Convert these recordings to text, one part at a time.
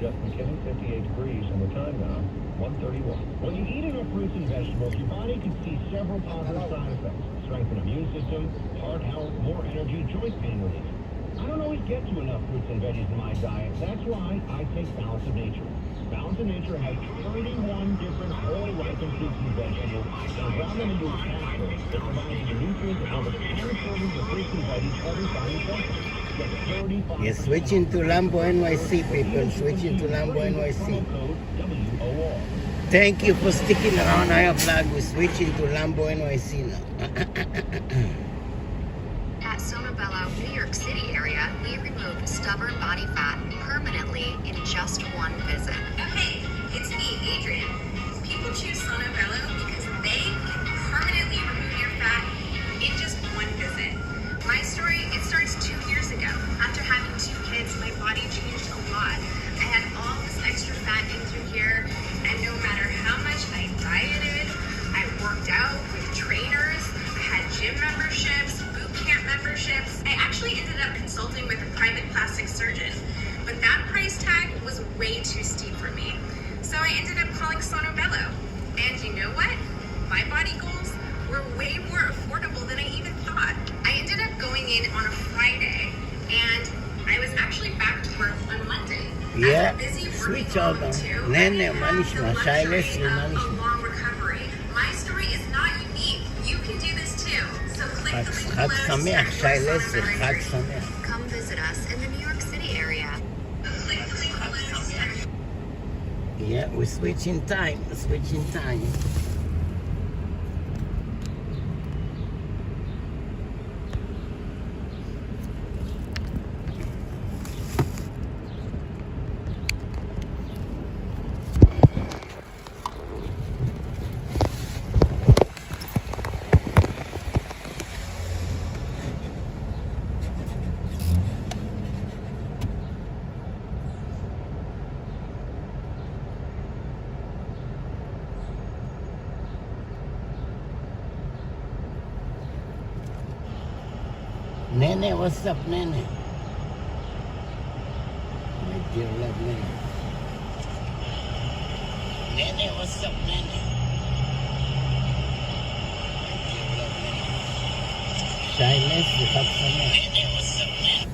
Jeff McKinney, 58 degrees, and the time now, 1:31. When you eat enough fruits and vegetables, your body can see several positive side effects. Strengthen immune system, heart health, more energy, joint pain relief. I don't always get to enough fruits and veggies in my diet. That's why I take Balance of Nature. Balance of Nature has 31 different whole ripened fruits and vegetables and ground them into a capsule that provides the nutrients of over 10 servings of fruits and veggies every time you take them. Get 35%. Yes, switching to Lambo NYC, people. Switching to Lambo NYC. Thank you for sticking around our vlog. We're switching to Lambo NYC now. At Sonobello, New York City area, we remove stubborn body fat permanently in just one visit. Oh hey, it's me, Adrian. People choose Sonobello because they can permanently remove your fat in just one visit. My story, it starts 2 years ago. After having 2 kids, my body changed a lot. I had all this extra fat in through here, and no matter how much I dieted, I worked out with trainers, I had gym memberships, boot camp memberships. I actually ended up consulting with a private plastic surgeon, but that price tag was way too steep for me. So I ended up calling Sonobello. And you know what? My body goals were way more affordable than I even thought. I ended up going in on a Friday, and I was actually back to work on Monday. Yeah, As a busy switch working over. mom too, I Nene, have the manishma, shayless, luxury of a manishma. long recovery. My story is not unique. You can do this too. So click the link below חג to שמח, start your shayless, Sonobello חג journey. שמח. Come visit us in the New York City area. Click the link below to start. Yeah, we're switching time. Switching time. Nene, what's up, Nene? My dear love, Nene. Nene, what's up, Nene? My dear love, Nene. Shayless, חג שמח. Nene, what's up, Nene?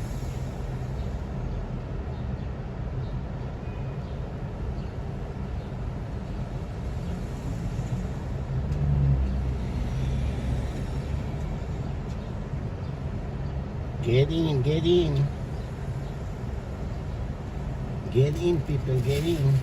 Get in, get in. Get in, people, get in.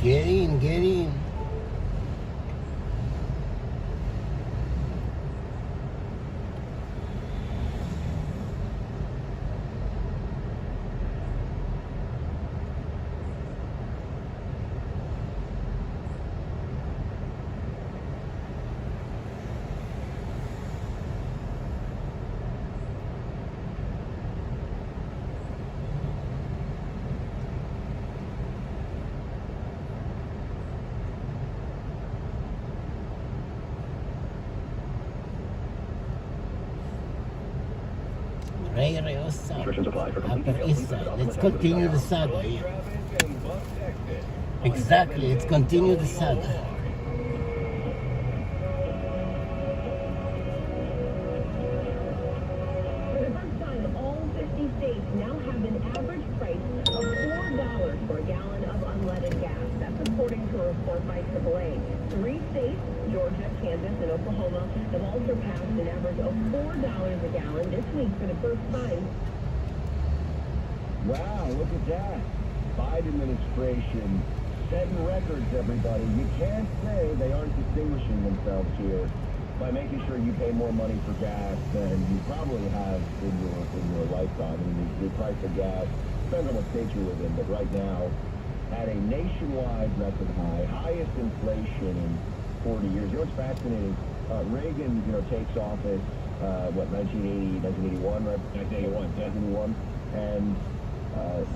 Get in, get in. Ray Ray, what's up? Restrictions apply for complete Upper details. East Side. Let's continue the saga. Yeah. Exactly, let's continue the saga. For the first time, all 50 states now have an average price of $4 for a gallon of unleaded gas. That's according to a report by AAA. 3 states, Georgia, Kansas, and Oklahoma, have all surpassed an average of $4 a gallon this week for the first time. Wow, look at that. Biden administration setting records, everybody. You can't say they aren't distinguishing themselves here by making sure you pay more money for gas than you probably have in your lifetime. I mean, the price of gas depends on what state you live in, but right now, at a nationwide record high, highest inflation in 40 years. You know what's fascinating? Reagan, takes office, 1981, right? 1981. And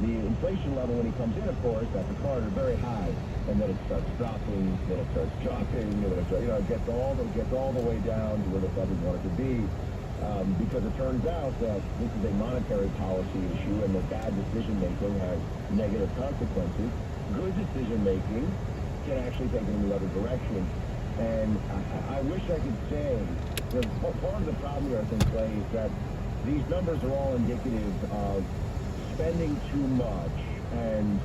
the inflation level when he comes in, of course, after Carter, very high. And then it starts dropping, then it starts dropping, and then it gets all the way down to where the Fed would want it to be. Because it turns out that this is a monetary policy issue and that bad decision-making has negative consequences. Good decision-making can actually take it in the other direction. And I wish I could say, part of the problem here, I think, Clay, is that these numbers are all indicative of spending too much and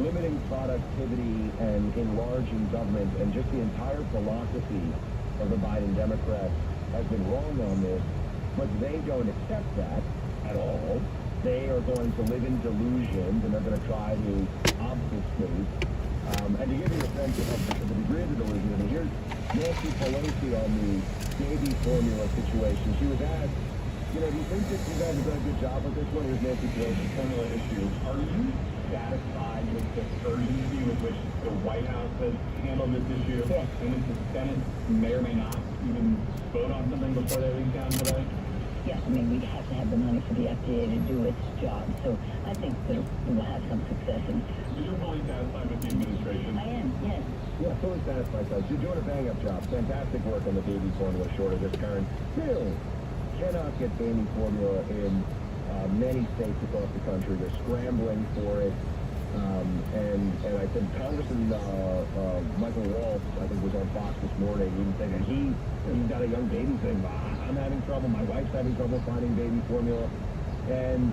limiting productivity and enlarging government, and just the entire philosophy of the Biden Democrats has been wrong on this. But they don't accept that at all. They are going to live in delusions, and they're going to try to obfuscate. And to give you a sense of the degree of the delusion, I mean, here's Nancy Pelosi on the baby formula situation. She was asked, do you think that you guys have done a good job with this one? Here's Nancy Pelosi. Formula issue. Are you satisfied with the urgency with which the White House has handled this issue? Yeah. And if the Senate may or may not even vote on something before they leave town today? Yes, I mean, we'd have to have the money for the FDA to do its job. So I think that we'll have some success. And You're fully satisfied with the administration? I am, yes. Yeah, fully satisfied, guys. You're doing a bang-up job. Fantastic work on the baby formula shortage. This current still cannot get baby formula in many states across the country. They're scrambling for it. And I think Congressman Michael Waltz, I think, was on Fox this morning, even saying that he's got a young baby saying, I'm having trouble, my wife's having trouble finding baby formula. And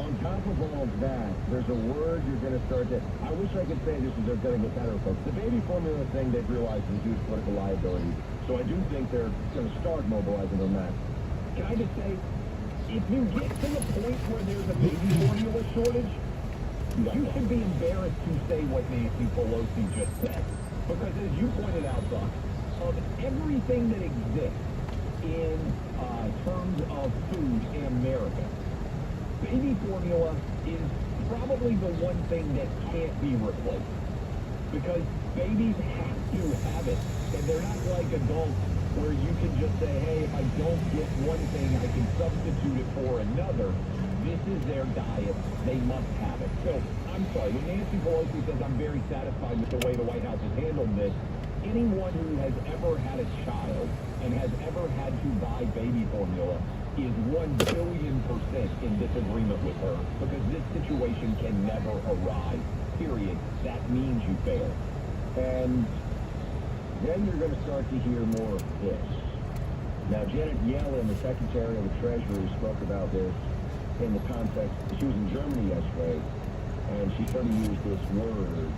on top of all of that, there's a word you're going to start to, I wish I could say this is going to get better, folks. The baby formula thing they've realized is a huge political liability. So I do think they're going to start mobilizing on that. Can I just say, if you get to the point where there's a baby formula shortage, you should be embarrassed to say what Nancy Pelosi just said. Because as you pointed out, Buck, of everything that exists in terms of food in America, baby formula is probably the one thing that can't be replaced. Because babies have to have it. And they're not like adults where you can just say, hey, if I don't get one thing, I can substitute it for another. This is their diet. They must have it. So, I'm sorry, when Nancy Pelosi says I'm very satisfied with the way the White House has handled this, anyone who has ever had a child and has ever had to buy baby formula is 1 billion % in disagreement with her, because this situation can never arise, period. That means you fail. And then you're going to start to hear more of this. Now, Janet Yellen, the Secretary of the Treasury, spoke about this in the context, she was in Germany yesterday, and she started to use this word,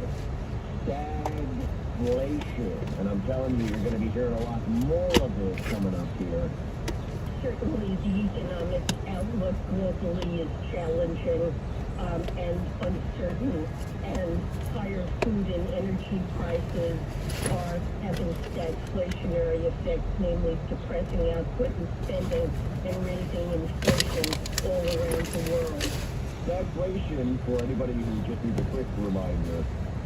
stagflation. And I'm telling you, you're going to be hearing a lot more of this coming up here. Certainly the economic outlook globally is challenging and uncertain, and higher food and energy prices are having stagflationary effects, namely suppressing output and spending and raising inflation all around the world. Stagflation, for anybody who just needs a quick reminder,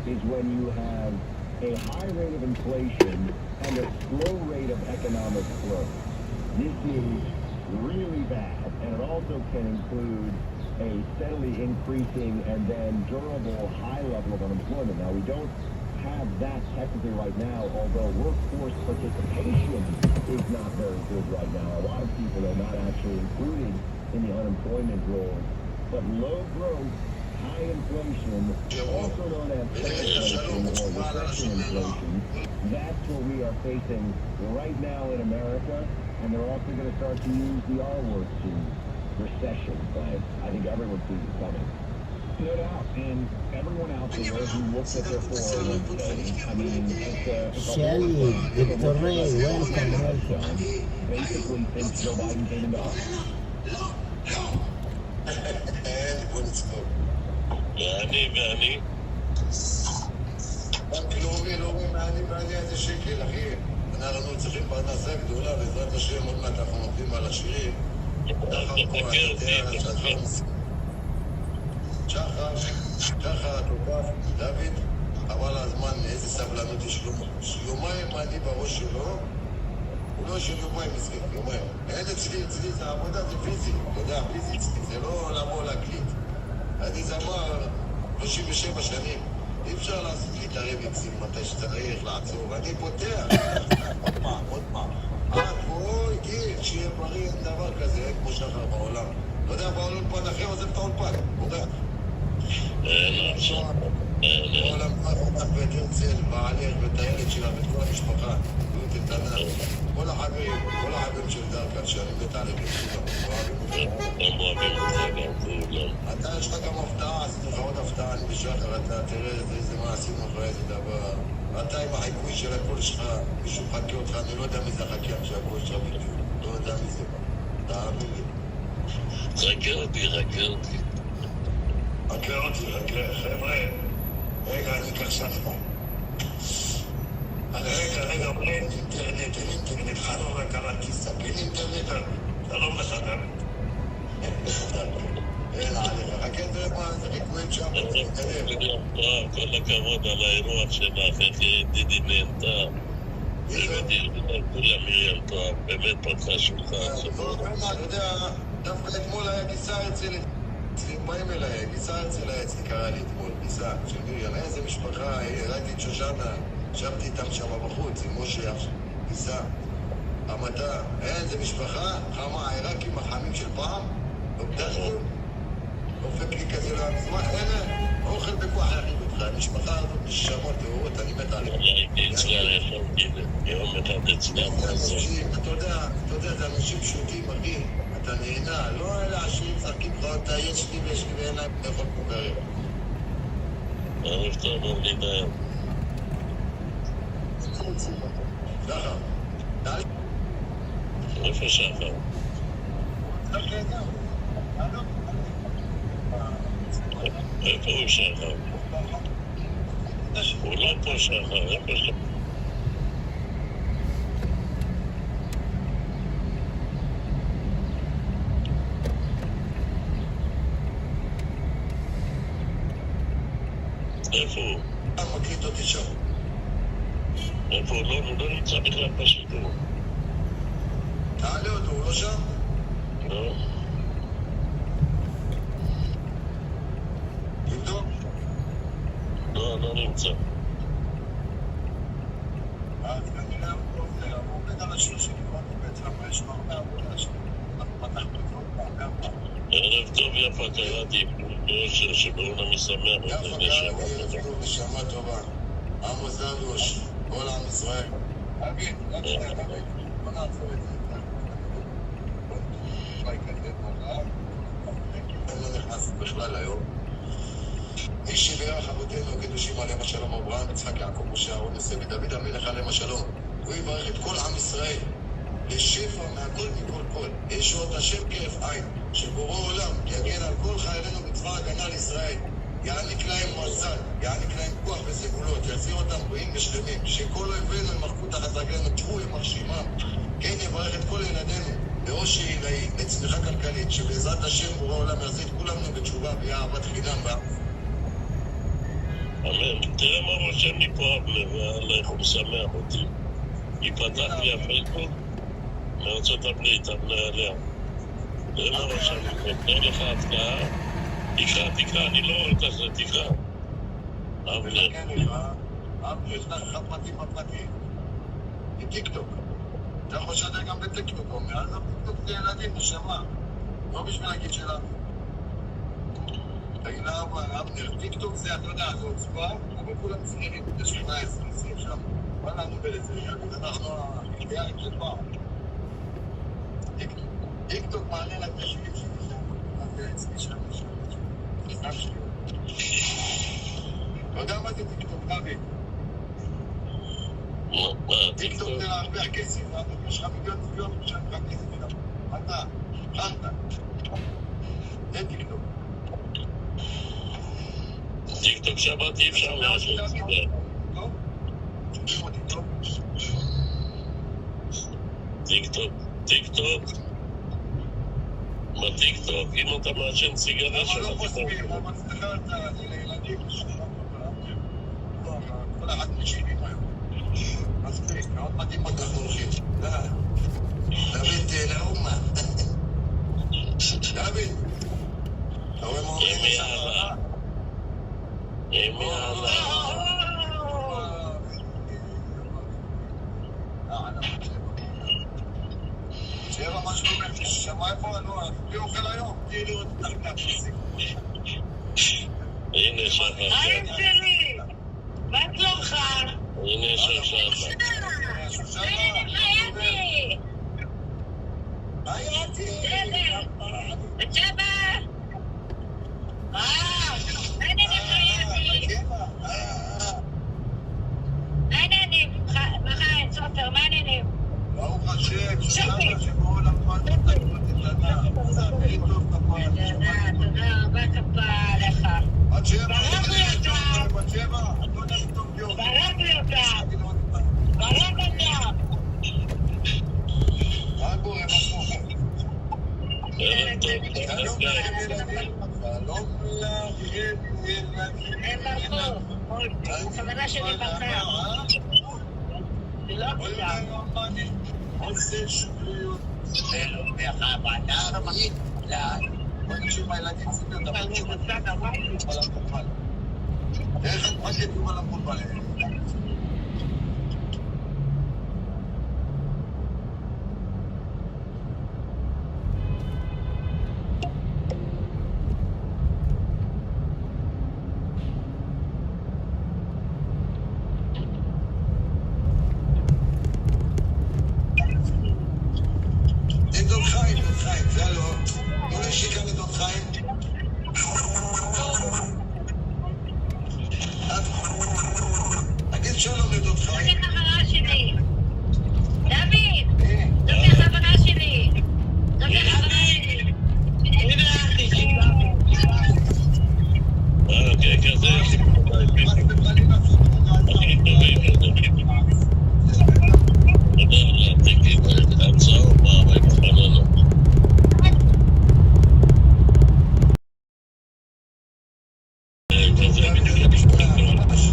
is when you have a high rate of inflation and a slow rate of economic growth. This is really bad, and it also can include a steadily increasing and then durable high level of unemployment. Now, we don't have that technically right now, although workforce participation is not very good right now. A lot of people are not actually included in the unemployment rolls. But low growth, high inflation, also known as stagflation or recession inflation, that's what we are facing right now in America. And they're also going to start to use the R word soon. Recession, but I think everyone sees it coming. No doubt. And everyone out there who looks at their 401k, I mean, Shelly, Victor Ray, welcome. Basically thinks Joe Biden came into office. ואני בנק לאומי מעניין איזה שקל, אחי. אנחנו צריכים פרנסה גדולה, בעזרת השם עוד מעט אנחנו נותנים על השירים. שחר, תוקף, דוד, אבל הזמן, איזה סבלנות יש לו. יומיים אני בראש שלו, לא של יומיים מספיק, יומיים. אין אצלי זה עבודה, זה פיזי, אתה יודע, פיזי אצלי, זה לא לבוא להקליט. אני זמר 37 שנים, אי אפשר לעשות לי את הרמיקסים מתי שצריך לעצור, אני פותח, עוד פעם. בואי, גיל, שיהיה בריא, אין דבר כזה, כמו שחר בעולם. לא יודע, בעולם פן אחר, עוזב את האולפן, בורח. בעולם פתח ואת הרצל, בעלך ואת הילד שלה ואת כל המשפחה, בריאות איתנה. כל החברים של דרכה, שאני מת עליהם לכולם. הם אוהבים אותך גם כולם. אתה, יש לך גם הפתעה, עשינו לך עוד הפתעה, אני בשחר, אתה תראה איזה מה עשינו אחרי איזה דבר. אתה עם החיקוי של הקול שלך, מישהו מחכה אותך, אני לא יודע מי זה חכה עכשיו, הקול שלך בדיוק. לא יודע מי זה. תאמין לי. חכה אותי. חכה, חבר'ה. רגע, אני אקח שחר. רגע, אין אינטרנט, חנור רק על הכיסא, אין אינטרנט, שלום לך גם. אין עליך, חכה תראה מה, זה חיקויים שם, כל הכבוד על האירוח שלך, איך ידידי נהנתה. כולם מרים תואר, באמת פתחה שולחן. אתה יודע, דווקא אתמול היה גיסה אצלי, באים אליי, גיסה אצלי אצלי קרא לי אתמול, גיסה של מרים, איזה משפחה, ראיתי את שושנה, ישבתי איתם שם בחוץ, עם משה, גיסה, המתה, איזה משפחה, חמה, העיראקים החמים של פעם, עובדנו, אופק לי כזה לא מזמן, הנה, אוכל בכוח להכין אותך, המשפחה הזאת נשמות טהורות, אני מת עליהם. הייתי אצלה לאכול יום אחד אצלה. אתה יודע, זה אנשים פשוטים, אחי, אתה נהנה, לא אלה עשירים צחקים לך, אתה יש לי ויש לי ואין להם לאכול פה כרגע. ערב טוב, אור לי דיין. שחר, דלי? איפה שחר? איפה הוא שחר? הוא לא פה שחר, איפה שחר? איפה הוא? מקליט אותי שם. איפה הוא? לא נמצא בכלל בשידור. תעלה אותו, הוא לא שם? לא. תבדוק. לא נמצא. אז כנראה הוא עובד על השיר שלי, בעצם יש לו הרבה עבודה שלי. אנחנו פתחנו את זה עוד פעם. ערב טוב יפה, קראתי באושר שבאולם משמח. יפה קראתי, ערב טוב נשמה טובה. עמוס דנדוש, כל עם ישראל. אגיד, רק שנייה, בוא נעצור את זה. אני לא נכנס בכלל היום. איש שבירך אבותינו הקדושים עליהם השלום אברהם, יצחק יעקב משה אהרון יוסף ודוד המלך עליהם השלום. הוא יברך את כל עם ישראל לשפע מהכל מכל כל. ישועות השם כהרף עין, שבורא עולם יגן על כל חיילינו בצבא הגנה לישראל. יעניק להם מזל, יעניק להם כוח וסגולות, יחזיר אותם בריאים ושלמים, שכל אויבינו ימחקו תחת רגלינו, תשבו ימח שמם. כן יברך את כל ילדינו באושר עילאי, לצמיחה כלכלית, שבעזרת השם בורא עולם יחזיר את כולנו בתשובה ויהיה אהבת חינם בה. אמן. תראה מה רושם לי פה אבנר, ואללה, הוא משמח אותי. ייפתח לי הפייסבוק מארצות הברית, אבנר עליה. תראה מה רושם לי פה, תראה לך הפתעה. תקרא, אני לא רואה את זה, תקרא. אבנר. אבנר, יש לך פרטים בפרטים. עם טיקטוק. אתה יכול לשדר גם בטיקטוק, אומר, אז טיקטוק זה ילדים, נשמה. לא בשביל להגיד שלנו. תגיד לאבנר, טיקטוק זה, אתה יודע, זה עוצבה, אבל כולם צעירים, זה 18, 20 שם. מה לנו בלזה? אנחנו האידיאלים של פעם. טיקטוק מעלה לתשעים שלי. זה אצלי שם. לא יודע מה זה טיקטוק, דוד? טיקטוק זה להרוויח כסף, יש לך מיליון שאני רק כסף אליו. אתה, זה טיקטוק. טיקטוק שבת אי אפשר לעשות את זה. טוב? שומעים אותי טוב? טיקטוק. בטיקטוק, אם אתה מעשן סיגריה שלך... למה לא חוסמים? למה צריכה את זה לילדים? כל אחד משאירים היום. מספיק, מאוד מדהים אנחנו הולכים. דוד, לאומה. דוד, אתה רואה מה אומרים לי שם? אמי הלאה. שבע משהו שמה איפה אני מי אוכל היום? כאילו את תחת הנה שחר. היי שלי! מה שלומך? הנה שחר. חייתי! חייתי! בצ'בה! מה העניינים חייתי? מה העניינים? מחר סופר, מה העניינים? ברוך השם, שכחת שבעולם פרטות תקנות תתנה. תראי טוב כפיים. תודה רבה כפה עליך. בת שבע, ברק לי אותה. בת שבע, את לא יודעת טוב יום. ברק לי אותה. ברק אותה. מה קורה, מה קורה? ערב טוב. שלום לכם ילדים. שלום לכם ילדים. הם ברחו. חברה שלי ברחה. היא לא עכשיו. עושה שטויות. זה לא בכוונה, בוא נקשיב מה ילדים סיפר את הבן שלו. איך את חשבים על המפולפל? דוד חיים, זה לא. לא נשיקה לדוד חיים. תגיד שלום לדוד חיים. זאת החברה שלי. דוד! זאת החברה שלי. זאת החברה שלי. הנה אחי שלי. אוקיי, כזה. הכי טובים. תגיד, הצעה מה בפנינו. כזה בדיוק.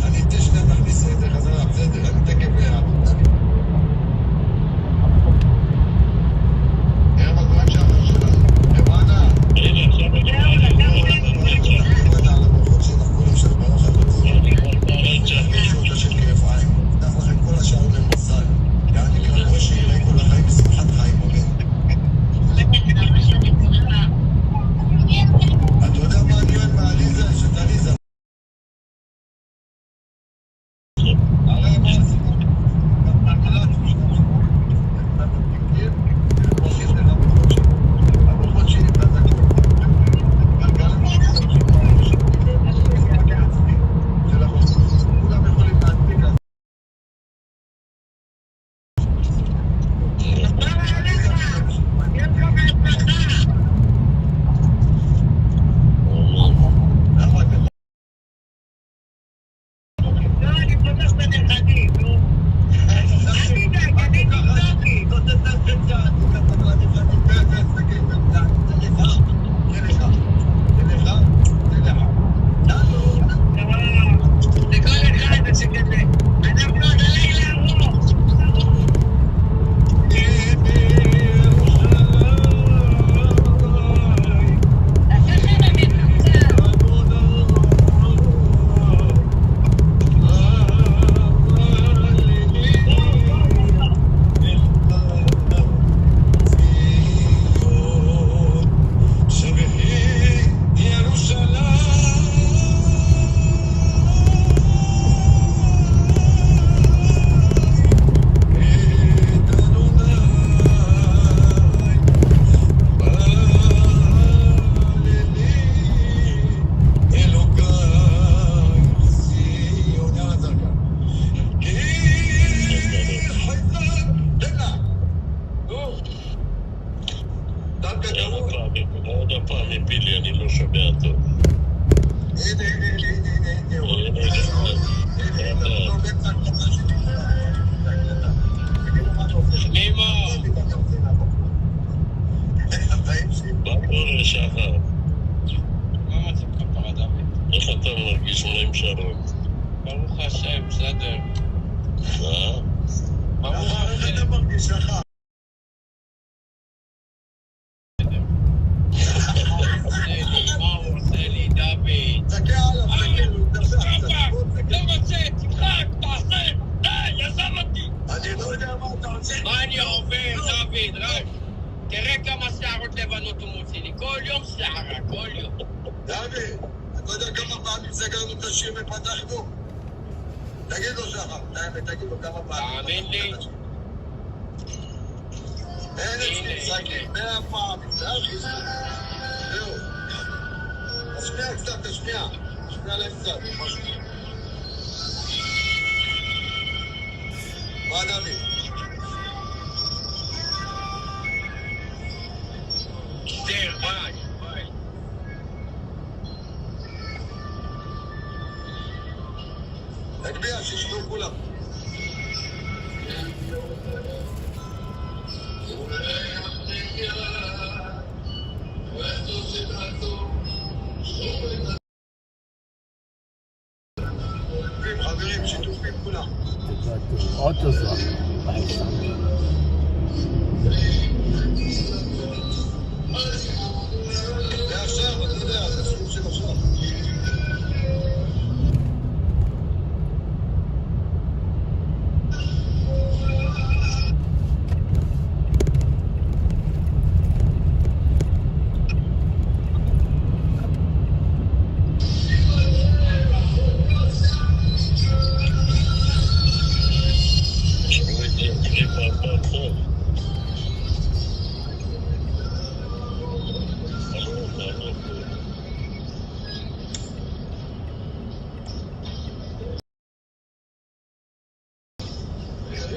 אני אתן שנייה תכניס את זה חזרה, בסדר, אני מתקף ביד. ערב הגולן שעבר שלנו. לבנה. הנה, עכשיו אני על הברכות שנחקו לי של ברוך התוצאות. שוטה של כאב עין. נפתח לכם כל השעון למוסד. יעני כאן רואה שיראה כל החיים בשמחת חיים, אמן. אתה יודע מה אני אוהב מעליזה? שתעליזה. הרי מה עשיתם? גם תקלה תשתמשו. אתם מתקדים, ומוכרים את הברכות שלי. הברכות שלי תזקים. גלגל של הברכות. כולם יכולים להדביק על זה. למה אתם? אני פותח בנכדים, נו. אל תדאג, אני תבדוקי. לכל אחד שכזה. אנחנו עוד הלילה ארוך. תעשה חלם מקוצר. עוד הפעם מפיל לי, אני לא שומע טוב. מה קורה שחר? מה מצבך פרה דוד? איך אתה מרגיש עם שרון? ברוך השם, בסדר. מה? אתה מרגיש לך? מה הוא עושה לי, דוד? תסתכל עליו, תסתכל, הוא מדבר. לא רוצה, תמחק, תעשה, די, עזב אותי. אני לא יודע מה אתה רוצה. מה אני עובר, דוד? רק תראה כמה שערות לבנות הוא מוציא לי. כל יום שערה, כל יום. דוד, אתה יודע כמה פעמים סגרנו את השיר ופתחנו? תגיד לו שחר, תגיד לו כמה פעמים. תאמין לי. אין אצלי משחקים, 100 פעמים, זה הכי זמן. זהו. אז שנייה קצת, שנייה להם קצת, משהו. מה דוד? שתר, ביי. תגביה, שישמעו כולם. חברים, שיתופים כולם. אוטו זו. זה עכשיו, אתה יודע, זה סוג של עכשיו.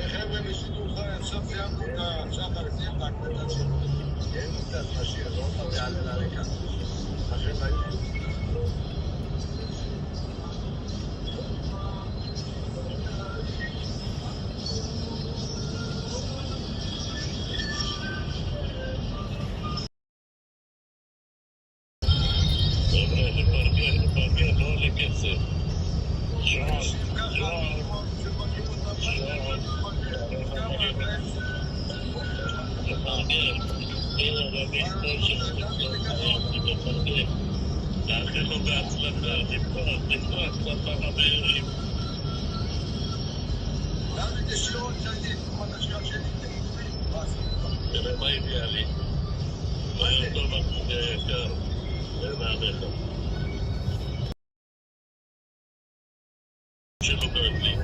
חבר'ה בשידור חי, עכשיו סיימתי את השחר, סיימת ההקלטה שלו. אין לו קצת משאיר, לא עוד פעם יעלה לרקע. אחרי ביוטיוב. לפרגן, לא עולה כסף. לאחל לו בהצלחה, לפתוח קצת ברבים. דוד, יש לי עוד שנים, כל השקעה שלי, תראה מה הביאה לי. לא יותר בחוגה יקר, זה מעליך. שלא ברדלי.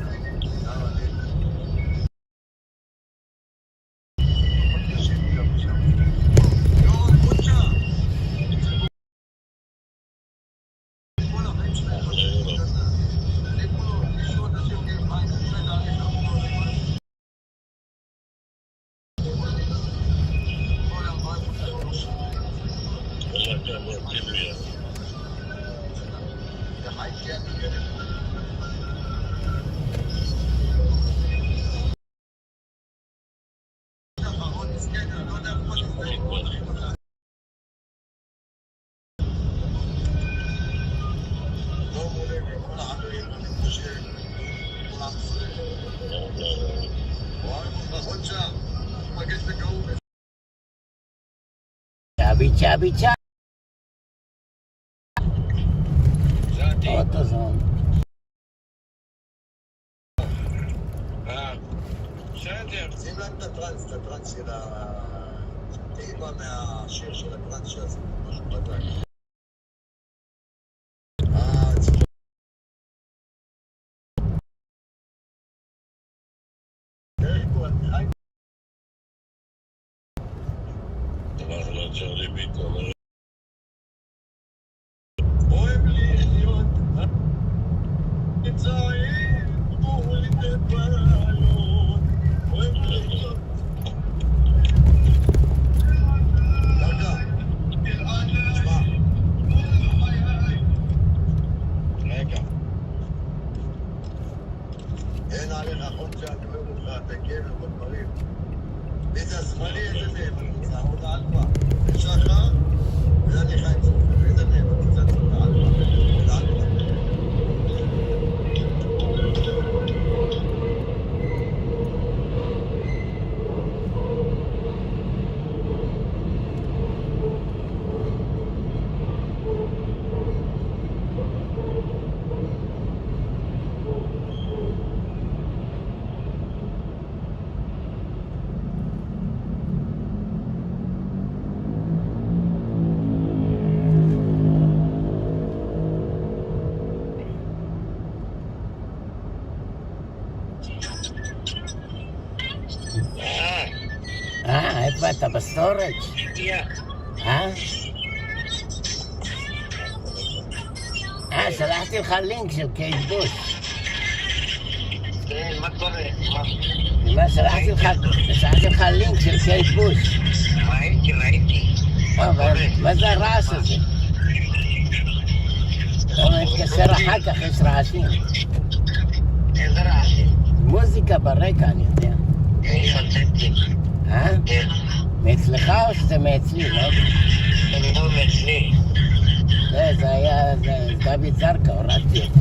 ביצה. אוטו זו. בסדר. שים להם את הטרנס של הטעימה מהשיר של הטרנס שעשינו, משהו פתק. צ'רלי ביטון. אוהב לחיות, צעיר, מול בבעלות, אוהב לחיות. דרגה, תשמע. רגע. אין עליך חודשה, אני אומר לך, אתה גבר בדברים. איזה השמאלי, איזה מהם, אני רוצה עוד אלפה. שחר, אתה בסטורג'? שלחתי לך לינק של קייט בוש. מה קורה? שלחתי לך לינק של קייט בוש. ראיתי. מה זה הרעש הזה? נתקשר אחר כך, יש רעשים. איזה רעשים? מוזיקה ברקע, אני יודע. חצצתי. מאצלך או שזה מאצלי, לא? אני לא מאצלי. זה היה דוד זרקה, הורדתי אותו.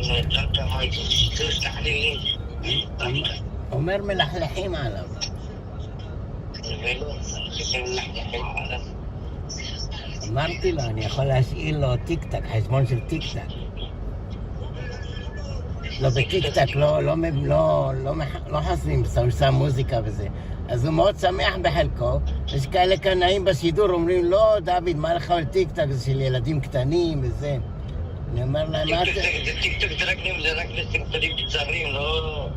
זרקה, מה איתו? תשלח לי לינק. אומר מלחלחים עליו. ולא, מלחלחים עליו. אמרתי לו, אני יכול להשאיל לו טיק-טק, חשבון של טיק-טק. לא בטיק-טק, לא חסמים, שם מוזיקה וזה. אז הוא מאוד שמח בחלקו. יש כאלה קנאים בשידור, אומרים, לא, דוד, מה לך על טיק-טק? זה של ילדים קטנים וזה. אני אומר להם, מה זה? טיק-טוק זה רק לסרטונים קצרים, לא...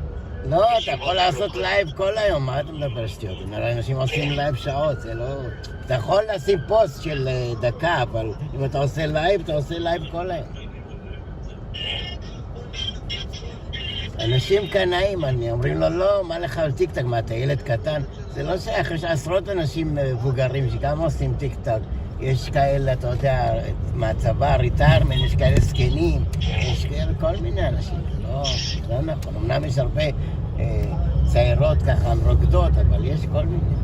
לא, אתה יכול לעשות לייב כל היום, מה אתה מדבר שטויות? אנשים עושים לייב שעות, זה לא... אתה יכול לשים פוסט של דקה, אבל אם אתה עושה לייב, אתה עושה לייב כל היום. אנשים קנאים, אומרים לו, לא, מה לך על טיק-טק? מה, אתה ילד קטן? זה לא שייך, יש עשרות אנשים מבוגרים שגם עושים טיק-טק. יש כאלה, אתה יודע, מהצבא, ריטיירמנט, יש כאלה סקנים, יש כאלה כל מיני אנשים, זה לא נכון. אמנם יש הרבה צעירות ככה רוקדות, אבל יש כל מיני.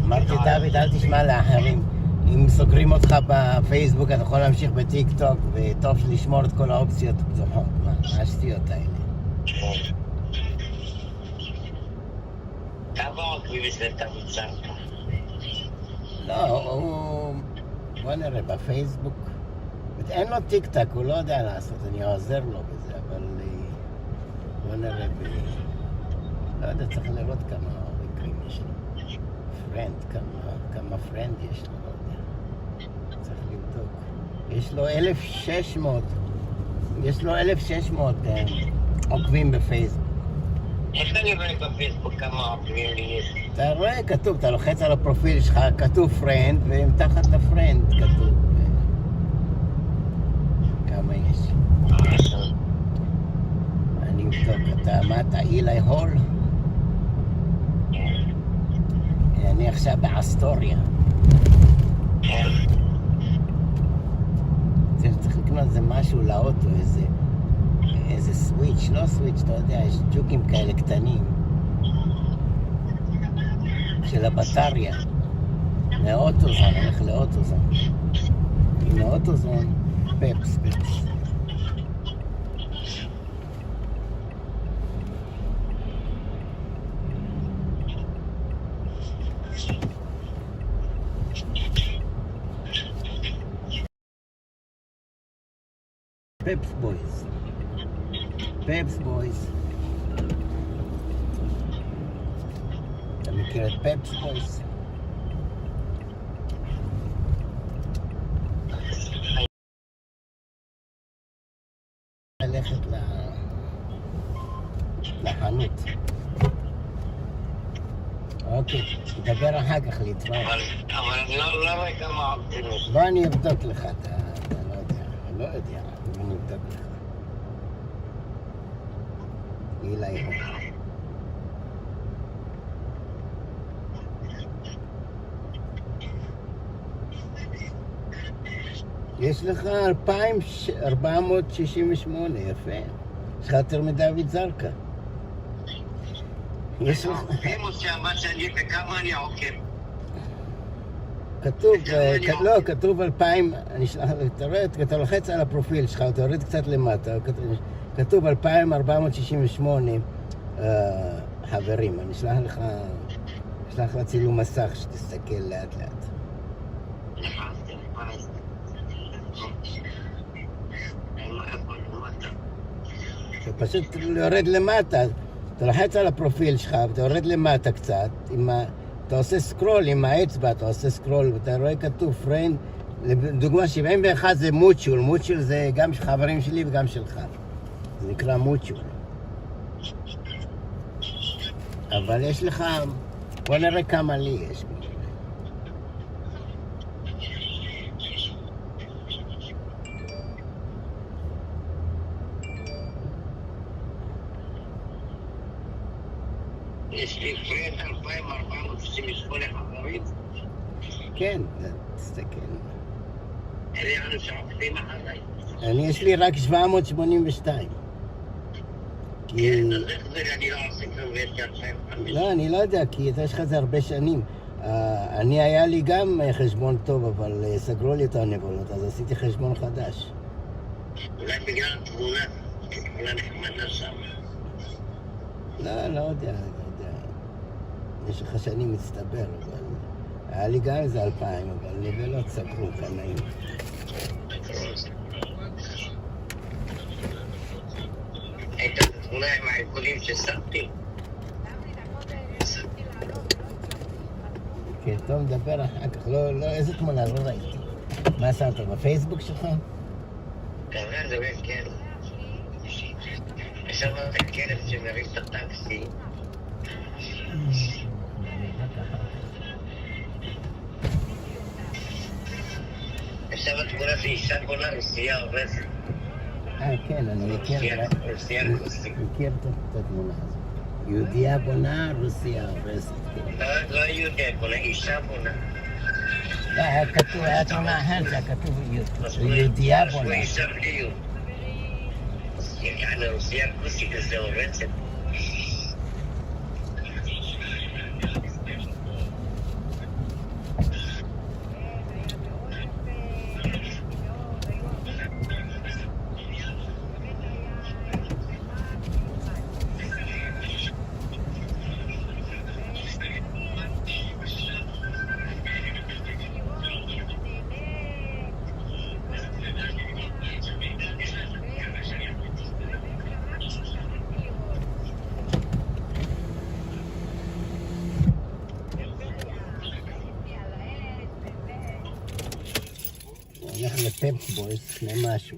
אמרתי, דוד, אל תשמע לאחרים. אם סוגרים אותך בפייסבוק, אתה יכול להמשיך בטיק-טוק, וטוב לשמור את כל האופציות פתוחות. מה השטויות האלה? כמה עוקבים יש לדוד זרקה? לא, בוא נראה, בפייסבוק. אין לו טיק-טק, הוא לא יודע לעשות, אני עוזר לו בזה, אבל בוא נראה לא יודע, צריך לראות כמה עוקבים יש לו. פרנד, כמה פרנד יש לו, לא יודע. צריך לבדוק. יש לו 1,600 עוקבים בפייסבוק. איך אני רואה בפייסבוק כמה עוקבים לי יש? אתה רואה, כתוב, אתה לוחץ על הפרופיל שלך, כתוב פרנד, ומתחת לפרנד כתוב כמה יש. אני אבדוק, אתה אילי הול? אני עכשיו באסטוריה. צריך לקנות איזה משהו לאוטו, איזה סוויץ', לא סוויץ', אתה יודע, יש ג'וקים כאלה קטנים של הבטריה מאוטוזון, הולך לאוטוזון. הנה אוטוזון, פפס. פפס בויז. אתה מכיר את פפס בויז? ללכת לחנות. אוקיי, תדבר אחר כך להתראות. אבל אני לא רואה כמה עוקבים יש. בוא אני אבדוק לך, אתה לא יודע, אני אבדוק לך. אילי הול. יש לך 2,468, יפה. יש לך יותר מדוד זרקה. יש לך... עוקבים שאמר שאני בכמה אני עוקב. כתוב 2,000, אתה רואה, אתה לוחץ על הפרופיל שלך, אתה יורד קצת למטה, כתוב 2,468 חברים. אני אשלח לך צילום מסך שתסתכל לאט לאט. אתה פשוט יורד למטה, אתה לוחץ על הפרופיל שלך ואתה יורד למטה קצת, אתה עושה סקרול עם האצבע, אתה עושה סקרול ואתה רואה כתוב פרנד, לדוגמה 71 זה מוצ'ול, מוצ'ול זה גם של חברים שלי וגם שלך, זה נקרא מוצ'ול. אבל יש לך... בוא נראה כמה לי יש. יש לי פרט 2,468 חברים. כן, תסתכל. אלה אנו שעוקבים אחריי. יש לי רק 782. כן, אז איך זה אני לא עושה כלום ויש לי 2,500? לא, אני לא יודע, כי יש לך את זה הרבה שנים. היה לי גם חשבון טוב, אבל סגרו לי את הנבולות, אז עשיתי חשבון חדש. אולי בגלל התמונה, תמונה נחמדה שם. לא יודע. יש לך שנים מצטבר, אבל... היה לי גם איזה 2,000, אבל נבלות סגרו קנאים. הייתה תמונה עם העיקולים ששמתי. כן, טוב, נדבר אחר כך. לא, איזה תמונה? לא ראיתי. מה שמת? בפייסבוק שלך? כנראה זה באמת כן. יש שם את הכלב שמריץ את הטקסי. יש שם תמונה שאישה בונה רוסיה הורסת. כן, אני מכיר את התמונה הזאת. יהודיה בונה, רוסיה הורסת. לא יהודיה בונה, אישה בונה. לא, היה תמונה אחרת, היה כתוב יהודיה בונה. אישה בלי יהוד. יעני רוסיה כוסי כזה הורסת. הולך לפפ בויס, קנה משהו.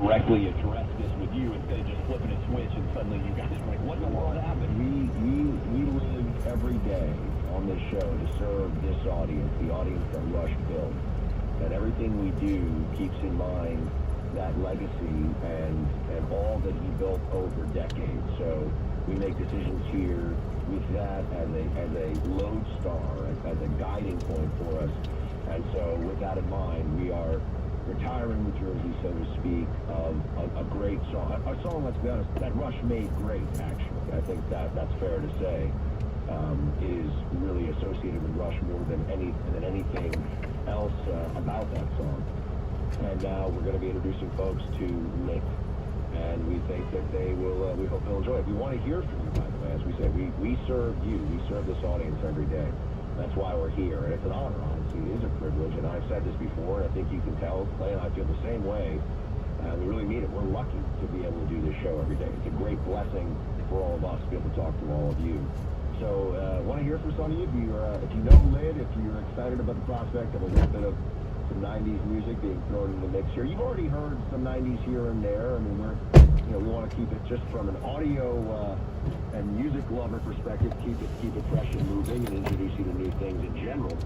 directly address this with you instead of just flipping a switch and suddenly you guys are like, what in the world happened? We live every day on this show to serve this audience, the audience that Rush built. And everything we do keeps in mind that legacy and all that he built over decades. So we make decisions here with that as a lodestar, as a guiding point for us. And so with that in mind, we are retiring the jersey, so to speak, of a great song. A song, let's be honest, that Rush made great, actually. I think that's fair to say. Is really associated with Rush more than anything else about that song. And now we're going to be introducing folks to Lick, and we think that they will, we hope they'll enjoy it. We want to hear from you, by the way. As we say, we serve you, we serve this audience every day. That's why we're here, and it's an honor, honestly. It is a privilege, and I've said this before, and I think you can tell, Clay and I feel the same way. We really mean it. We're lucky to be able to do this show every day. It's a great blessing for all of us to be able to talk to all of you. So, want to hear from some of you. If you know Lid, if you're excited about the prospect of a little bit of some 90s music being thrown in the mix here. You've already heard some 90s here and there. I mean, we want to keep it just from an audio and music lover perspective, keep it fresh and moving, and introduce you to new things in general.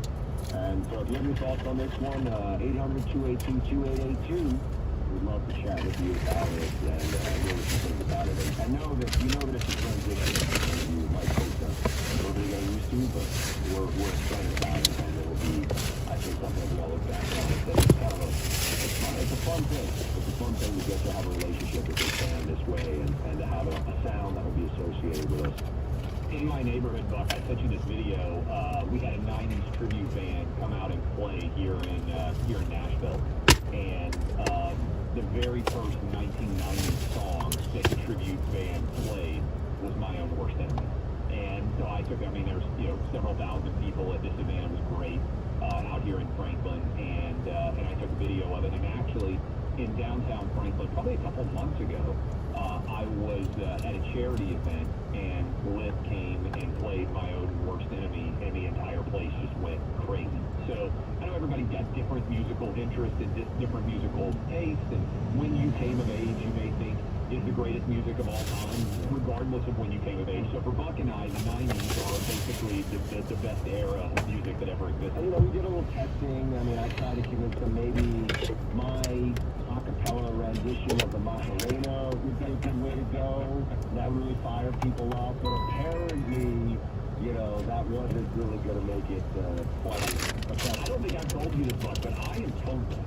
And so if you have any thoughts on this one, 800-282-2882. We'd love to chat with you about it and hear what you think about it. And know that it's a transition. You might take a little bit of getting used to, but we're excited about it, and it will be, I think, something we all look back on. It's kind of it's a fun thing. It's a fun thing to get to have a relationship with this band this way, and to have a sound that will be associated with us. In my neighborhood, Buck, I sent you this video. We had a 90s tribute band come out and play here in Nashville, and the very first 1990s song that the tribute band played was My Own Worst Enemy. And so there's several thousand people at this event. It was great out here in Franklin, and I took a video of it. And actually, in downtown Franklin, probably a couple months ago, I was at a charity event, and Liv came and played My Own Worst Enemy, and the entire place just went crazy. So I know everybody's got different musical interests and different musical tastes, and when you came of age, you may think is the greatest music of all time, regardless of when you came of age. So for Buck and I, the 90s are basically the best era of music that ever existed. And, we did a little testing. I mean, I tried to convince them maybe my acapella rendition of the Macarena would be a good way to go. That would really fire people up. But apparently, that wasn't really going to make it quite effective. I don't think I've told you this much, but I am tone deaf.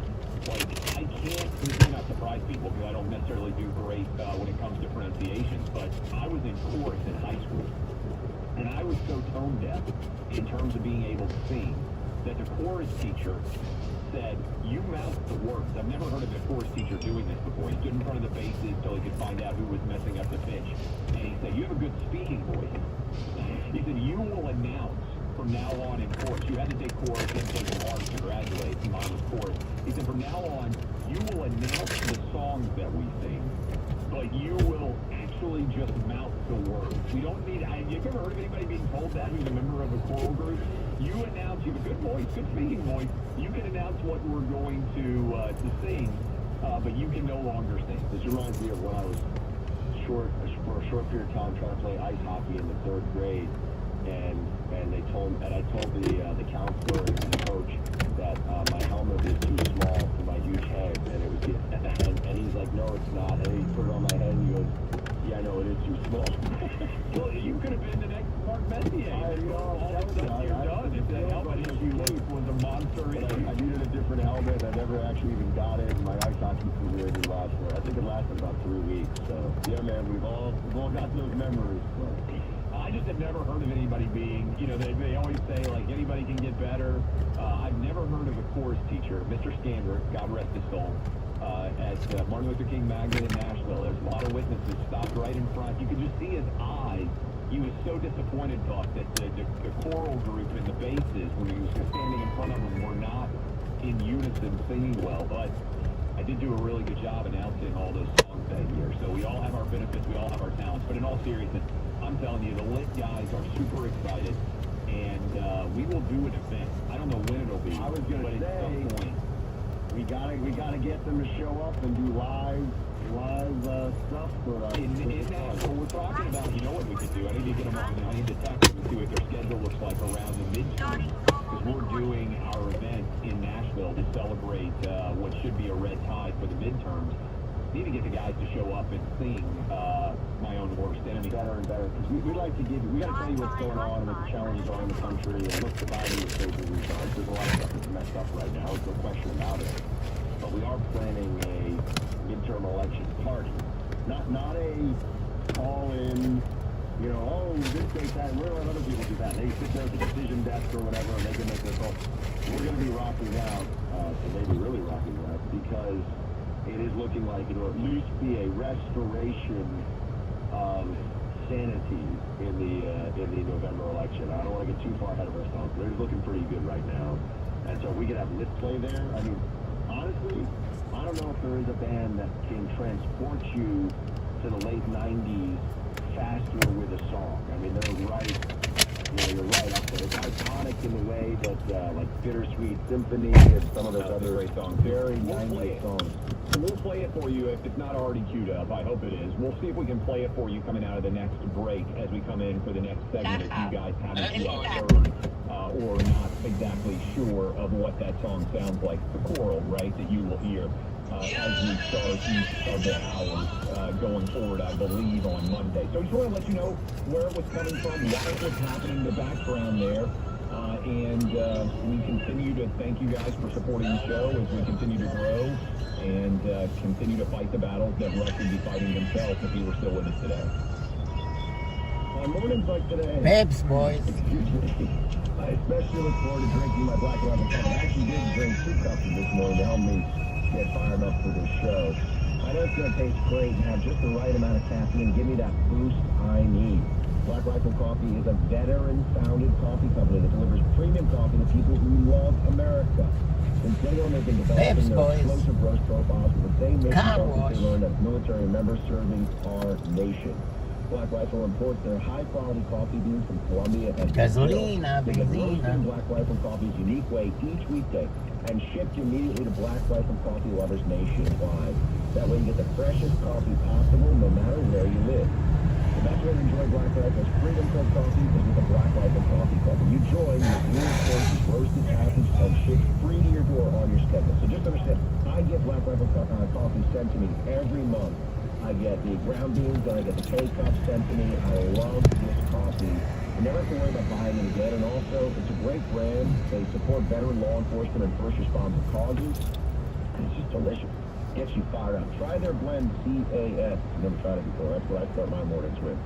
Like, I can't, this may not surprise people because I don't necessarily do great when it comes to pronunciations, but I was in chorus in high school, and I was so tone deaf in terms of being able to sing that the chorus teacher said, you mouth the words. I've never heard of a chorus teacher doing this before. He stood in front of the basses so he could find out who was messing up the pitch. And he said, you have a good speaking voice. He said, you will announce from now on in chorus. You had to take chorus and take some arts to graduate. Mine was chorus. He said, from now on, you will announce the songs that we sing, but you will actually just mouth the words. We don't need, have you ever heard of anybody being told that who's a member of a choral group? You announce, you have a good voice, good speaking voice. You can announce what we're going to sing, but you can no longer sing. This reminds me of when I was for a short period of time trying to play ice hockey in the 3rd grade, and I told the counselor and the coach that my helmet is too small for my huge head, and it was and he's like, no, it's not. And he put it on my head, and he goes, yeah, I know it is too small. Well, you could have been the next Mark Messier. All of a sudden you're done. If that helmet issue was a monster issue. I needed a different helmet. I never actually even got it. My ice hockey career didn't last for, I think it lasted about 3 weeks. So yeah, man, we've all got those memories. But I just have never heard of anybody being, they always say, like, anybody can get better. I've never heard of a chorus teacher, Mr. Scander, God rest his soul, at Martin Luther King Magnet in Nashville. There's a lot of witnesses stopped right in front. You could just see his eyes. He was so disappointed, Buck, that the choral group and the basses, when he was standing in front of them, were not in unison singing well. But I did do a really good job announcing all those songs that year. So we all have our benefits, we all have our talents. But in all seriousness, I'm telling you, the Lit guys are super excited, and we will do an event. I don't know when it'll be, I was going to say, at some point. We gotta get them to show up and do live stuff for us. In Nashville, we're talking about, you know what we could do? I need to get them on. I need to text them and see what their schedule looks like around the midterm. Because we're doing our event in Nashville to celebrate what should be a red tide for the midterms. Need to get the guys to show up and sing My Own Worst Enemy. Better and better. Because we like to we got to tell you what's going on and what the challenges are in the country and what's dividing the social retards. There's a lot of stuff that's messed up right now. There's no question about it. But we are planning a midterm election party. Not a all-in, you know, oh, this state's that, we're going to let other people do that. They sit there at the decision desk or whatever, and they can make their call. We're going to be rocking out, so maybe really rocking out, because it is looking like it will at least be a restoration of sanity in the November election. I don't want to get too far ahead of ourselves. They're looking pretty good right now. And so we could have lit play there. I mean, honestly, I don't know if there is a band that can transport you to the late 90s faster with a song. I mean, they're right, you're right up there. It's iconic in the way that, like Bittersweet Symphony and some of those other great songs, very 90s songs. We'll play it for you if it's not already queued up. I hope it is. We'll see if we can play it for you coming out of the next break as we come in for the next segment if you guys haven't yet heard or not exactly sure of what that song sounds like. The choral, right, that you will hear as we start each of the hours going forward, I believe, on Monday. So I just want to let you know where it was coming from, why it was happening, the background there. And we continue to thank you guys for supporting the show as we continue to grow and continue to fight the battles that Russ would be fighting himself if he were still with us today. On mornings like today, Babes, boys. I especially look forward to drinking my Black Label cup. I actually did drink 2 cups of this morning to help me get fired up for this show. I know it's going to taste great and have just the right amount of caffeine and give me that boost I need. Black Rifle Coffee is a veteran-founded coffee company that delivers premium coffee to people who love America. Since day one, they've been developing their explosive roast profiles with the same mission that they learned as military members serving our nation. Black Rifle imports their high-quality coffee beans from Colombia and Gasolina, They get roasted Black Rifle Coffee's unique way each weekday and shipped immediately to Black Rifle coffee lovers nationwide. That way you get the freshest coffee possible no matter where you live. The best way to enjoy Black Rifle's freedom-filled coffee is with the Black Rifle Coffee Club. When you join, your choice roasted packaged and shipped free to your door on your schedule. So just understand, I get Black Rifle coffee sent to me every month. I get the ground beans, and I get the K-Cup sent to me. I love this coffee. You never have to worry about buying it again. And also, it's a great brand. They support veteran law enforcement and first responder causes. And it's just delicious. Gets you fired up. Try their blend CAS. Never tried it before. That's what I start my mornings with.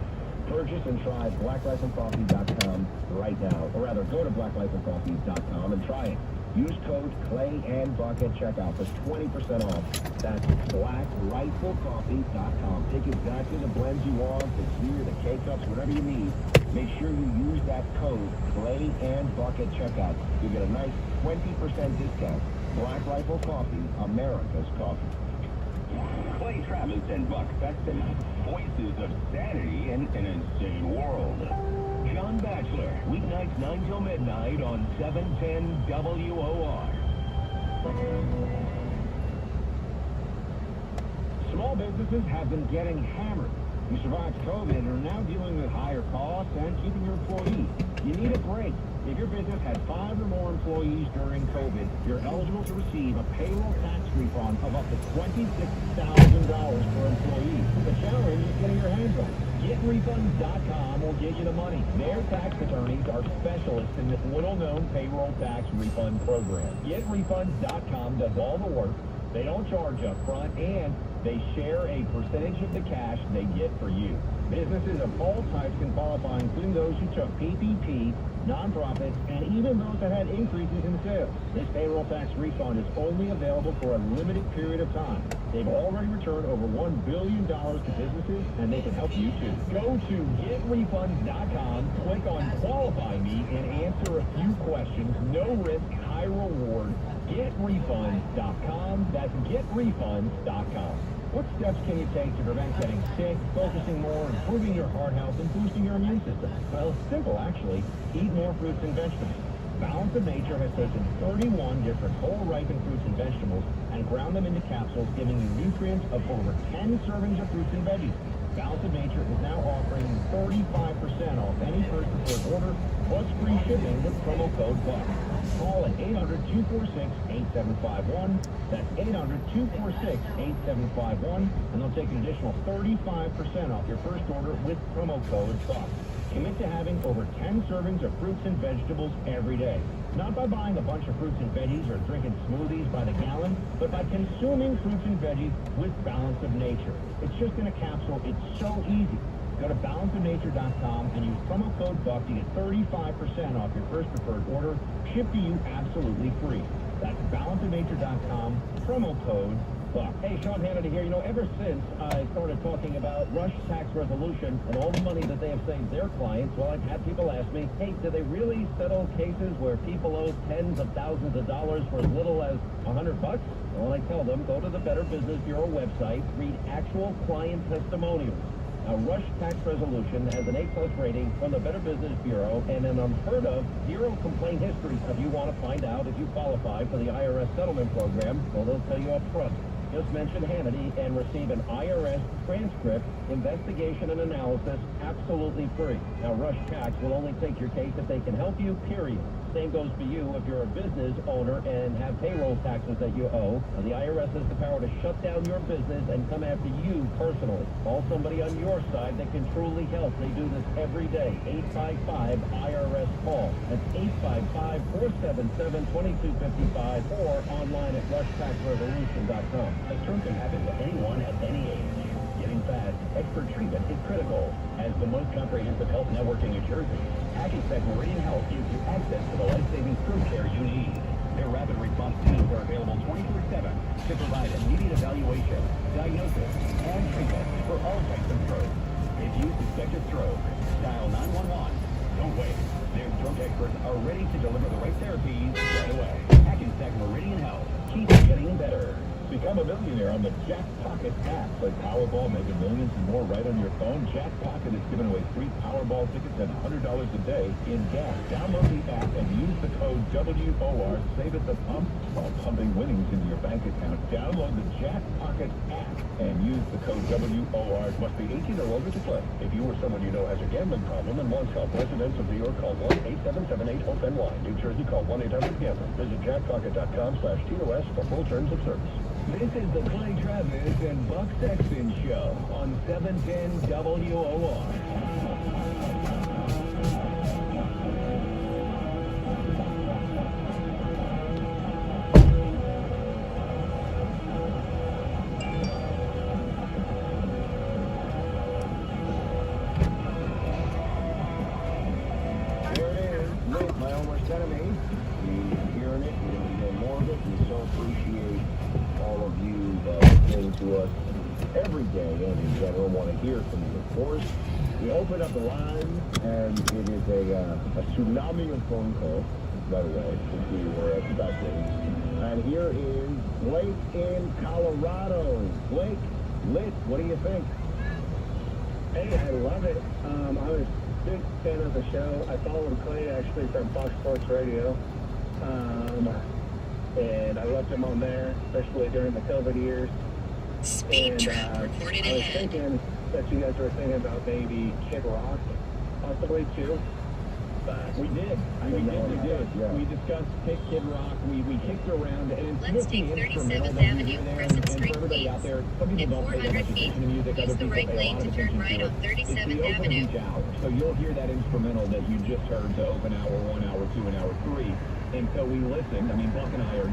Purchase and try blackriflecoffee.com right now. Or rather, go to blackriflecoffee.com and try it. Use code Clay and Buck at checkout for 20% off. That's blackriflecoffee.com. Take exactly the blends you want, the beer, the K-Cups, whatever you need. Make sure you use that code Clay and Buck at checkout. You'll get a nice 20% discount. Black Rifle Coffee, America's coffee. Clay Travis and Buck Feston, voices of sanity in an insane world. John Batchelor, weeknights 9 till midnight on 710 WOR. Small businesses have been getting hammered. You survived COVID and are now dealing with higher costs and keeping your employees. You need a break. If your business had 5 or more employees during COVID, you're eligible to receive a payroll tax refund of up to $26,000 per employee. The challenge is getting your hands on it. GetRefunds.com will get you the money. Their tax attorneys are specialists in this little-known payroll tax refund program. GetRefunds.com does all the work. They don't charge up front, and they share a percentage of the cash they get for you. Businesses of all types can qualify, including those who took PPP, nonprofits, and even those that had increases in sales. This payroll tax refund is only available for a limited period of time. They've already returned over $1 billion to businesses, and they can help you too. Go to GetRefunds.com, click on Qualify Me, and answer a few questions. No risk, high reward. GetRefunds.com. That's GetRefunds.com. What steps can you take to prevent getting sick, focusing more, improving your heart health, and boosting your immune system? Well, it's simple, actually. Eat more fruits and vegetables. Balance of Nature has taken 31 different whole ripened fruits and vegetables and ground them into capsules, giving you nutrients of over 10 servings of fruits and veggies. Balance of Nature is now offering 35% off any first preferred order, plus free shipping with promo code BUCK. Call at 800-246-8751. That's 800-246-8751, and they'll take an additional 35% off your first order with promo code BUCK. Commit to having over 10 servings of fruits and vegetables every day. Not by buying a bunch of fruits and veggies or drinking smoothies by the gallon, but by consuming fruits and veggies with Balance of Nature. It's just in a capsule. It's so easy. Go to balanceofnature.com and use promo code BUCK to get 35% off your first preferred order, shipped to you absolutely free. That's balanceofnature.com, promo code BUCK. Hey, Sean Hannity here. You know, ever since I started talking about rush tax resolution and all the money that they have saved their clients, well, I've had people ask me, hey, do they really settle cases where people owe tens of thousands of dollars for as little as $100? Well, I tell them, go to the Better Business Bureau website, read actual client testimonials. Now, Rush Tax Resolution has an A+ rating from the Better Business Bureau and an unheard of zero complaint history. If you want to find out if you qualify for the IRS settlement program, well, they'll tell you up front. Just mention Hannity and receive an IRS transcript, investigation, and analysis absolutely free. Now, Rush Tax will only take your case if they can help you, period. Same goes for you if you're a business owner and have payroll taxes that you owe. Now, the IRS has the power to shut down your business and come after you personally. Call somebody on your side that can truly help. They do this every day. 855-IRS-CALL. That's 855-477-2255 or online at rushtaxresolution.com. A term can happen to anyone at any age. Getting fast, expert treatment is critical. As the most comprehensive health network in New Jersey, Hackensack Meridian Health gives you access to the life-saving stroke care you need. Their rapid response teams are available 24/7 to provide immediate evaluation, diagnosis, and treatment for all types of stroke. If you suspect a stroke, dial 911. Don't wait. Their stroke experts are ready to deliver the right therapies right away. Hackensack Meridian Health. Keep getting better. Become a millionaire on the Jack Pocket app. Play Powerball, making millions and more right on your phone. Jack Pocket is giving away free Powerball tickets and $100 a day in gas. Download the app and use the code WOR. Save at the pump while pumping winnings into your bank account. Download the Jack Pocket app and use the code WOR. Must be 18 or older to play. If you or someone you know has a gambling problem and wants help, residents of New York call 1-877-8-HOPE-NY. New Jersey call 1-800-GAMBLER. Visit jackpocket.com/TOS for full terms of service. This is the Clay Travis and Buck Sexton Show on 710 WOR. There it is, Lit, my almost enemy. You're hearing it, you're going to hear more of it. We so appreciate all of you listening to us every day and in general want to hear from you. Of course, we open up the line and it is a tsunami of phone calls, by the way, which we were expecting. And here is Blake in Colorado. Blake, Lit, what do you think? Hey, I love it. I was a big fan of the show. I followed Clay actually from Fox Sports Radio. And I loved him on there, especially during the COVID years. Speed trap reported I was ahead. thinking that you guys were thinking about maybe Kid Rock, possibly too. But We did. We did. Yeah. We discussed Kid Rock. We kicked around, and it's Let's just take the 37th instrumental that you Avenue, hear there. Crescent And Street, for everybody out there, some people At don't pay that 400 much feet, attention to music. use Other the people right pay a lane lot to of turn attention right to on it. It's 37th the open Avenue. each hour. So you'll hear that instrumental that you just heard to open hour 1, hour 2, and hour 3. And so we listened. I mean, Buck and I are,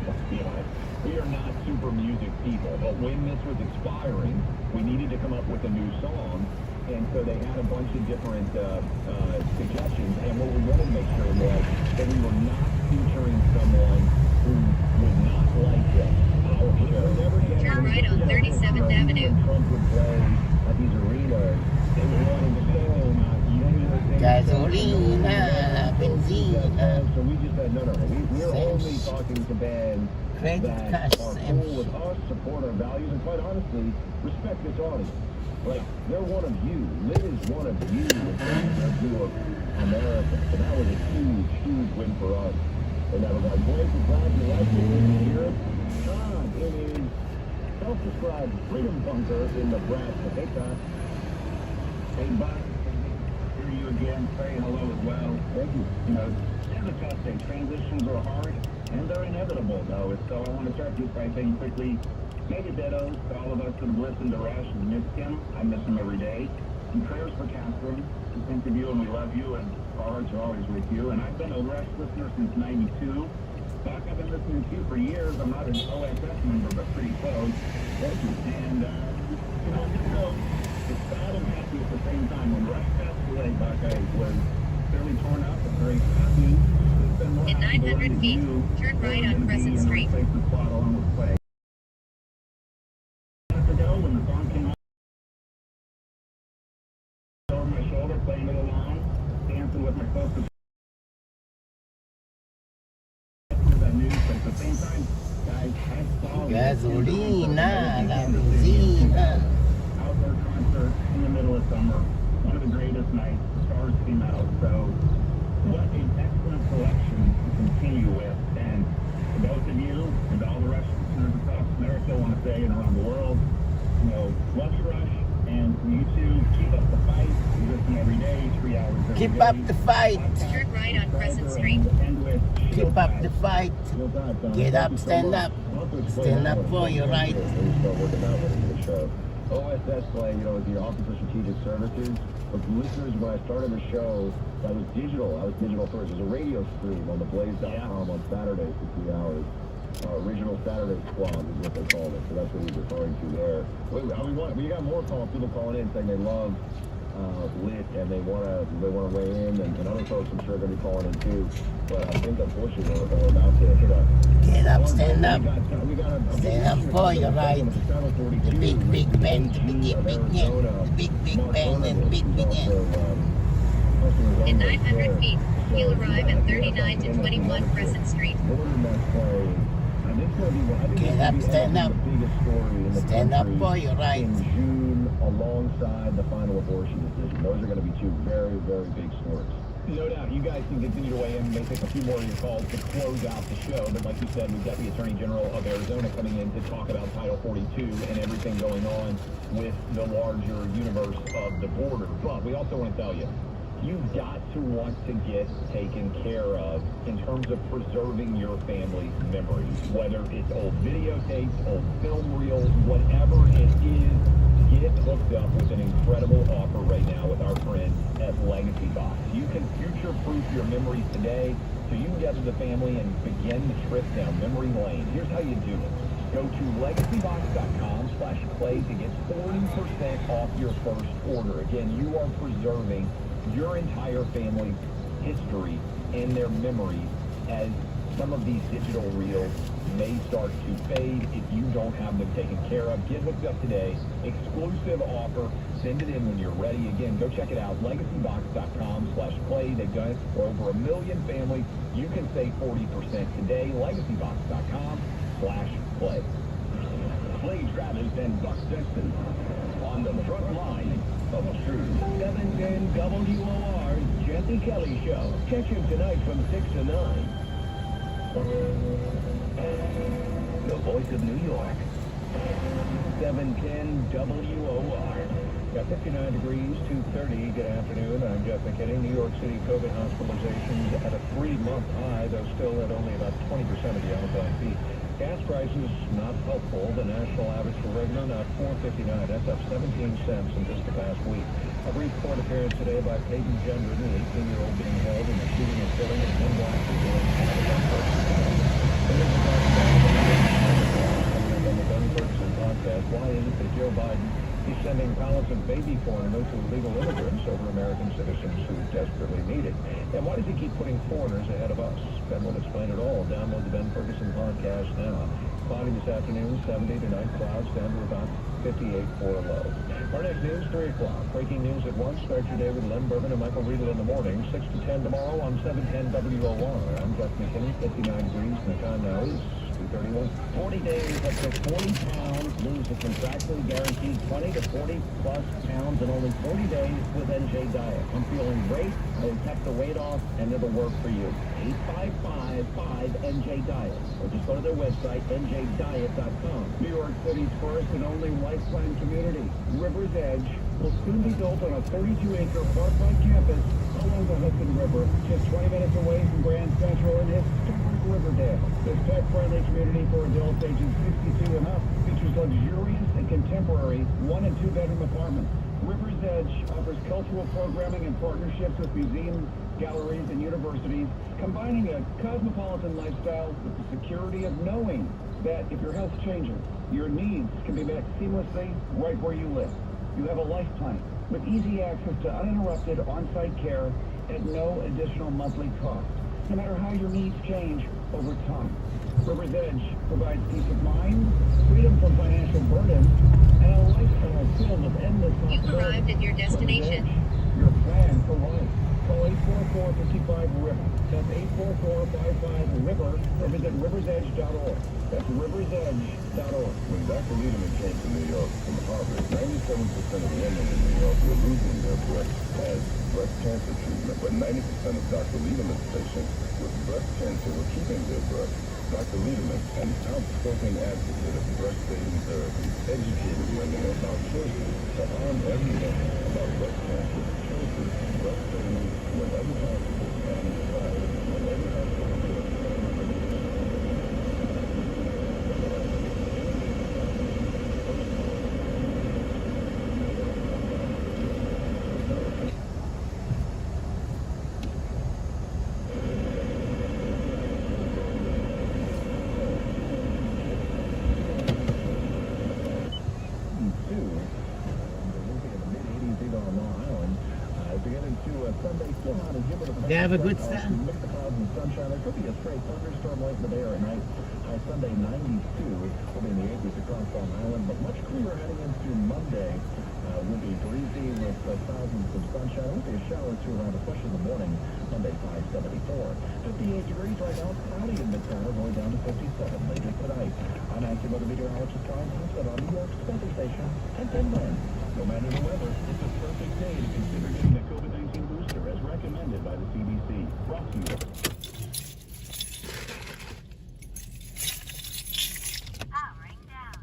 let's be honest, we are not super music people. But when this was expiring, we needed to come up with a new song. And so they had a bunch of different suggestions. And what we wanted to make sure was that we were not featuring someone who would not like this. Our show. Turn right on 37th Avenue. Trump would play at these arenas. They were wanting to sing Gasolina, benzina. So we just said, no. We're only talking to bands Credit that card, are Sam's. cool with us, support our values, and quite honestly, respect this audience. Like, they're one of you. Lit is one of you. The New York America. So that was huge win for us. And that was our Blake. We're glad you liked it. Good to hear it. Todd, it is self-described freedom bunker in Nebraska. Hey, Todd. Hey, Buck. Hear you again. Say hello as well. Thank you. You know, it's a tough day. Transitions are hard, and they're inevitable, though. So I want to start just by saying quickly, mega dittos to all of us that have listened to Rush and missed him. I miss him every day. And prayers for Catherine. We think of you and we love you, and our hearts are always with you. And I've been a Rush listener since '92. Buck, I've been listening to you for years. I'm not an OSS member, but pretty close. Thank you. And, you know, just know, it's sad and happy at the same time. When Rush passed away, Buck, I was fairly torn up and very happy. It's been more In happy to 900 learn feet, you turn right were on gonna be Crescent in a Street. replacement slot along with Clay. Months ago, when the song came on, over my shoulder, playing it along, dancing with my closest that news, but at the same time, guys, I saw Gasolina, la benzina. outdoor concert in the middle of summer, one of the greatest nights. The stars came out, so what an excellent selection to continue with. And to both of you and to all the Rush listeners across America, I want to say, and around the world, you know, love you, Rush, and you two, keep up the fight. You listen every day, 3 hours every day. Keep up the fight. Turn right on Crescent Street. Keep up the fight. Get up, stand up. Stand up for your right. OSS Play, you know, is the Office of Strategic Services. But listeners, when I started the show, that was digital. I was digital first. It was a radio stream on the Blaze.com on Saturdays for 3 hours. Original Saturday Squad is what they called it. So that's what he's referring to there. We got more calls, people calling in saying they love Lit and they want to weigh in, and other folks I'm sure are going to be calling in too. But I think unfortunately we're about to hit a... Get up, stand up. We got a Stand up for your right. The big bang, the big bang, the big bang, and big bang. In 900 feet, you'll arrive at 39 to 21 Crescent Street. Get up, stand up. Stand up for your right. In June, alongside the final abortion decision. Those are going to be two very, very big stories. No doubt. You guys can continue to weigh in. May take a few more of your calls to close out the show. But like you said, we've got the Attorney General of Arizona coming in to talk about Title 42 and everything going on with the larger universe of the border. But we also want to tell you, you've got to want to get taken care of in terms of preserving your family's memories. Whether it's old videotapes, old film reels, whatever it is, get hooked up with an incredible offer right now with our friends at Legacy Box. You can future-proof your memories today so you can get to the family and begin the trip down memory lane. Here's how you do it. Go to legacybox.com/play to get 40% off your first order. Again, you are preserving your entire family's history and their memories as some of these digital reels may start to fade if you don't have them taken care of. Get hooked up today. Exclusive offer. Send it in when you're ready. Again, go check it out. Legacybox.com/play. They've done it for over 1 million families. You can save 40% today. Legacybox.com/play. Clay Travis and Buck Sexton on the front line of truth. 710 WOR's Jesse Kelly Show. Catch him tonight from 6 to 9. The voice of New York. 710 WOR. Got 59 degrees, 2:30. Good afternoon. I'm Jeff McKinney. New York City COVID hospitalizations at a 3-month high, though still at only about 20% of the Alpine peak. Gas prices not helpful. The national average for regular, not $4.59. That's up 17 cents in just the past week. A brief court appearance today by Peyton Gendron, the 18-year-old being held in the shooting and killing of 10 black people in on the Ben Ferguson podcast. Why is it that Joe Biden is sending pallets of baby formula to illegal immigrants over American citizens who desperately need it? And why does he keep putting foreigners ahead of us? Ben will explain it all. Download the Ben Ferguson podcast now. Cloudy this afternoon, 70 tonight, clouds down to about 58 for a low. Our next news, 3 o'clock. Breaking news at 1. Start your day with Len Berman and Michael Riedel in the morning. 6 to 10 tomorrow on 710 WOR. I'm Jeff McKinney, 59 degrees, and the time now is 231. 40 days up to 40 pounds. Lose a contractually guaranteed 20 to 40 plus pounds in only 40 days with NJ Diet. I'm feeling great. I will cut the weight off, and it'll work for you. 855-5NJ Diet. Or just go to their website, njdiet.com. New York City's first and only lifeline community, River's Edge, will soon be built on a 32-acre park-like campus along the Hudson River, just 20 minutes away from Grand Central in historic Riverdale. This pet-friendly community for adults ages 62 and up features luxurious and contemporary 1- and 2-bedroom apartments. River's Edge offers cultural programming and partnerships with museums, galleries, and universities, combining a cosmopolitan lifestyle with the security of knowing that if your health changes, your needs can be met seamlessly right where you live. You have a life plan with easy access to uninterrupted on-site care at no additional monthly cost, no matter how your needs change over time. River's Edge provides peace of mind, freedom from financial burdens, and a lifestyle filled with endless possibilities. You've arrived at your destination. Your plan for life. Call 844-55-RIVER. That's 844-55-RIVER, or visit riversedge.org. That's riversedge.org. When Dr. Lederman came to New York from Harvard, 97% of women in New York were losing their breast as breast cancer treatment, but 90% of Dr. Lederman's patients with breast cancer were keeping their breasts. Dr. Lederman, an outspoken advocate of breast-saving therapy, educated women about choices to arm everyone about breast cancer, choices, breast-saving, whenever possible, and decided whenever possible. They have a good stand. Mix the clouds and sunshine. There could be a stray thunderstorm late in the day or at night. High Sunday 92. Will be in the 80s across Long Island, but much cooler heading into Monday. Will be breezy with thousands of sunshine. Will be a shower or two around, especially in the morning. Monday 574. 58 degrees right now. It's cloudy in Midtown, going down to 57 later tonight. I'm active weather meteorologist Brian Thompson on New York's weather station and Finland. No matter the weather, it's a perfect day to consider getting a COVID-19 booster as recommended by the CDC. Brought to you. Powering down.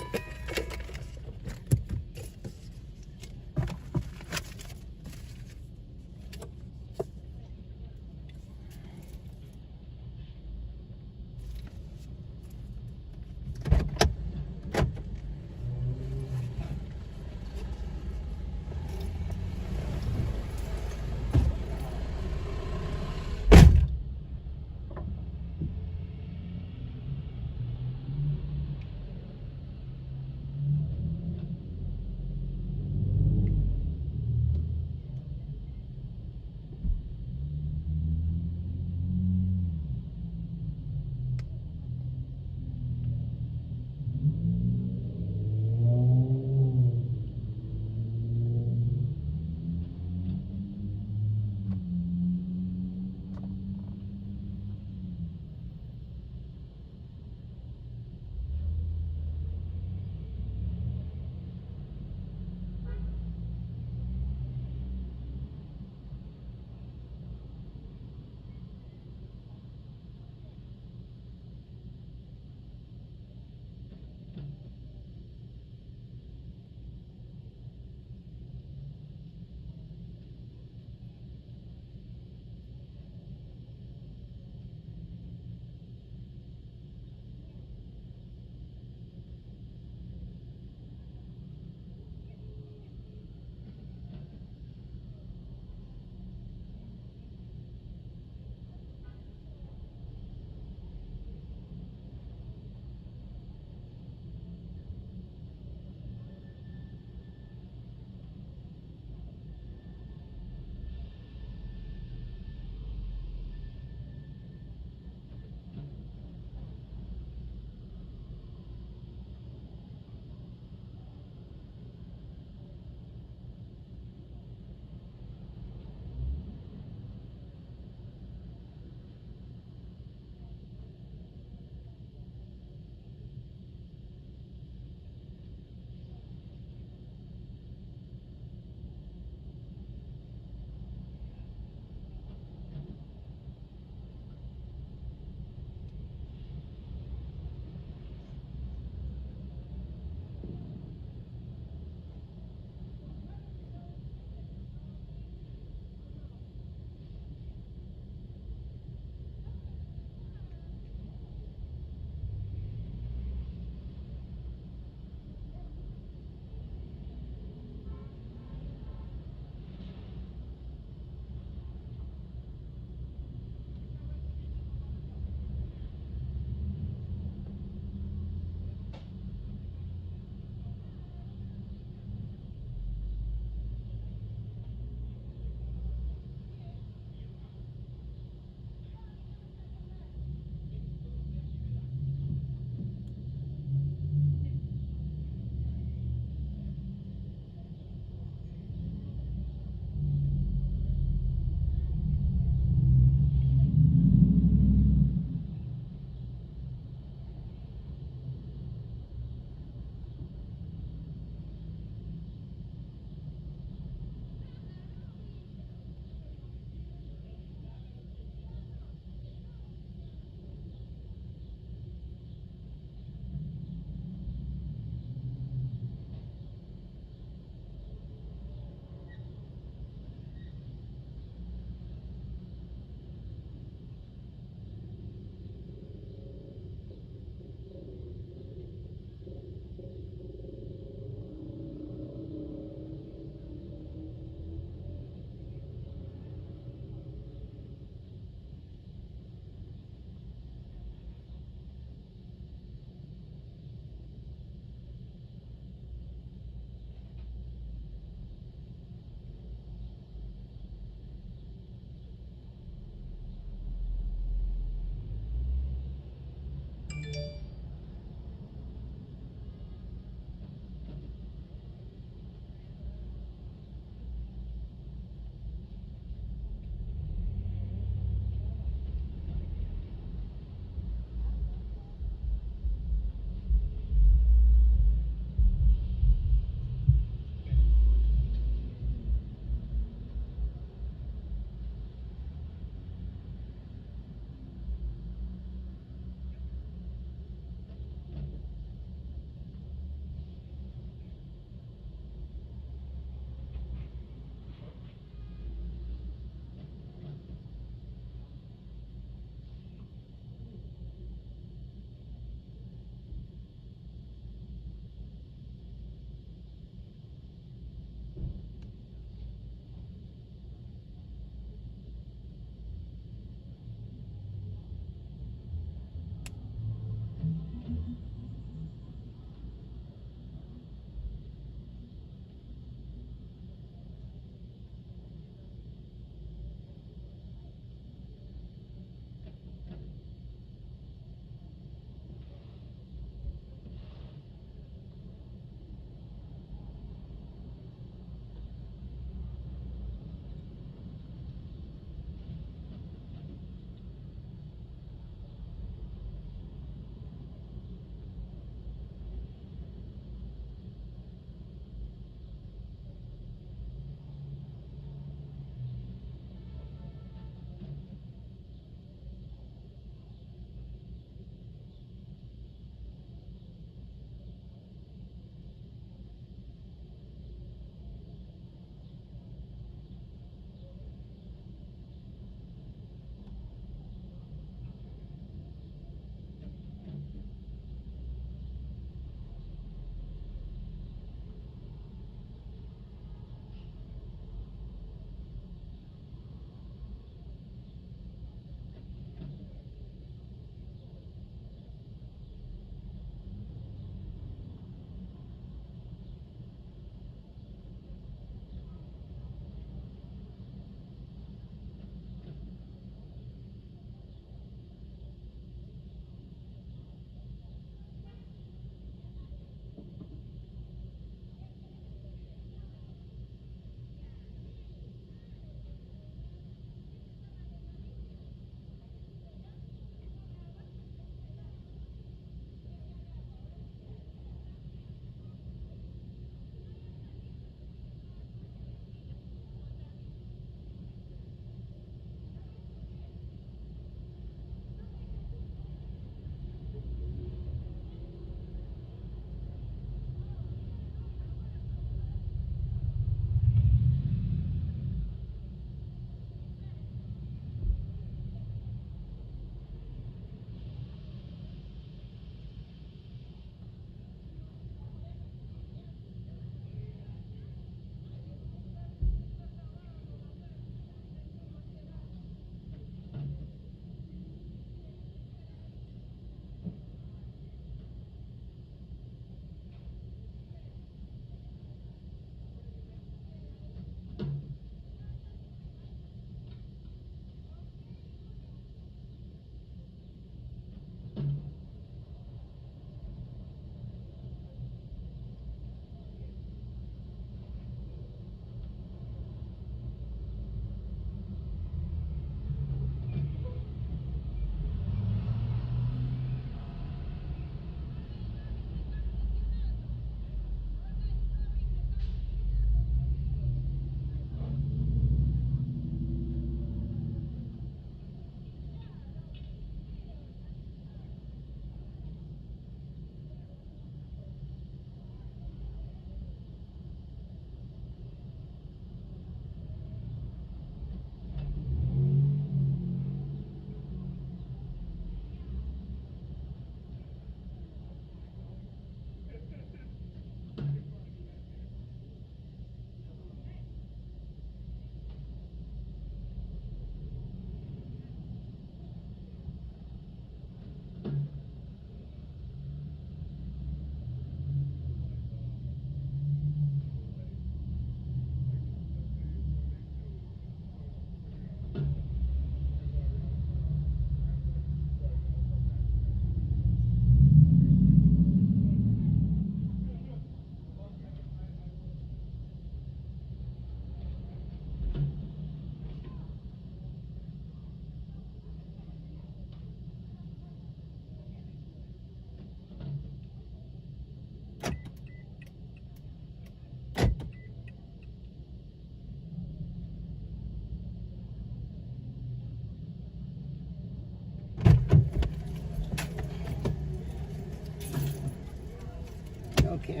Okay,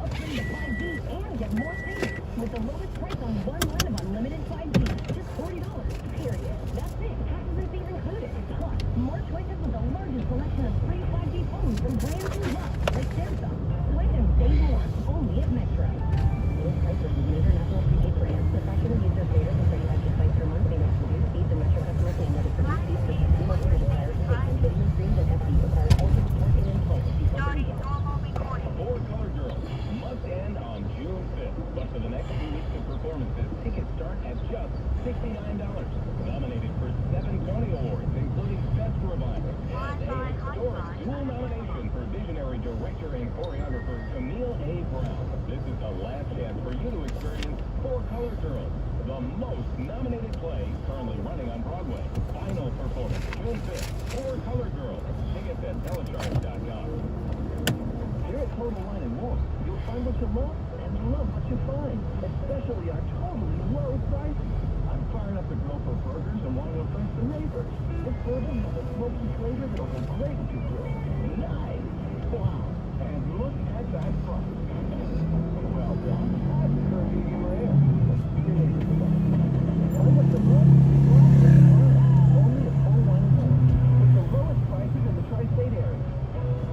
Upgrade to 5G and get more speed with the lowest price on one line of unlimited 5G. Just $40, period. That's it. Taxes and fees included. Plus, more choices with the largest selection of free 5G phones from brands you love, like Samsung. Switch and save more, only at Metro. Lowest price versus major national prepaid brands. Professional users greater than 35 gigabytes per month may not reduce speeds, and Metro customers may never produce speeds for more orders requires engagement. Video streams and FD requires ultimate working in place. Four Color Girls must end on June 5th, but for the next 2 weeks of performances, tickets start at just $69. Nominated for 7 Tony Awards, including Best Revival, and a historic dual nomination for Visionary Director and Choreographer Camille A. Brown. This is the last chance for you to experience Four Color Girls, the most nominated play currently running on Broadway. Final performance, June 5th, Four Color Girls. Tickets at telecharge.com. Here at Total Wine and More, you'll find what you love and love what you find, especially our totally low prices. I'm firing up the grill for burgers and want to impress the neighbors. This bourbon has a smoky flavor that'll go great with your grill. Nice! Wow! And look at that price. Well done. I prefer medium rare. Tell what you love, only at Total Wine and More, with the lowest prices in the tri-state area.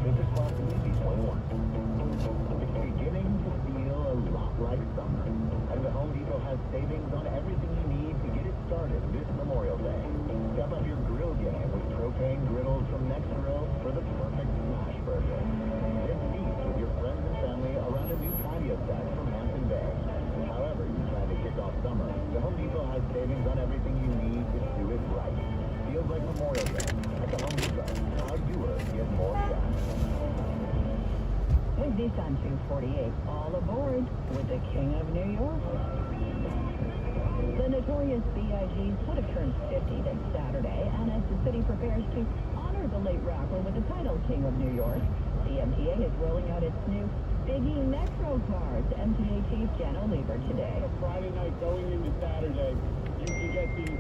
It's responsibly 21. It's beginning to feel a lot like summer, and the Home Depot has savings on everything you need to get it started this Memorial Day. Step up your grill game with propane griddles from Next Grill for the perfect smash burger. Then feast with your friends and family around a new patio set from Hampton Bay. However you plan to kick off summer, the Home Depot has savings on everything you need to do it right. Feels like Memorial Day at the Home Depot. Proud doers get more cash. With this on 248, all aboard with the King of New York. The notorious B.I.G.'s would have turned 50 this Saturday, and as the city prepares to honor the late rapper with the title King of New York, the MTA is rolling out its new Biggie Metro cards. MTA Chief Jan Oliver today. Friday night going into Saturday, you can get these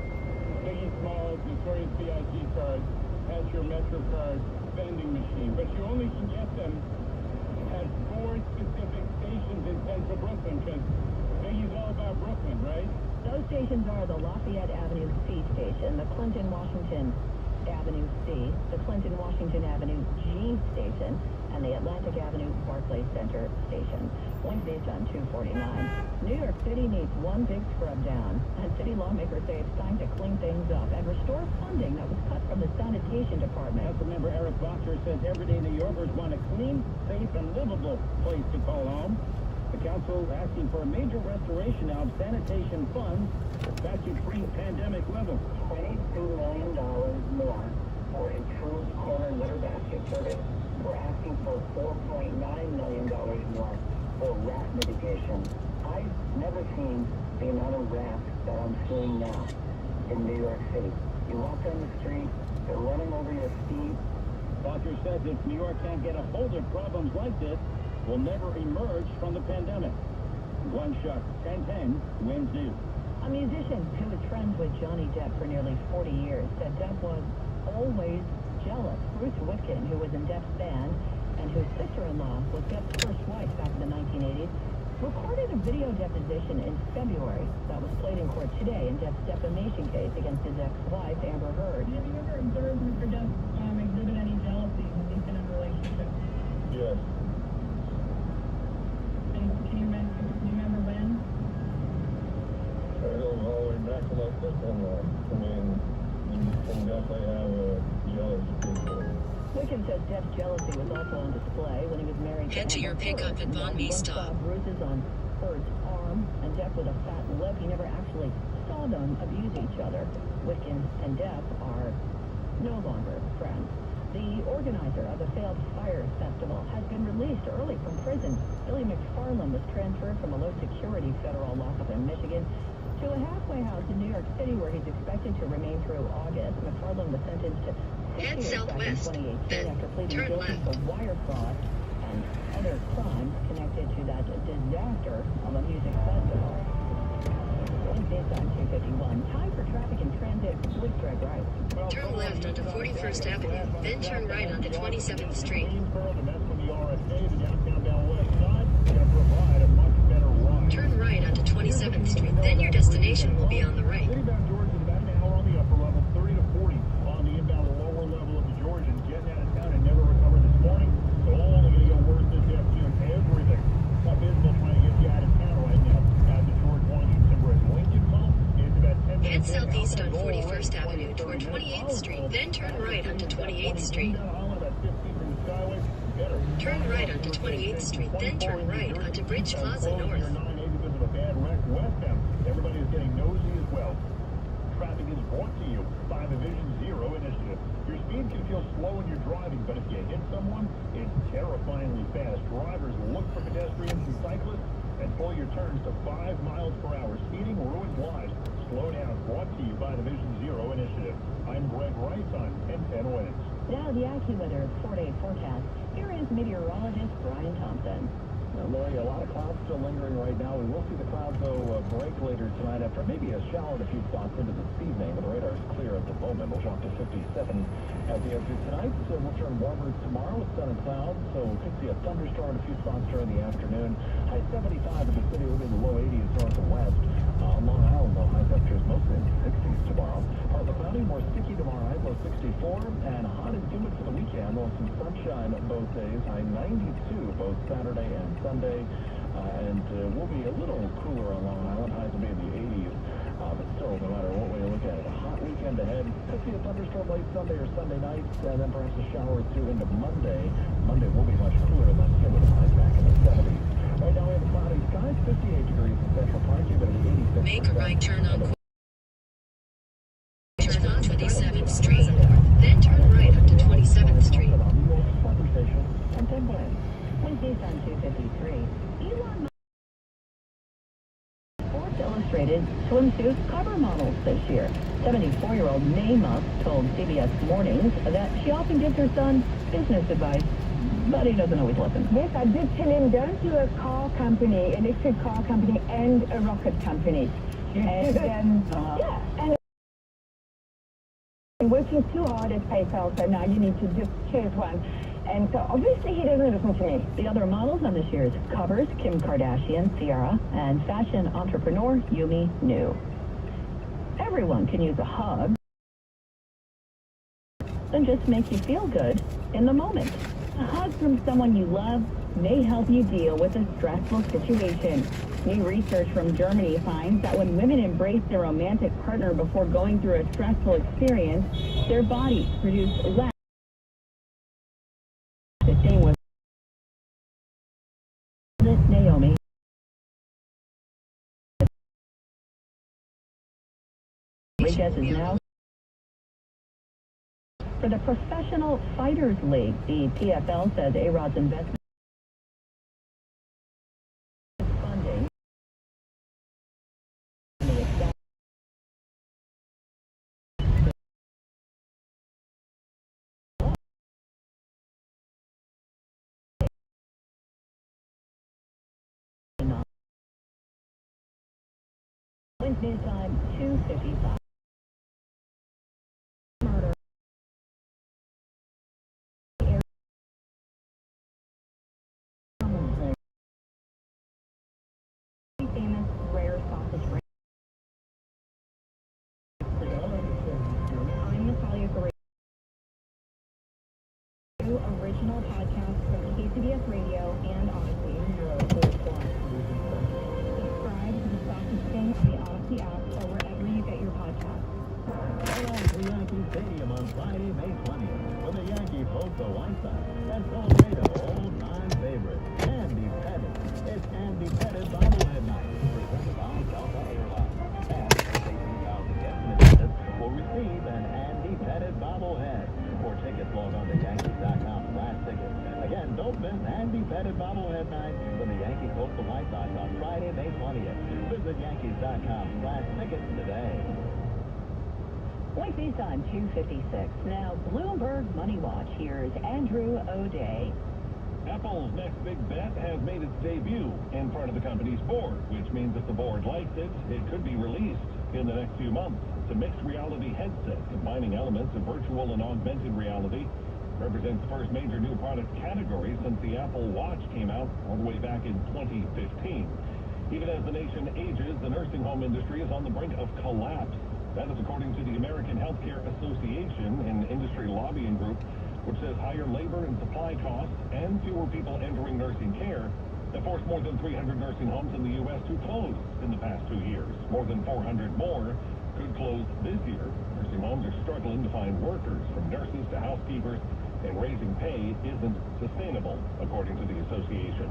Biggie Smalls, Notorious B.I.G. cards as your Metro card vending machine, but you only can get them at 4 specific stations in central Brooklyn, because Big is all about Brooklyn, right? Those stations are the Lafayette Avenue C station, the Clinton Washington Avenue C, the Clinton Washington Avenue G station, and the Atlantic Avenue Barclays Center station. Wednesdays on 249. New York City needs one big scrub down, and city lawmakers say it's time to clean things up and restore funding that was cut from the sanitation department. Councilmember Eric Boxer says everyday New Yorkers want a clean, safe, and livable place to call home. The council asking for a major restoration of sanitation funds back to pre-pandemic levels. $22 million more for improved corner litter basket service. We're asking for $4.9 million more for rat mitigation. I've never seen the amount of rats that I'm seeing now in New York City. You walk down the street, they're running over your feet. Boxer says if New York can't get a hold of problems like this, we'll never emerge from the pandemic. Glenn Shuck, 1010, WINS News. A musician who was friends with Johnny Depp for nearly 40 years said Depp was always jealous. Bruce Whitkin, who was in Depp's band and whose sister-in-law was Depp's first wife back in the 1980s, recorded a video deposition in February that was played in court today in Depp's defamation case against his ex-wife, Amber Heard. Have you ever observed Mr. Depp exhibit any jealousy when he's been in a relationship? Yes. And can you remember when? I don't always recollect this one. I mean, you can definitely have a jealous people. Whitkin says Depp's jealousy was also on display when he was married to Head to your pickup at Von Me stop. Bruises on Heard's arm and Depp with a fat lip. He never actually saw them abuse each other. Whitkin and Depp are no longer friends. The organizer of the failed Fire Festival has been released early from prison. Billy McFarland was transferred from a low-security federal lockup in Michigan to a halfway house in New York City where he's expected to remain through August. McFarland was sentenced to 6 Head years back in southwest, 2018 then after pleading turn guilty left. to wire fraud and other crimes connected to that disaster of a music festival. Wednesdays on 251. Time for traffic and transit with Greg Wright. Turn left onto 41st Avenue, then turn right onto 27th Street. Turn right onto 27th Street, then your destination will be on the right. Inbound Georgians about an hour on the upper level, 30 to 40 on the inbound lower level of the Georgians. Getting out of town and never recovered this morning. So only going to get worse this afternoon. Everything abysmal trying to get you out of town right now at the George Washington Bridge. Lincoln Tunnel is about 10 minutes. Head southeast on 41st Avenue toward 28th Street, then turn right onto 28th Street. Turn right onto 28th Street, then turn right onto Bridge Plaza North. Everybody is getting nosy as well. Traffic is brought to you by the Vision Zero initiative. Your speed can feel slow when you're driving, but if you hit someone, it's terrifyingly fast. Drivers look for pedestrians and cyclists and pull your turns to 5 miles per hour. Speeding ruins lives. Slow down. Brought to you by the Vision Zero initiative. I'm Greg Wright on 1010 WINS. Now the AccuWeather 4-day forecast. Here is meteorologist Brian Thompson. Now, Lori, a lot of clouds still lingering right now. We will see the clouds, though, break later tonight after maybe a shower and a few spots into this evening. But the radar is clear at the moment. We'll drop to 57 as we head through tonight. So we'll turn warmer tomorrow with sun and clouds. So we could see a thunderstorm and a few spots during the afternoon. High 75 in the city. We'll be in the low 80s north and west. Long Island, though, high temperatures mostly in the 60s tomorrow. Partly cloudy, more sticky tomorrow night, low 64. And hot and humid for the weekend. We'll have some sunshine both days. High 92 both Saturday and Sunday. We'll be a little cooler on Long Island. Highs will be in the 80s. But still, no matter what way you look at it, a hot weekend ahead. Could see a thunderstorm late Sunday or Sunday night, and then perhaps a shower or two into Monday. Monday will be much cooler than humid. Highs back in the 70s. Right now we have a cloudy skies, 58 degrees in Central Park, humidity 86%. Make a right turn on 27th Street, then turn right onto 27th Street. And then Wednesdays on 253. Elon Sports Illustrated swimsuit cover models this year. 74-year-old Naima told CBS Mornings that she often gives her son business advice, but he doesn't always listen. Yes, I did tell him, don't do a car company, electric car company, and a rocket company. And, yeah, and working too hard at PayPal, so now you need to just choose one. And so obviously he doesn't listen to me. The other models on this year's covers, Kim Kardashian, Ciara, and fashion entrepreneur Yumi Nu. Everyone can use a hug and just make you feel good in the moment. A hug from someone you love may help you deal with a stressful situation. New research from Germany finds that when women embrace their romantic partner before going through a stressful experience, their bodies produce less. The same with Naomi. Rodriguez is now for the Professional Fighters League. The PFL says A-Rod's investment funding Wednesday time 2:55. Murder. Famous rare sausage ring. I'm Natalia Correa. New original podcast from KCBS Radio and Odyssey. Subscribe to the Sausage King on the Odyssey app or wherever you get your podcasts. To Yankee Stadium on Friday, May 20th, when the Yankees host the White Sox and celebrate an old-time favorite, Andy Pettit. It's Andy Pettit bobblehead night, presented by Delta Airlines. And 18,000 guests in attendance will receive an Andy Pettit bobblehead. For tickets, log on to Yankees.com/tickets. Again, don't miss Andy Pettit bobblehead night when the Yankees host the White Sox on Friday, May 20th. Visit Yankees.com/tickets today. Wednesday time 2:56. Now, Bloomberg Money Watch. Here's Andrew O'Day. Apple's next big bet has made its debut in front of the company's board, which means if the board likes it, it could be released in the next few months. It's a mixed reality headset combining elements of virtual and augmented reality. Represents the first major new product category since the Apple Watch came out all the way back in 2015. Even as the nation ages, the nursing home industry is on the brink of collapse. That is according to the American Healthcare Association, an industry lobbying group, which says higher labor and supply costs and fewer people entering nursing care have forced more than 300 nursing homes in the U.S. to close in the past 2 years. More than 400 more could close this year. Nursing homes are struggling to find workers, from nurses to housekeepers, and raising pay isn't sustainable, according to the association.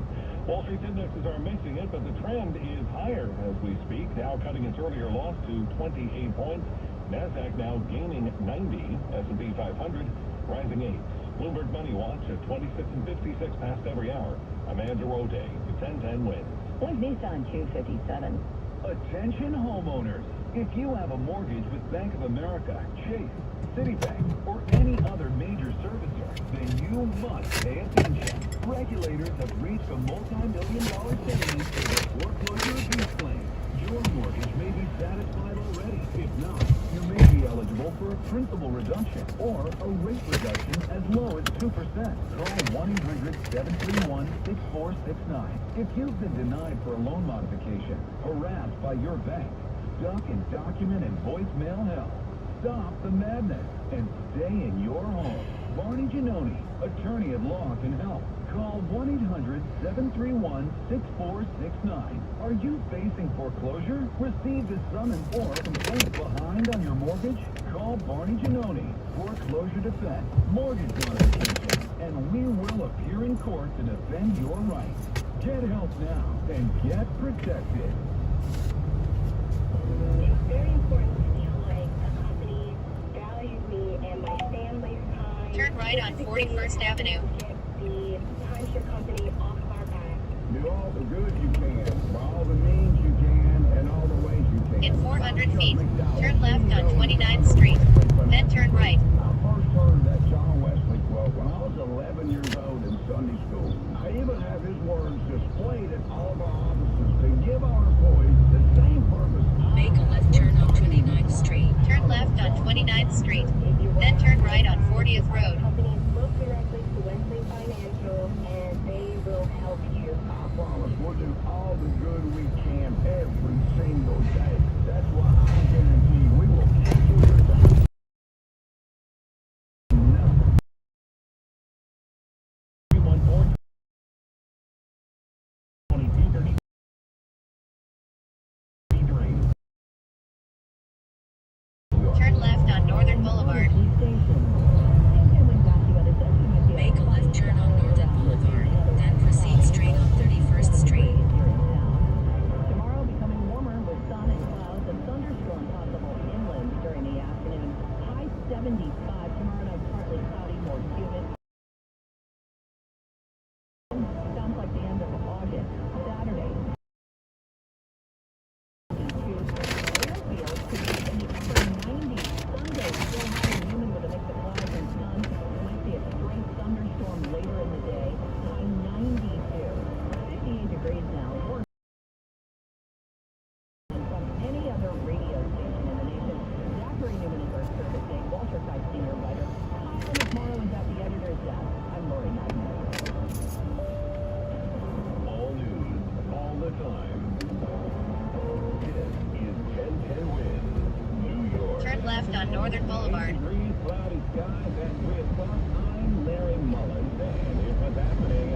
Wall Street's indexes are mixing it, but the trend is higher as we speak. Dow cutting its earlier loss to 28 points. NASDAQ now gaining 90. S&P 500 rising 8. Bloomberg Money Watch at 26 and 56 past every hour. I'm Andrew O'Day with 1010 Wins. Wednesday time 2:57. Attention homeowners. If you have a mortgage with Bank of America, Chase, Citibank, or any other major servicer, then you must pay attention. Regulators have reached a multi-million-dollar savings for their foreclosure abuse claim. Your mortgage may be satisfied already. If not, you may be eligible for a principal reduction or a rate reduction as low as 2%. Call 1-800-731-6469. If you've been denied for a loan modification, harassed by your bank, stuck in document and voicemail hell, stop the madness and stay in your home. Barney Giannone, attorney at law, can help. Call 1-800-731-6469. Are you facing foreclosure? Received a summons or complaint behind on your mortgage? Call Barney Giannone, Foreclosure Defense, Mortgage Modification, and we will appear in court to defend your rights. Get help now and get protected. It's very important to feel like the company values me and my family's time. Turn right on 41st Avenue. Get the timeshare company off our back. Do all the good you can, by all the means you can, and all the ways you can. In 400 feet, turn left on 29th Street, then turn right. I first heard that John Wesley quote when I was 11 years old in Sunday school. I even have his words displayed at all of our offices to give our employees the same purpose. Make a left turn on 29th Street. Turn left on 29th Street, then turn right on 40th Road. Companies look directly to Wesley the good we can every single day. That's why I guarantee we will cancel your time. Turn left on Northern Boulevard. Make a left turn on Northern Boulevard, then proceed straight on 31st Street. Tomorrow becoming warmer with sun and clouds and thunderstorm possible inland during the afternoon. High 75. Tomorrow night partly cloudy, more humid. Sounds like the end of August. Saturday. Airfield could be in the upper 90s. Sunday still hot and humid with a mix of clouds and sun. Might see a stray thunderstorm later in the day. High 92. 58 degrees now. Worse than from any other radio station in the nation. Zachary Newman is our service day. Walter Kite, senior writer. Kyle McMorrow is at the editor's desk. I'm Lori Magnet. All news, all the time. This is 1010 Win, New York. Turn left on Northern Boulevard. Degrees, cloudy skies at 3 o'clock. I'm Larry Mullins, and here's what's happening.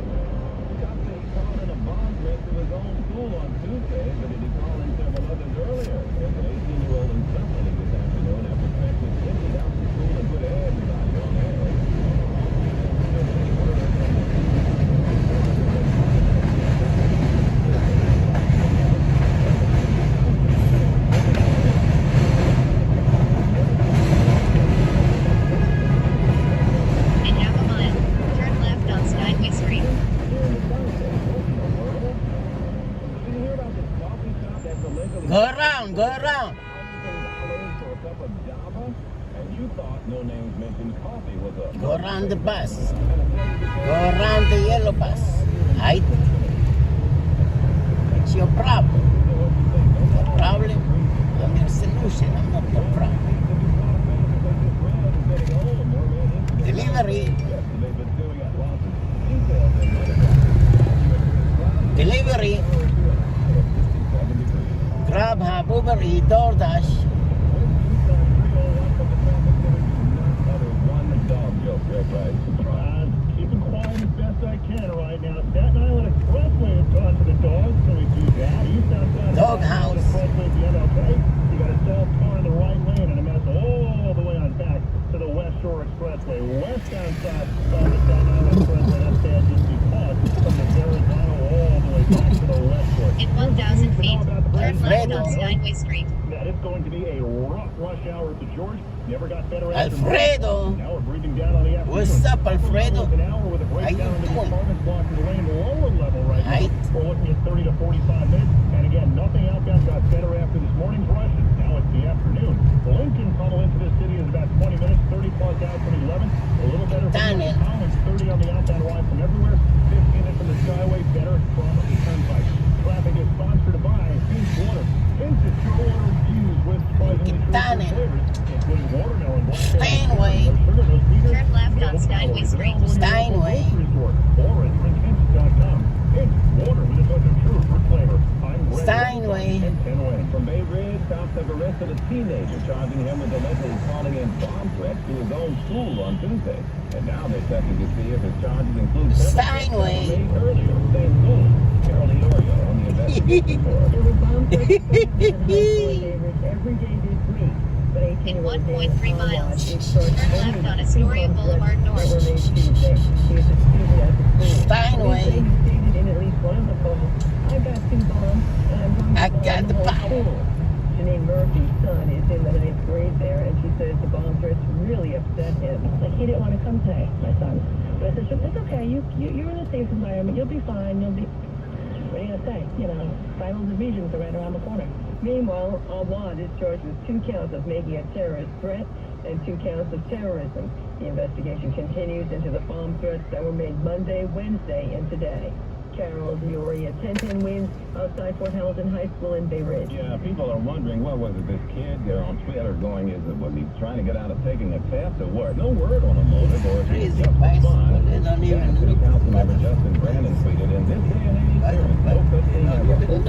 Duffy called in a bomb threat to his own school on Tuesday, but he did call in several others earlier. There's an 18-year-old in Suffolk this afternoon after threats was emptied out the school and put everybody on edge. In half a mile, turn left on Steinway Street. Go around, go around. And you thought No Names Mentioned coffee was up. Go around the bus. Go around the yellow bus. Right? What's your problem? Your problem? I'm your solution. I'm not your problem. Delivery. Delivery. Grubhub, Uber Eats, DoorDash. Keeping quiet as best I can right now. Staten Island Expressway has gone to the dogs, so we do that. Eastbound Staten Dog Island house. Expressway at the end, okay? You got a stalled car in the right lane and a mess all the way on back to the West Shore Expressway. Westbound side on the Staten Island Expressway, that's bad just because from the Verrazano all the way back to the West Shore. In 1,000 feet, turn left on Steinway Street. That is going to be a rough rush hour at the George. Never got better after Alfredo. Now we're breathing down on the afternoon. What's up, Alfredo? An hour with a breakdown How you into the doing? apartment block in the lane lower level right Right. now. We're looking at 30 to 45 minutes. And again, nothing outbound got better after this morning's rush. And now it's the afternoon. Lincoln funnel into the city is about 20 minutes, 30 plus out from 11. A little better from Done it. Collins, 30 on the outbound line from everywhere. 15 in from the Skyway, better from the Turnpike. Traffic is sponsored by Peach Water. Instant your order infused with surprisingly Done it. flavors, including watermelon, blackberry, Steinway. sugar, no sweeteners, Turn left no on Steinway calories, Street. available in your Steinway. local grocery store or at drinkhints.com. It's water with a touch of true fruit flavor. I'm Greg Steinway. and 10 Win. From Bay Ridge, cops have arrested a teenager, charging him with allegedly calling in bomb threats to his own school on Tuesday. And now they're checking to see if his charges include Steinway. made earlier at the same school. Carol Iorio on the investigation report. There were bomb threats in high school in Bay Ridge every day this week. But 18 In 1.3 miles, turn left on Astoria Boulevard North. He was a student at the school. Steinway. He stated in at least one of the calls, I got 2 bombs and I'm going to I bomb got the whole bomb. school. Janine Murphy's son is in the 9th grade there, and she says the bomb threats really upset him. Like, he didn't want to come today, my son. But I said, it's okay. You're in a safe environment. You'll be fine. You'll be... What are you going to say? You know, final divisions are right around the corner. Meanwhile, Awad is charged with 2 counts of making a terrorist threat and 2 counts of terrorism. The investigation continues into the bomb threats that were made Monday, Wednesday, and today. Carol Iorio, 1010 Wins outside Fort Hamilton High School in Bay Ridge. Yeah, people are wondering, what was it, this kid on Twitter going, was he trying to get out of taking a test or what? No word on a motive or if Crazy it's just bicycle. fun. They don't even City look Council member at it. Justin Brandon tweeted, in this day and age, there is no such thing as a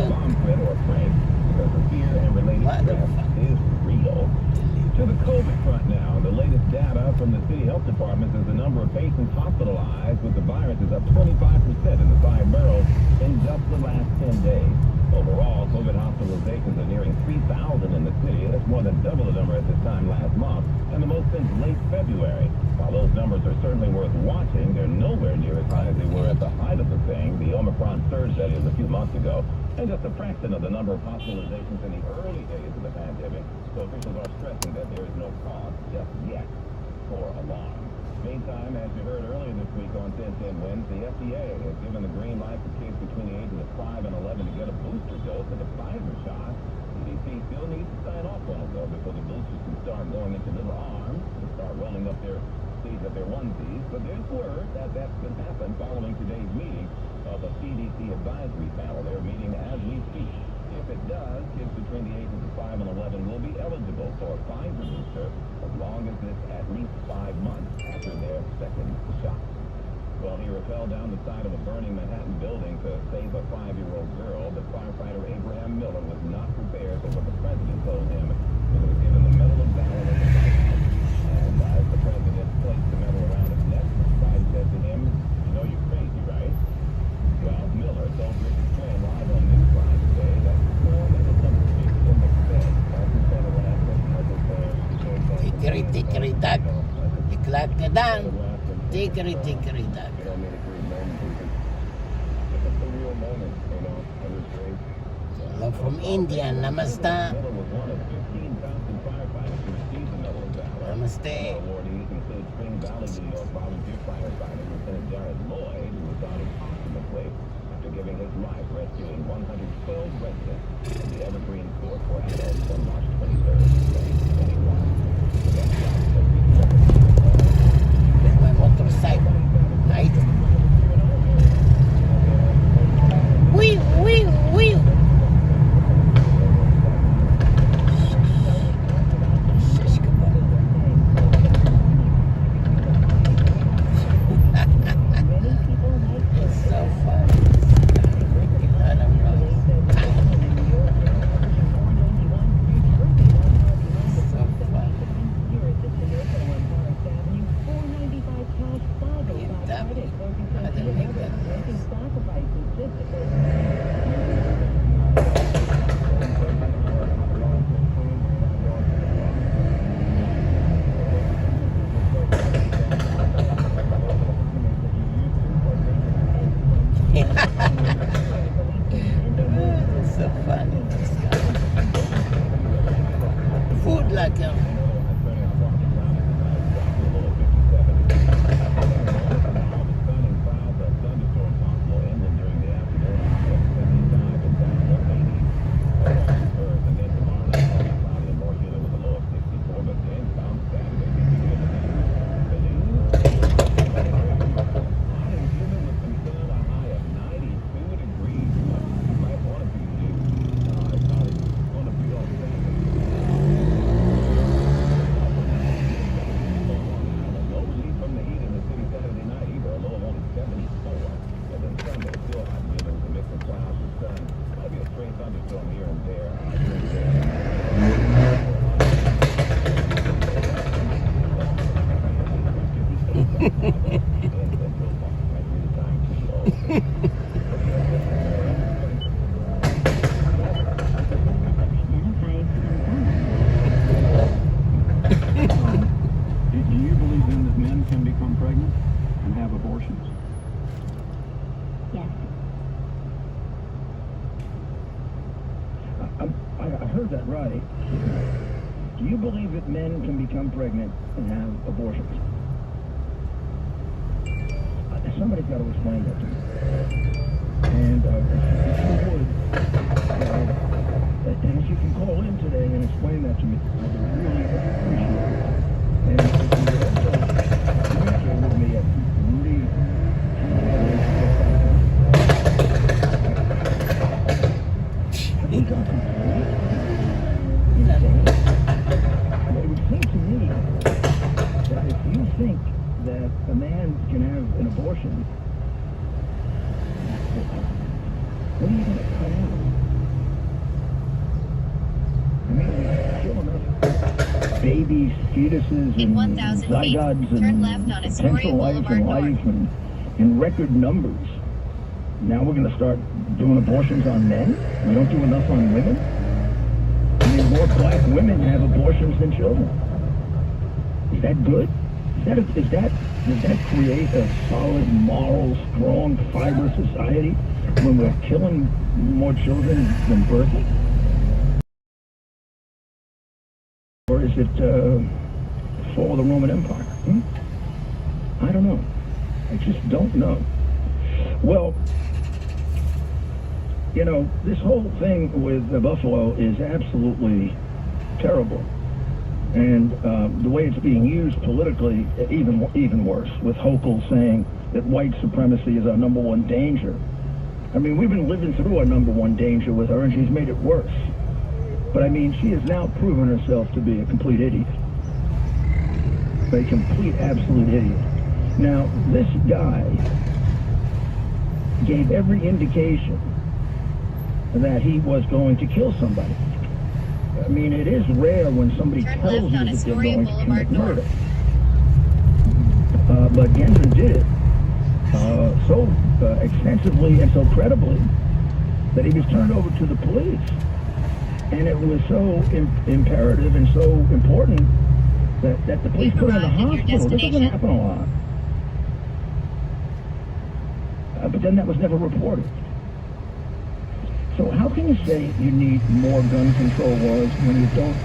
department says the number of patients hospitalized with the virus is up 25% in the 5 boroughs in just the last 10 days. Overall, COVID hospitalizations are nearing 3,000 in the city. That's more than double the number at this time last month, and the most since late February. While those numbers are certainly worth watching, they're nowhere near as high as they were at the height of the thing, the Omicron surge that is a few months ago, and just a fraction of the number of hospitalizations in the early days of the pandemic. So officials are stressing that there is no cause just yet for alarm. Meantime, as you heard earlier this week on 1010 Wins, the FDA has given the green light for kids between the ages of 5 and 11 to get a booster dose of the Pfizer shot. CDC still needs to sign off on it, though, before the boosters can start going into little arms and start rolling up their sleeves of their onesies. But there's word that that could happen following today's meeting of a CDC advisory panel. They're meeting as we speak. If it does, kids between the ages of 5 and 11 will be eligible for a Pfizer booster as long as it's at least 5 months after their second shot. Well, he rappelled down the side of a burning Manhattan building to save a 5-year-old girl, but firefighter Abraham Miller was not prepared for what the president told him. He was given the Medal of Valor at the White House. And as the president placed the medal around his neck, Biden said to him, "You know you're crazy, right?" Well, Miller told Richard Train live on Newsline today that Tikri tak, tiklak kadang, tikri tak. Hello from India, namaste. Namaste. After giving his life rescuing 112 residents in the Evergreen Court for adults on March 23rd, 2021. With my motorcycle, right? Wee, wee, wee. It's so fun. I don't know. So fun. BMW. I didn't make that It's so funny. Food like Do you believe then that men can become pregnant and have abortions? Yes. I heard that right. Do you believe that men can become pregnant and have abortions? Somebody's got to explain that to me. And if you would, and if you can call in today and explain that to me, I would really appreciate it. And if you would also communicate with me at Rudy. It would seem to me that if you think that a man can have an abortion, what are you going to cut out? I mean, we kill enough babies babies, fetuses, In and 1,000 feet, zygotes, turn and left on Astoria potential life Boulevard and North. life and in record numbers. Now we're going to start doing abortions on men? We don't do enough on women? I mean, more black women have abortions than children. Is that good? Does that create a solid, moral, strong, fiber society when we're killing more children than birthing? Or is it fall of the Roman Empire? I don't know. I just don't know. Well, you know, this whole thing with Buffalo is absolutely terrible. And the way it's being used politically, even worse, with Hochul saying that white supremacy is our number one danger. I mean, we've been living through our number one danger with her, and she's made it worse. But I mean, she has now proven herself to be a complete idiot. A complete, absolute idiot. Now, this guy gave every indication that he was going to kill somebody. I mean, it is rare when somebody tells you that they're going to commit murder. But Genson did it so extensively and so credibly that he was turned over to the police. And it was so imperative and so important that the police put him in the hospital. This doesn't happen a lot. But then that was never reported. So how can you say you need more gun control laws when you don't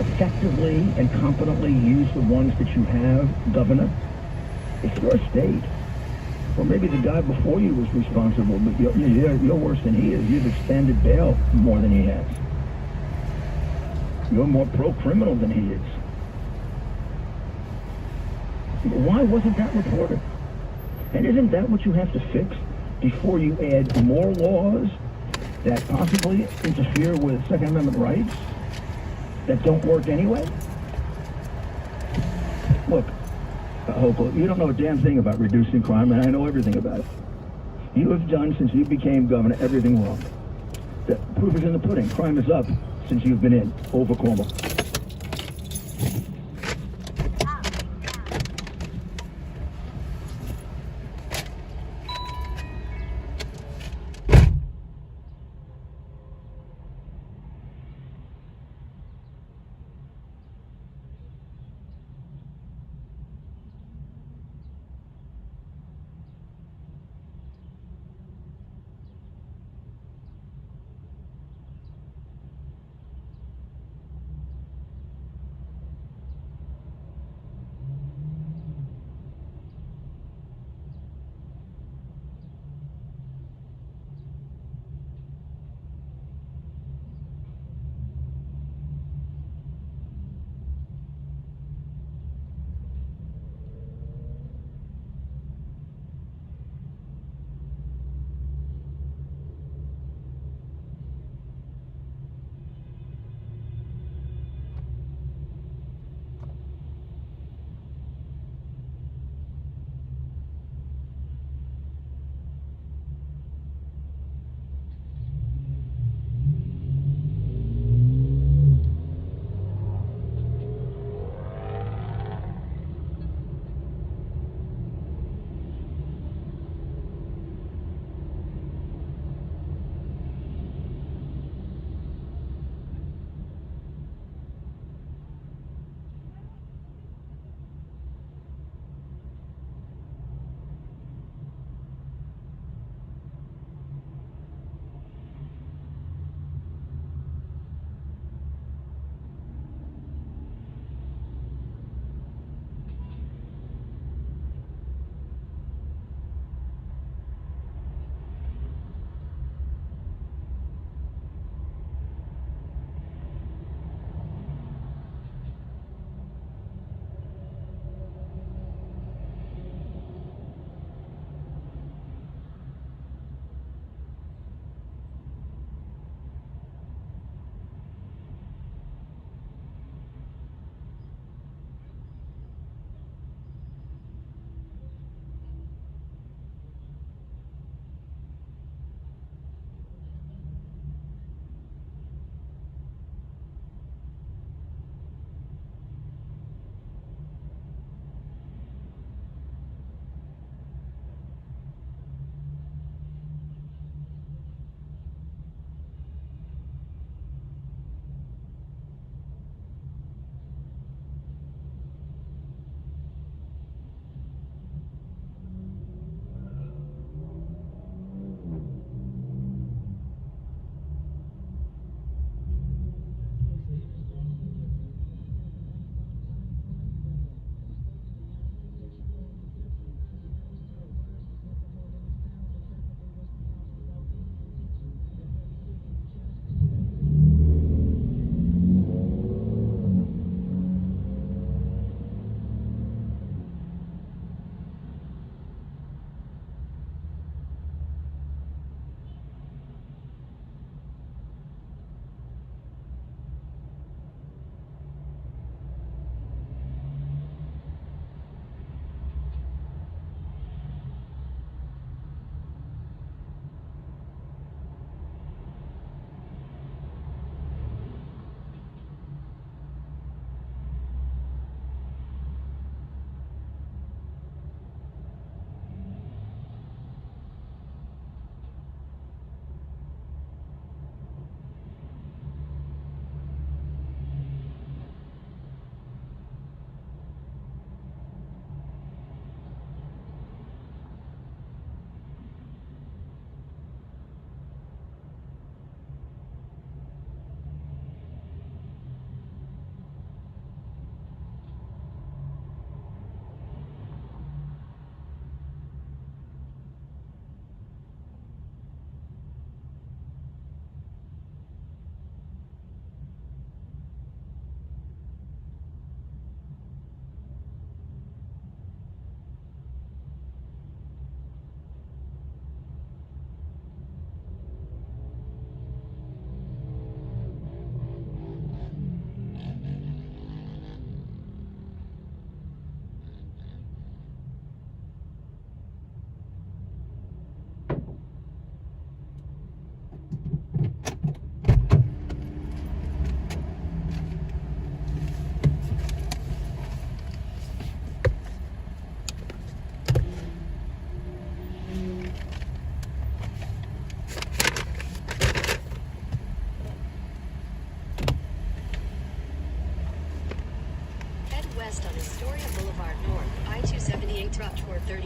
effectively and competently use the ones that you have, Governor? It's your state. Or maybe the guy before you was responsible, but you're worse than he is. You've expanded bail more than he has. You're more pro-criminal than he is. Why wasn't that reported? And isn't that what you have to fix before you add more laws that possibly interfere with Second Amendment rights that don't work anyway? Look, Hochul, you don't know a damn thing about reducing crime, and I know everything about it. You have done, since you became governor, everything wrong. The proof is in the pudding. Crime is up since you've been in, over Cuomo.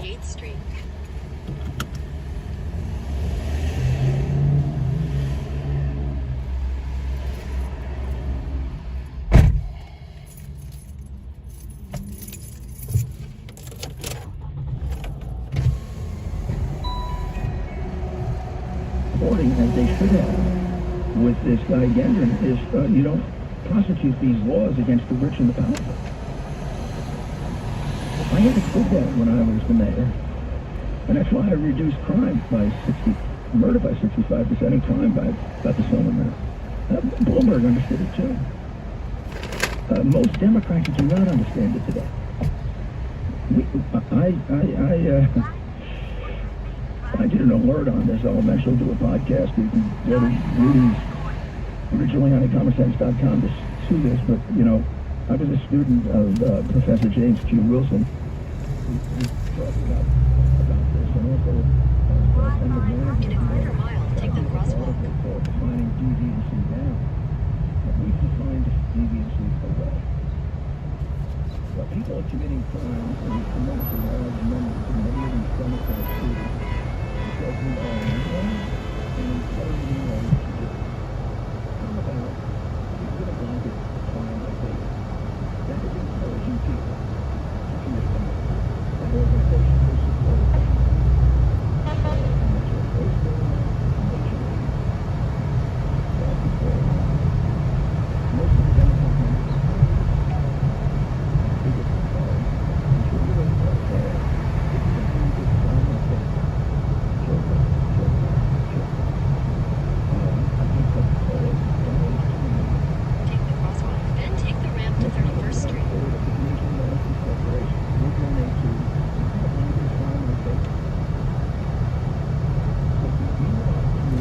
38th Street. Reporting as they should have with this guy Gendron is you don't prosecute these laws against the rich and the powerful. I understood that when I was the mayor, and that's why I reduced crime by murder by 65% and crime by about the same amount. Bloomberg understood it too. Most Democrats do not understand it today. I did an alert on this. I'll eventually do a podcast. You can go to Rudy's originally on commonsense.com to see this, but, you know, I was a student of Professor James Q. Wilson. He talked about this, and also In a quarter mile, take the crosswalk. defining deviancy down. But we've defined deviancy away. But people are committing crimes in tremendously large numbers, and many of these Democrat students, because we are young and incredibly young to do. How about we put a blanket crime like this? That is encouraging people to commit crimes. That organization will support it. Most of the Democrat members Take the crosswalk, then take the ramp to 31st Street.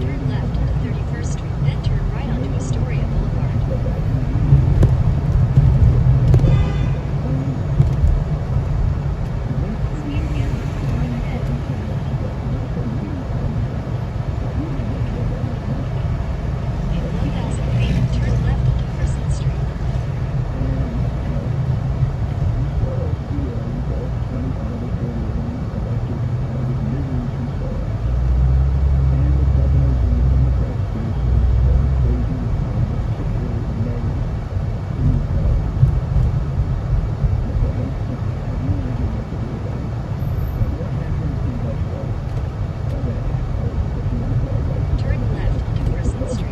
Turn left onto 31st Street, then turn right onto Astoria Boulevard. Speed camera straight ahead. In 1,000 feet, turn left onto Crescent Street. Turn left onto Crescent Street.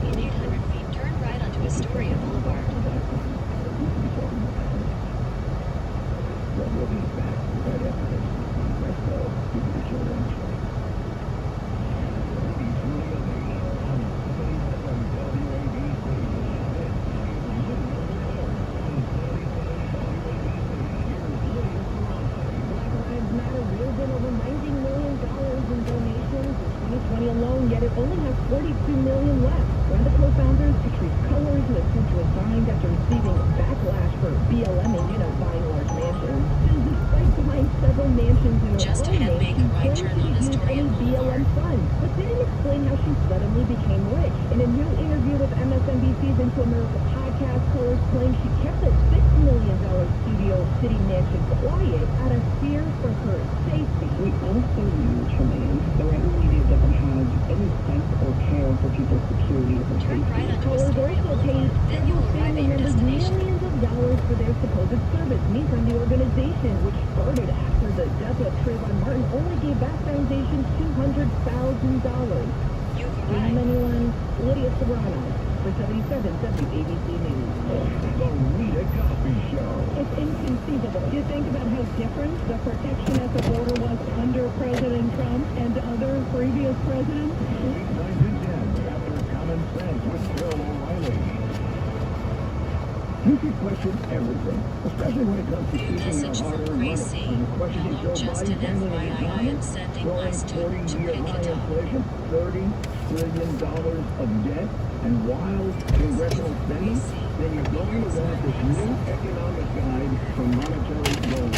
In 800 feet, turn right onto Astoria Boulevard. Lives Matter reeled in over $19 million in donations in 2020 alone, yet it only has $42 million left. One of the co-founders, Patrice Cullors, who has since resigned after receiving backlash for BLMing, buying large mansions. And despite buying several mansions in her Just own ahead, name, make a right she turn claimed on she didn't use Astoria any Boulevard. BLM funds, but didn't explain how she suddenly became rich. In a new interview with MSNBC's Into America podcast, Cullors claimed she kept a $6 million Studio City mansion quiet out of fear for her safety. We also knew, Tremaine, the right media doesn't have any sense or care for people's security or Turn safety. right onto Cullors Astoria also Boulevard, paid then you'll arrive at your members destination. millions of dollars for their supposed service. Meantime, the organization, which started after the death of Trayvon Martin, only gave that foundation $200,000. You've Name arrived. anyone? Lydia Serrano for 77 WABC News. The Rita Cosby Show. It's inconceivable. You think about how different the protection at the border was under President Trump and other previous presidents. Weeknights at 10 after Common Sense with Bill O'Reilly. You can question everything, especially when it comes to keeping your Message from hard-earned money. Gracie. When you question Hello, Joe just Biden an handling the FYI, I economy, am sending growing my student to 40-year pick high it up. inflation, $30 trillion of debt, and wild congressional spending, Gracie. then you're going to want this new economic guide from Monetary Gold.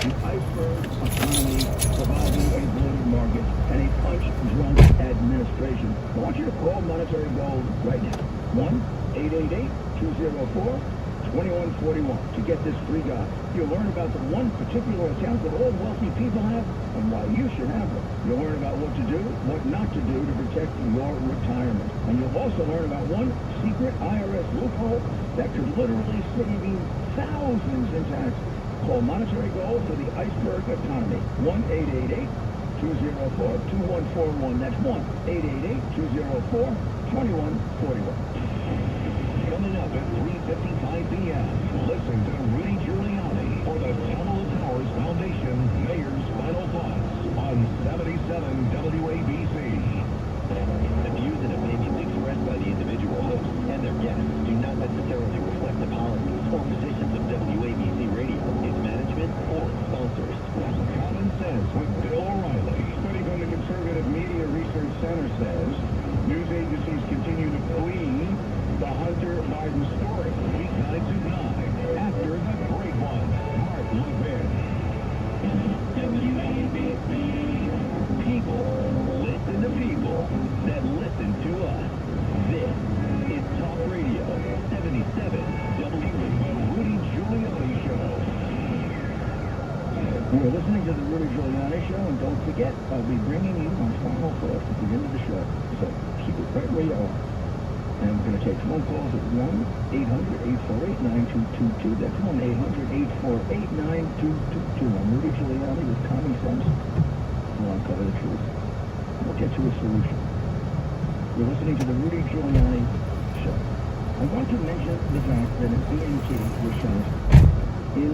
The iceberg economy surviving a bloated market and a punch-drunk administration. I want you to call Monetary Gold right now. 1-888-204-2141 to get this free guide. You'll learn about the one particular account that all wealthy people have and why you should have it. You'll learn about what to do, what not to do to protect your retirement. And you'll also learn about one secret IRS loophole that could literally save you thousands in taxes. Call Monetary Gold for the iceberg economy. 1-888-204-2141. That's 1-888-204-2141. Coming up at 3:55 p.m., listen to Rudy Giuliani for the Kamala Towers Foundation Mayor's Final Thoughts on 77 WABC. The views and opinions expressed by the individual hosts and their guests do not necessarily reflect the policies or positions of WABC Radio, its management, or its sponsors. Common Sense with Bill O'Reilly. Study from the Conservative Media Research Center says news agencies continue to flee the Hunter Biden story. Weeknights at 9 after the great one, Mark Levin. WABC. People listen to people that listen to us. This is Talk Radio 77 WABC. Rudy Giuliani Show. You're listening to the Rudy Giuliani Show, and don't forget, I'll be bringing you my final thoughts at the end of the show. So keep it right where you are. And we're going to take phone calls at 1-800-848-9222. That's 1-800-848-9222. I'm Rudy Giuliani with Common Sense. We'll uncover the truth. We'll get to a solution. You're listening to the Rudy Giuliani Show. I want to mention the fact that an EMT was shot in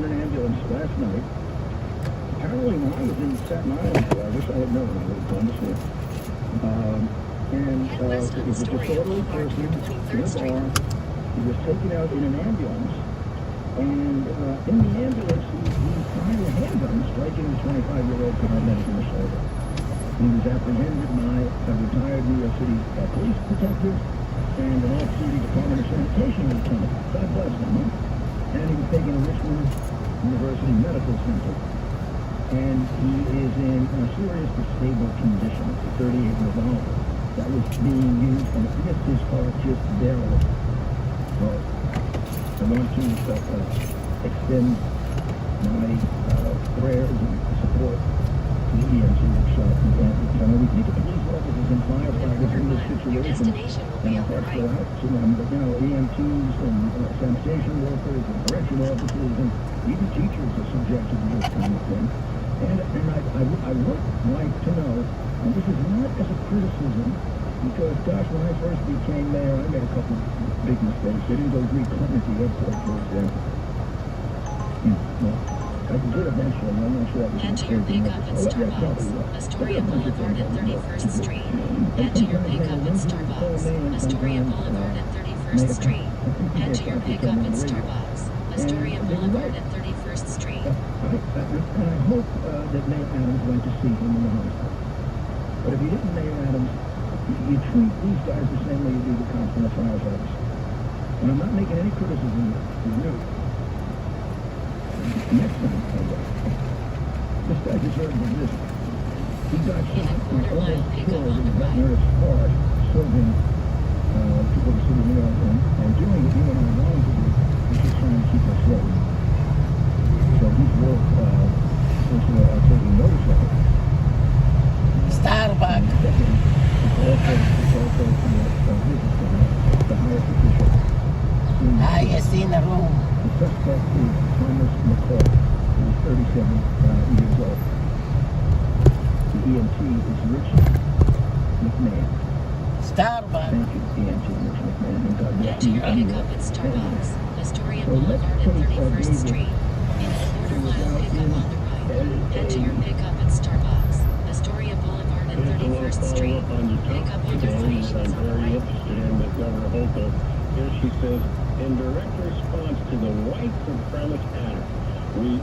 an ambulance last night. Apparently, when I was in Staten Island, I wish I had known. I would have gone to see it. And it was a disorderly person in a bar. He was taken out in an ambulance. And in the ambulance, he fired a handgun, striking the 25-year-old paramedic in the shoulder. He was apprehended by a retired New York City police detective and an off-duty Department of Sanitation lieutenant. God bless them, huh? And he was taken to Richmond University Medical Center. And he is in a serious stable condition. It's a .38 revolver that was being used and it missed his heart just barely. So I want to extend my prayers and support to the EMT that shot in the ambulance. I know we think of police officers and firefighters in this situation, and our hearts go out to them. But now EMTs and sanitation workers and correction officers and even teachers are subjected to this kind of thing. And I would like to know, and this is not as a criticism, because, gosh, when I first became mayor, I made a couple of big mistakes. I didn't go Greek at the airport, for example. Well, I did eventually. I'm not sure I was Enter your pickup at Starbucks, Astoria Boulevard at 31st Street. Enter your pickup at Starbucks, Astoria Boulevard at 31st Street. Enter your pickup at Starbucks, Astoria Boulevard at 31st Street. And I hope that Mayor Adams went to see him in the hospital. But if you didn't, Mayor Adams, you treat these guys the same way you do the cops in the fire service. And I'm not making any criticism of you. Next time, this guy deserves a visit. He got shot and almost killed in the veterinarian's car, serving people to New York and doing what you and I wanted to do, which is trying to keep us safe. So he's worth taking notice of it. Starbucks. It's also the highest official. Highest in the room. The suspect is Thomas McCall, who is 37 years old. The EMT is Richard McMahon. Starbucks. Thank you, EMT Richard McMahon. And God bless Enter you. your pickup at Starbucks, Astoria Boulevard at 31st Street. In the quarter mile pickup on the right. Enter your pickup at Starbucks, Astoria Boulevard at 31st Street. Pickup on the right. I'm very interested in with Governor Hochul. Here she says, in direct response to the white supremacist pattern,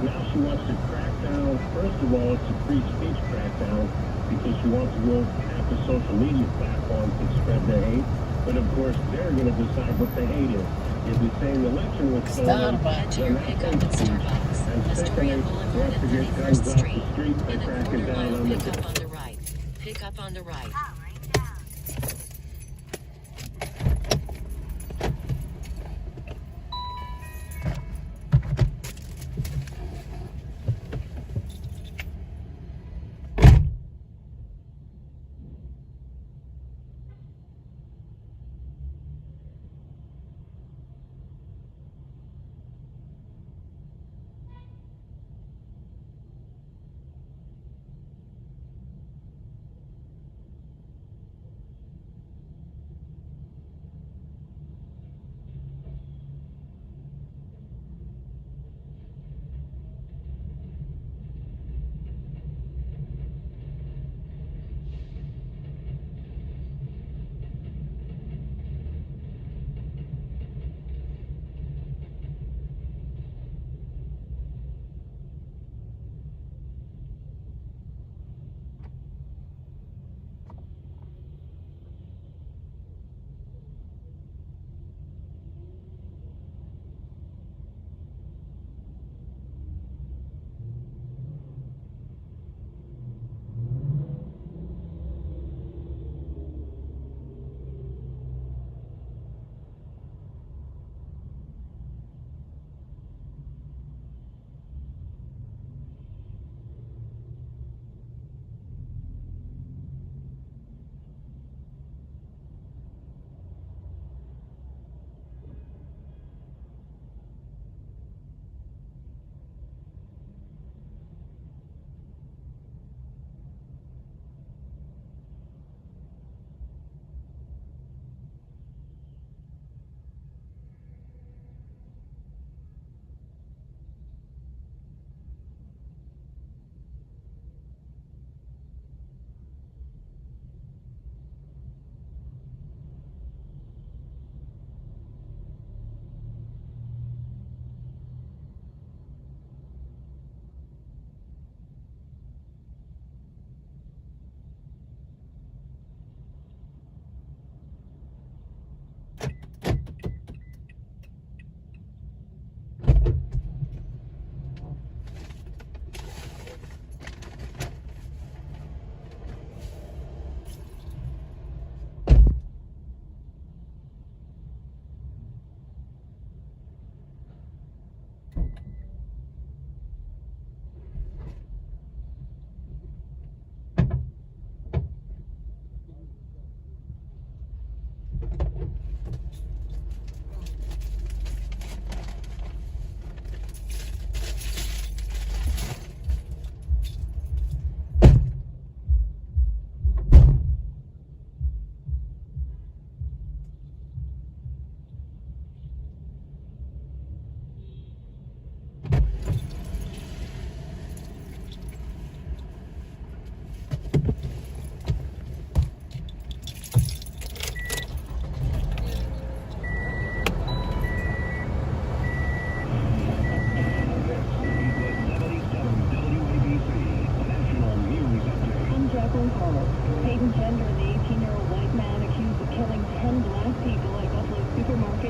now she wants to crack down. First of all, it's a free speech crackdown because she wants to go after social media platforms that spread the hate. But of course, they're going to decide what the hate is. If you say the election was stolen, Head to your pickup at Starbucks, Astoria Boulevard at 31st Street. In the corner aisle, pick up on the right. Pick up on the right.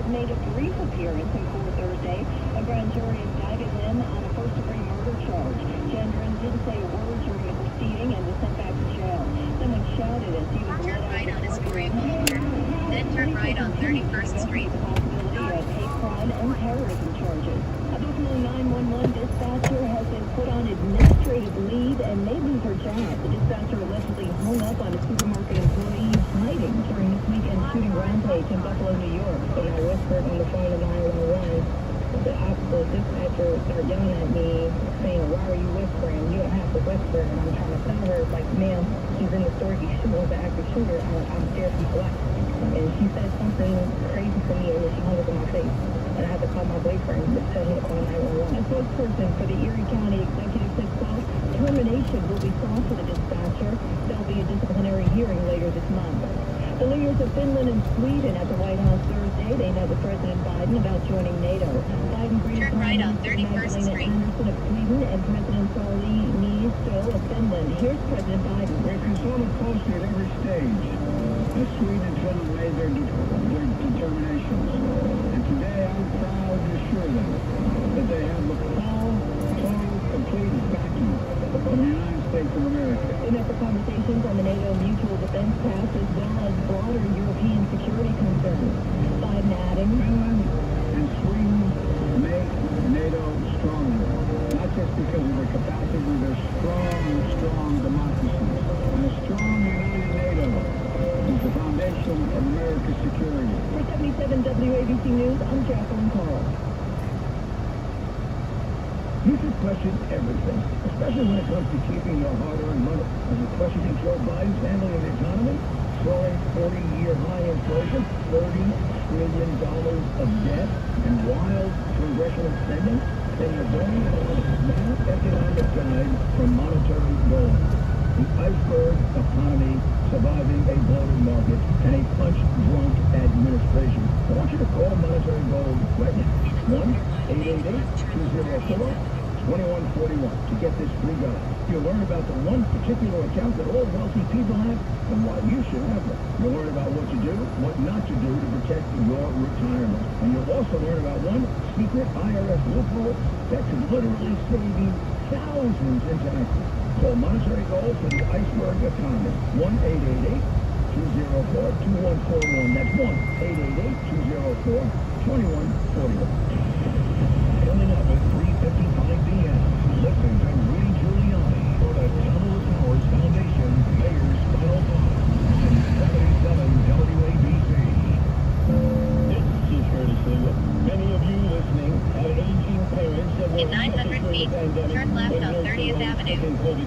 made a brief appearance in court Thursday. A grand jury indicted him on a first-degree murder charge. Gendron didn't say a word during the proceeding and was sent back to jail. Someone shouted as he was Turn right on Astoria Boulevard, then turn right on 31st Street. The possibility of hate crime and terrorism charges. A Buffalo 911 dispatcher has been put on administrative leave and may lose her job. The dispatcher allegedly hung up on a supermarket employee hiding during this weekend shooting rampage in Buffalo, New York. When I whispered on the phone to 911, the dispatcher started yelling at me, saying, "Why are you whispering? You don't have to whisper." And I'm trying to tell her, like, "Ma'am, she's in the store. He's shooting the active shooter. I'm scared he's black." And she said something crazy to me, and then she hung up in my face. And I had to call my boyfriend to tell him to call 911. A spokesperson for the Erie County Executive said, quote, "Termination will be sought for the dispatcher. There'll be a disciplinary hearing later this month." The leaders of Finland and Sweden at the White House Thursday, they met with President Biden about joining NATO. Biden greeted Turn right on 31st Street. Anderson of Sweden and President Sauli Niinisto of Finland. Here's President Biden. We're consulted closely at every stage. Sweden and Finland made their determinations. And today I assure them that they have the full, total, complete backing of the United States of America. In other conversations on the NATO Mutual Defense Pact, as well as broader European security concerns. Biden adding, Finland and Sweden make NATO stronger, not just because of their capacity, they're strong democracies. And a strong united NATO is the foundation of America's security. for 77 WABC News, I'm Jacqueline Carl. You should question everything, especially when it comes to keeping your hard-earned money. Are you questioning Joe Biden's handling of the economy? Soaring 40-year high inflation, $30 trillion of debt, and wild congressional spending? Then you're going on a new economic guide from Monetary Gold. The iceberg economy surviving a bloated market and a punch-drunk administration. I want you to call Monetary Gold right now. 1-888-204-2141 to get this free guide. You'll learn about the one particular account that all wealthy people have and why you should have one. You'll learn about what to do, what not to do to protect your retirement. And you'll also learn about one secret IRS loophole that could literally save you thousands in taxes. Call Monetary Gold for the iceberg economy. 1-888-204-2141. That's 1-888-204-2141. Coming up at 3:55 p.m. Listen to Rudy Giuliani for the Kamala Towers Foundation Mayor's Final Thought on 77 WABC. This is Curtis Lee. Many of you listening have aging parents that were In 900 feet, turn left on 30th Avenue.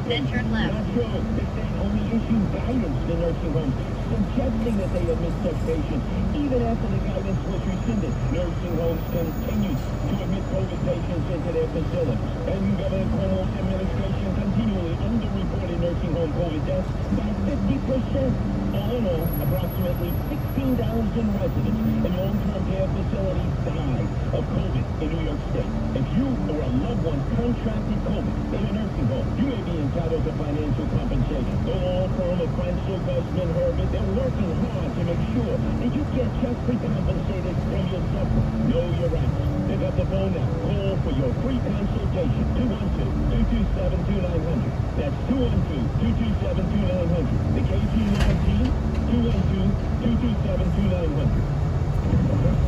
Then turn left. Not true. They only issue guidance to nursing homes, suggesting that they admit such patients. Even after the guidance was rescinded, nursing homes continue to admit COVID patients into their facilities. And Governor Cuomo's administration continually underreported nursing home COVID deaths by 50%. All in all, approximately 16,000 residents in long-term care facilities died of COVID in New York State. If you or a loved one contracted COVID in a nursing home, you may be entitled to financial compensation. The law firm of Cransell, Guzman, Herbert, they're working hard to make sure that you get justly compensated from your suffering. Know your rights. Pick up the phone now. Call for your free consultation. 212-227-2900. That's 212-227-2900. The KG-9 team, 212-227-2900.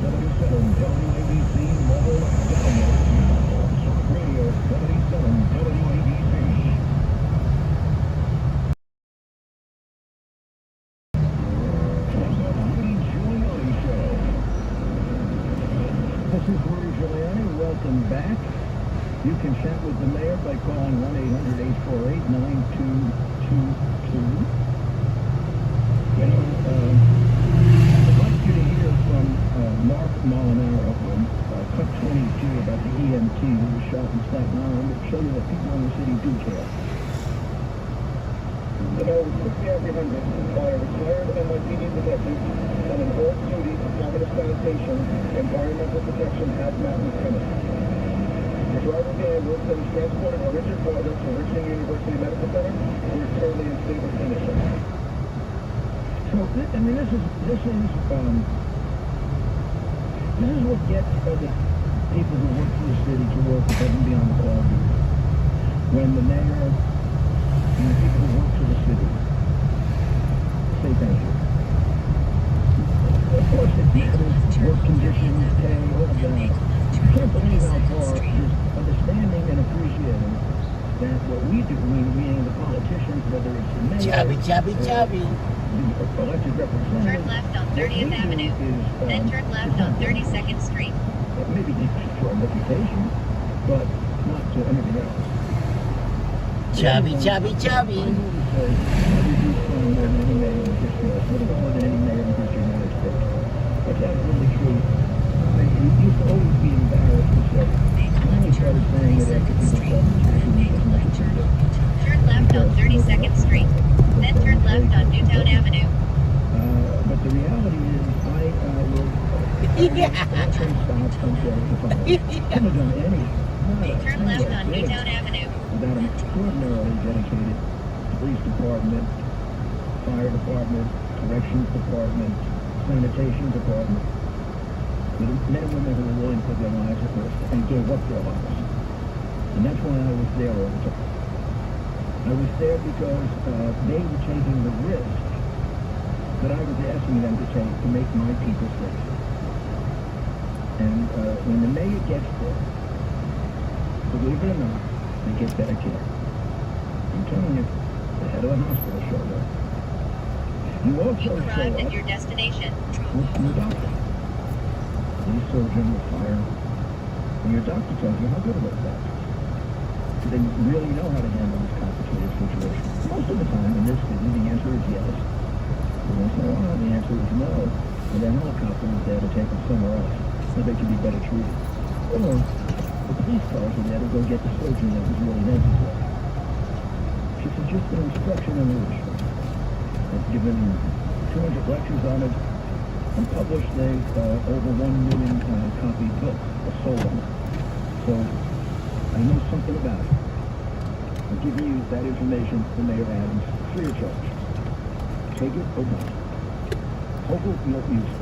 77 WABC mobile download now. Radio 77 WABC. This is Rudy Giuliani. Welcome back. You can chat with the mayor by calling 1-800-848-9222. You know, I'd like you to hear from Mark Molinaro on Cut 22 about the EMT who was shot in Staten Island to show you that people in the city do care. The mayor was quickly apprehended by a retired NYPD detective on an off-duty Department of Sanitation, Environmental Protection hazmat lieutenant. The driver of the ambulance that was transported on Richard Porter to Richmond University Medical Center and is currently in stable condition. So, I mean, this is what gets the people who work for the city to work above and beyond the call duty. When the mayor and the people who work for the city say thank you. Of course, it matters, work conditions, pay, all of that. I can't believe how far just understanding and appreciating that what we do, meaning the politicians, whether it's the mayor, Chubby. the elected representatives. Turn left on 30th Avenue. Then turn left on 32nd Street. Maybe for a reputation, but not to anything else. Chubby. I know say, we do fun more than any mayor in the history, a little bit more than any mayor in the history of the United States. But that's really true. He used to always be embarrassed to say, I only started saying it after people started Turn left on 32nd Street. Then turn left on Newtown Avenue. But the reality is, I will train stops on I haven't done any. Turn left on Newtown Avenue. Without an extraordinarily dedicated police department, fire department, corrections department, sanitation department. The men and women who were willing to put their lives at risk and gave up their lives. And that's why I was there all the time. I was there because they were taking the risk that I was asking them to take to make my people safe. And when the mayor gets there, believe it or not, they get better care. I'm telling you, the head of the hospital showed up. You also You've show arrived up at your destination. with your doctor. Police surgeon with fire. And your doctor tells you how good it is that. They really know how to handle this complicated situation. Most of the time in this city, the answer is yes. And once in a while, the answer is no. And the helicopter is there to take them somewhere else, where they can be better treated. Or the police cars are there to go get the surgeon that was really necessary. She said just an instruction in literature. I've given 200 lectures on it and published over 1 million copy books are sold on it. So I know something about it. I'm giving you that information from Mayor Adams free of charge. Take it or don't. Hopefully you don't use it.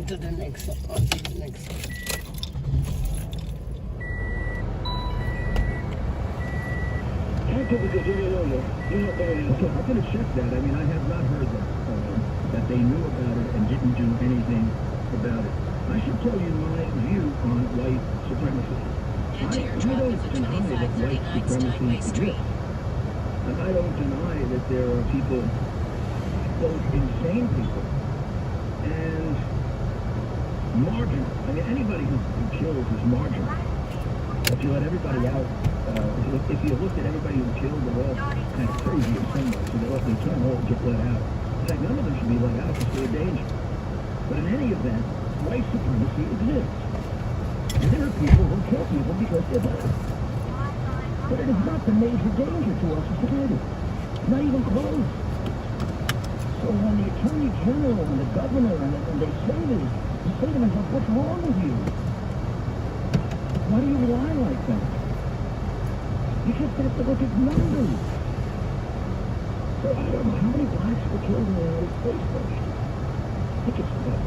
On to the next one. On to the next one. Okay, I'm going to check that. I mean, I have not heard that they knew about it and didn't do anything about it. I should tell you my view on white supremacy. Enter your I drop don't at the deny that white 2539 supremacy Steinway Street. exists. And I don't deny that there are people, both insane people and marginal. I mean, anybody who kills is marginal. If you let everybody out, if you looked at everybody who killed, they're all kind of crazy in some ways, so they can't all get let out. In fact, none of them should be let out because they're a danger. But in any event, white supremacy exists. And there are people who kill people because they're black. But it is not the major danger to our society. Not even close. So when the Attorney General and the Governor and they say this, you say to myself, what's wrong with you? Why do you lie like that? You just have to look at numbers. So I don't know how many blacks were killed in the United States last year. I think it's about,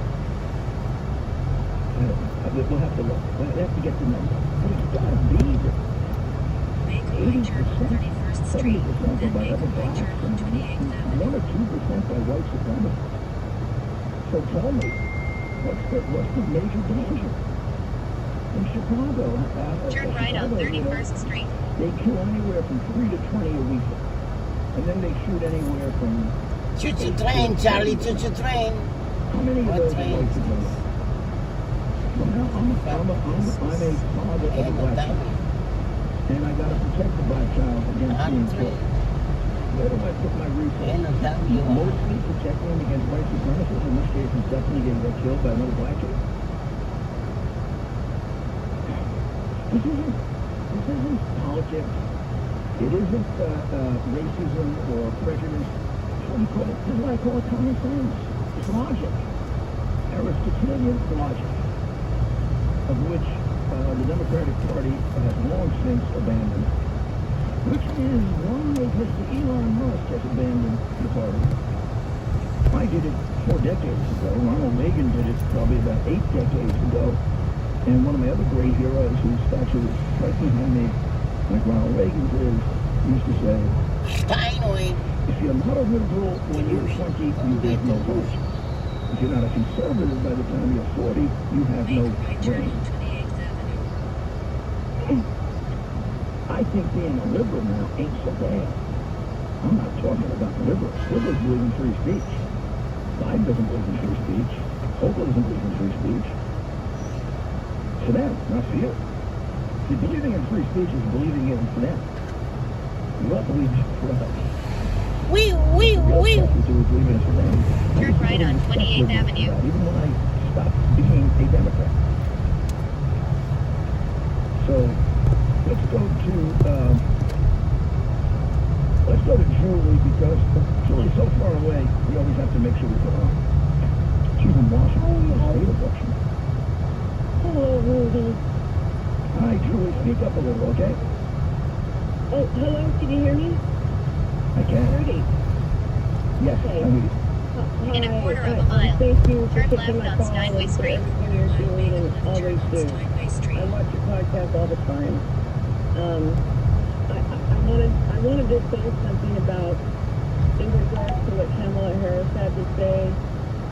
I don't know. We'll have to look. We'll have to get the number. But it's got to be that Make a right turn on 31st Street, then make a right turn on 28th Avenue. 1 or 2% by white supremacists. So tell me, what's the major danger? In Chicago, Turn right on 31st Street. they kill anywhere from 3 to 20 a week. And then they shoot anywhere from... Choo-choo train, Charlie, choo-choo train. How many of What those are train white is this? supremacists? Well, now I'm a father of a black child. And I got to protect the black child against being killed. Where do I put my resources? Mostly protecting him against white supremacists. In this case, he's definitely going to get killed by another black kid. This isn't politics. It isn't racism or prejudice. This is what I call it common sense. It's logic. Aristotelian logic, of which the Democratic Party has long since abandoned, which is why Mr. Elon Musk has abandoned the party. I did it 4 decades ago. Ronald Reagan did it probably about 8 decades ago. And one of my other great heroes, whose statue is right behind me, like Ronald Reagan did, used to say, if you're not a liberal when you're 20, you have no vote. If you're not a conservative by the time you're 40, you have no brain. I think being a liberal now ain't so bad. I'm not talking about liberals. Liberals believe in free speech. Biden doesn't believe in free speech. Hochul doesn't believe in free speech. For them, not for you. See, believing in free speech is believing in it for them. You don't believe it for us. Turn right on 28th Avenue. Even when I stopped being a Democrat. So, let's go to Julie, because Julie's so far away, we always have to make sure we put her on. She's in Washington State election. Hello, Rudy. Hi, Julie, speak up a little, okay? Oh, hello, can you hear me? I can. Rudy. Yes, Okay. I hear you. In a quarter of a mile, Thank you for turn taking left my on call Steinway and for Street. everything you're doing and always do. I watch your podcast all the time. I wanted to say something about, in regards to what Kamala Harris had to say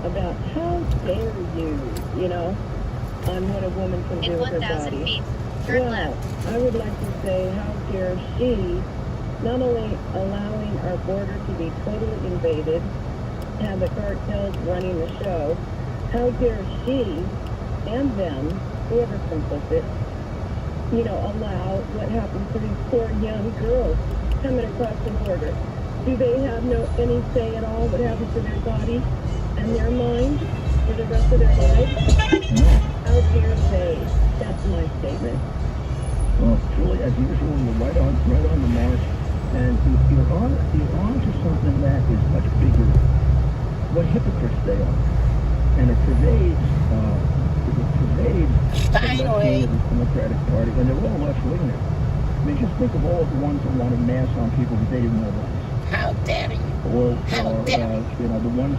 about how dare you know, on what a woman can do In with her 1,000 body. feet, turn Well, left. I would like to say, how dare she not only allowing our border to be totally invaded, have the cartels running the show, how dare she and them, whoever's complicit, allow what happens to these poor young girls coming across the border. Do they have any say at all what happens to their body and their mind for the rest of their lives? How dare they? That's my statement. Well, Julie, as usual, you're right on the mark, and you're on to something that is much bigger. What hypocrites they are, and it pervades the left-wing of the Democratic Party, and they're all left-wingers. I mean, just think of all the ones that wanted masks on people that they didn't know. How dare you? How dare you? The ones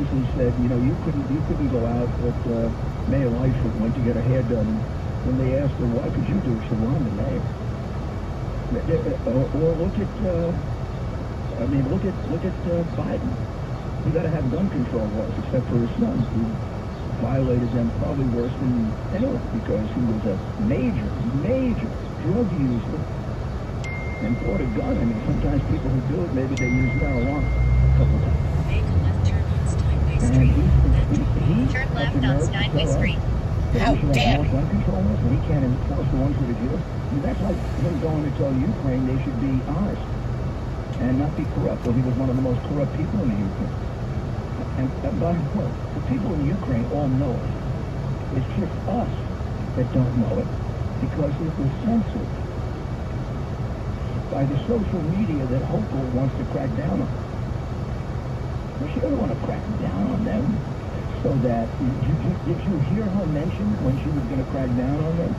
who said, you couldn't go out, but Mayor Lightfoot went to get her hair done. When they asked her, why could you do it? She said, well, I'm the mayor. Or look at Biden. He got to have gun control laws, except for his son, who violated them probably worse than anyone because he was a major drug user and bought a gun. I mean, sometimes people who do it, maybe they use marijuana a couple times. Make a left turn on Steinway Street. Turn left on Steinway Street. How dare more gun control laws when he can't enforce the ones that are here? I mean, that's like him going to tell Ukraine they should be honest and not be corrupt. Well, he was one of the most corrupt people in the Ukraine. And by the way, the people in Ukraine all know it. It's just us that don't know it because it was censored by the social media that Hochul wants to crack down on. Well, she doesn't want to crack down on them so that, did you hear her mention when she was going to crack down on them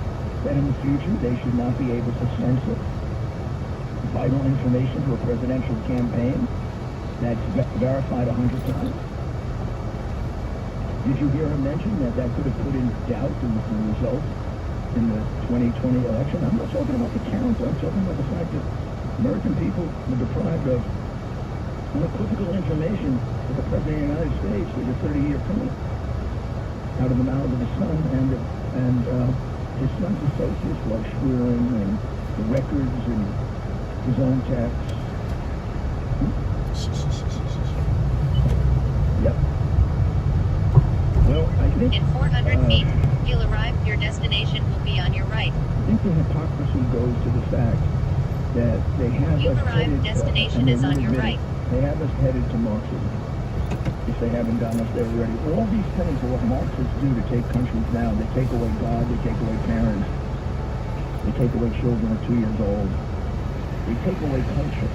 that in the future they should not be able to censor vital information to a presidential campaign that's verified 100 times? Did you hear her mention that could have put in doubt the results in the 2020 election? I'm not talking about the count. I'm talking about the fact that American people were deprived of unequivocal information that the President of the United States was a 30-year criminal out of the mouth of his son and his son's associates like Schwerin and the records and his own texts. Yep. Well, I think... In 400 feet, you'll arrive. Your destination will be on your right. I think the hypocrisy goes to the fact that they have You've us arrived. headed... Destination is on your right. They have us headed to Marxism, if they haven't gotten us there already. All these things are what Marxists do to take countries down. They take away God, they take away parents, they take away children at 2 years old. They take away culture.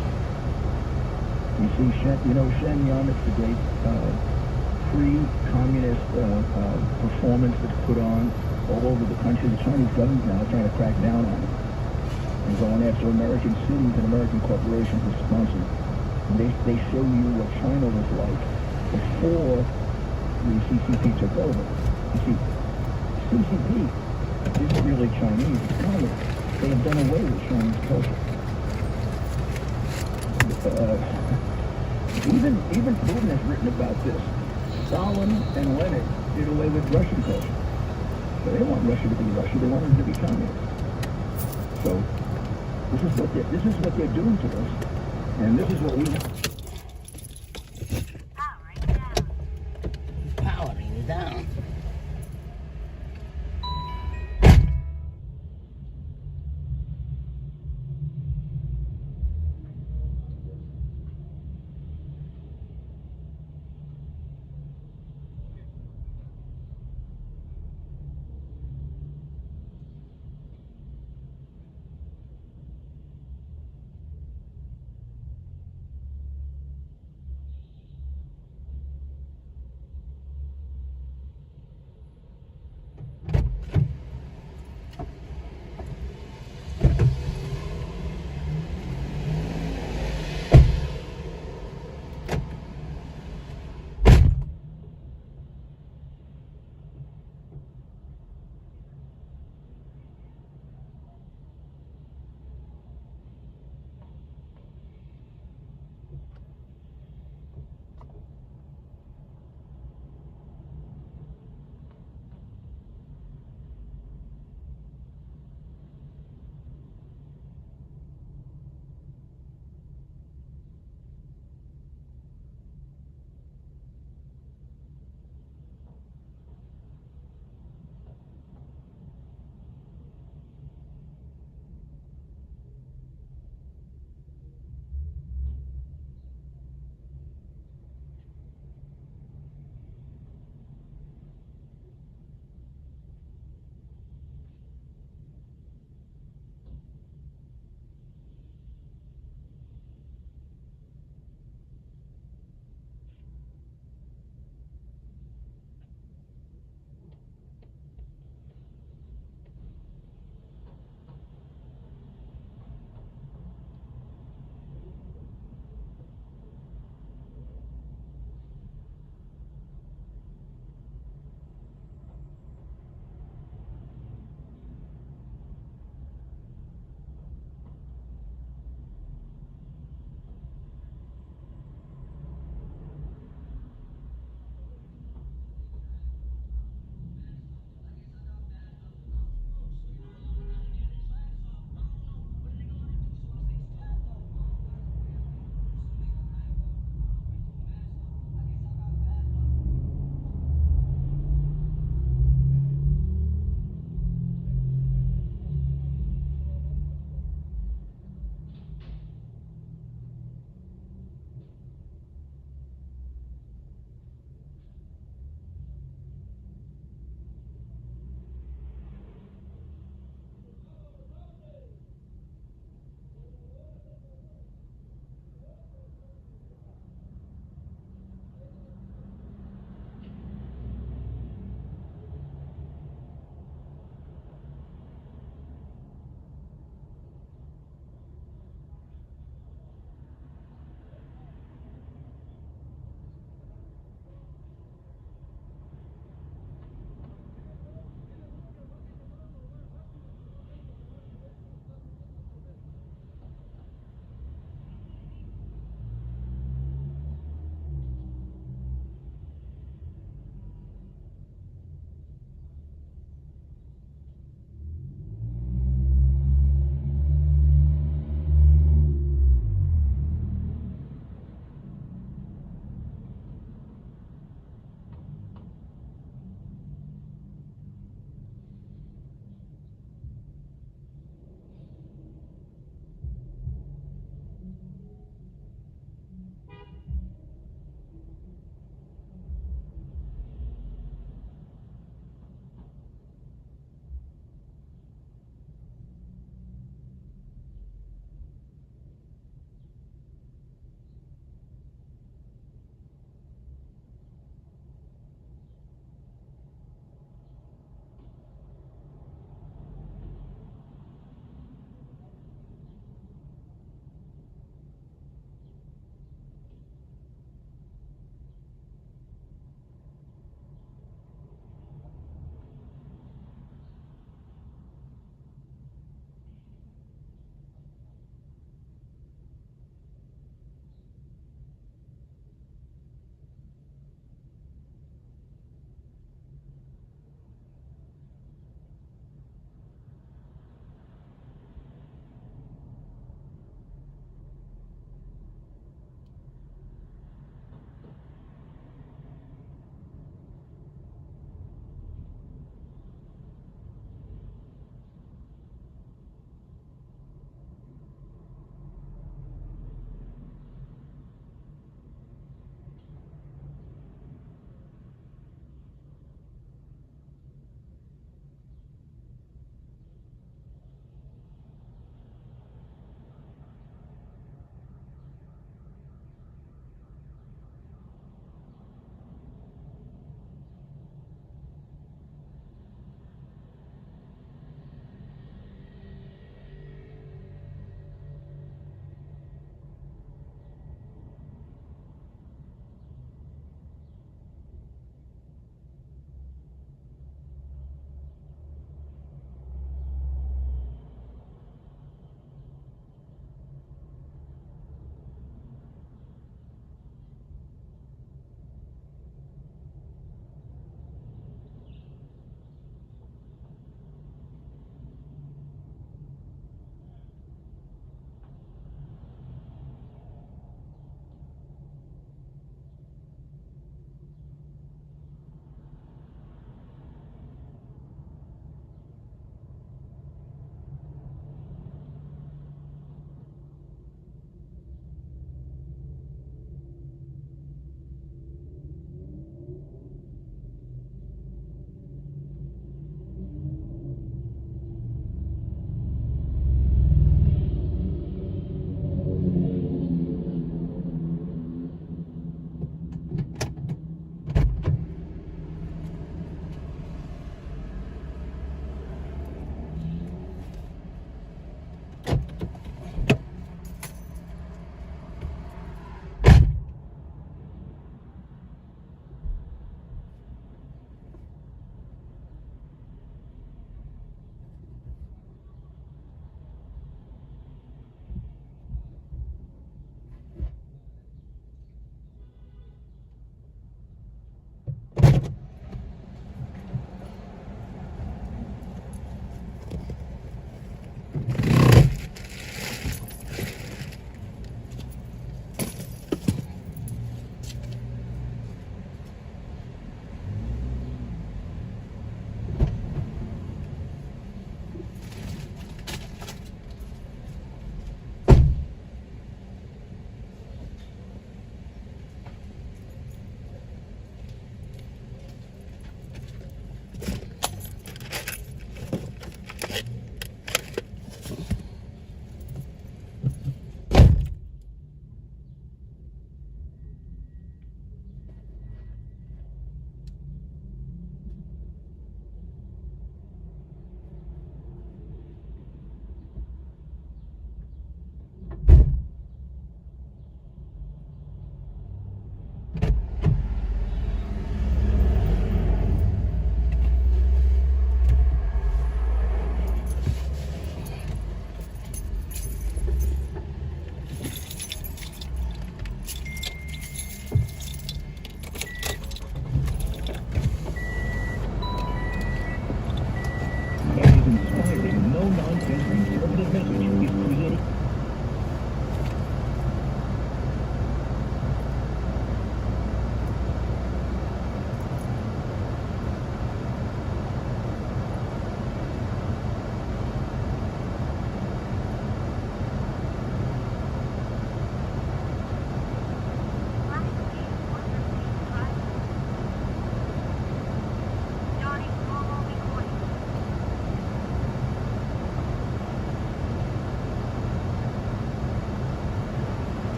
You see, Shen Yun, it's the great pre-communist performance that's put on all over the country. The Chinese government now is trying to crack down on it and going after American cities and American corporations as sponsors. And they show you what China was like before the CCP took over. You see, CCP isn't really Chinese, it's communist. They have done away with Chinese culture. Even Putin has written about this. Stalin and Lenin did away with Russian culture. But they don't want Russia to be Russia, they want it to be communist. So this is what they're doing to us. And this is what we... Powering down.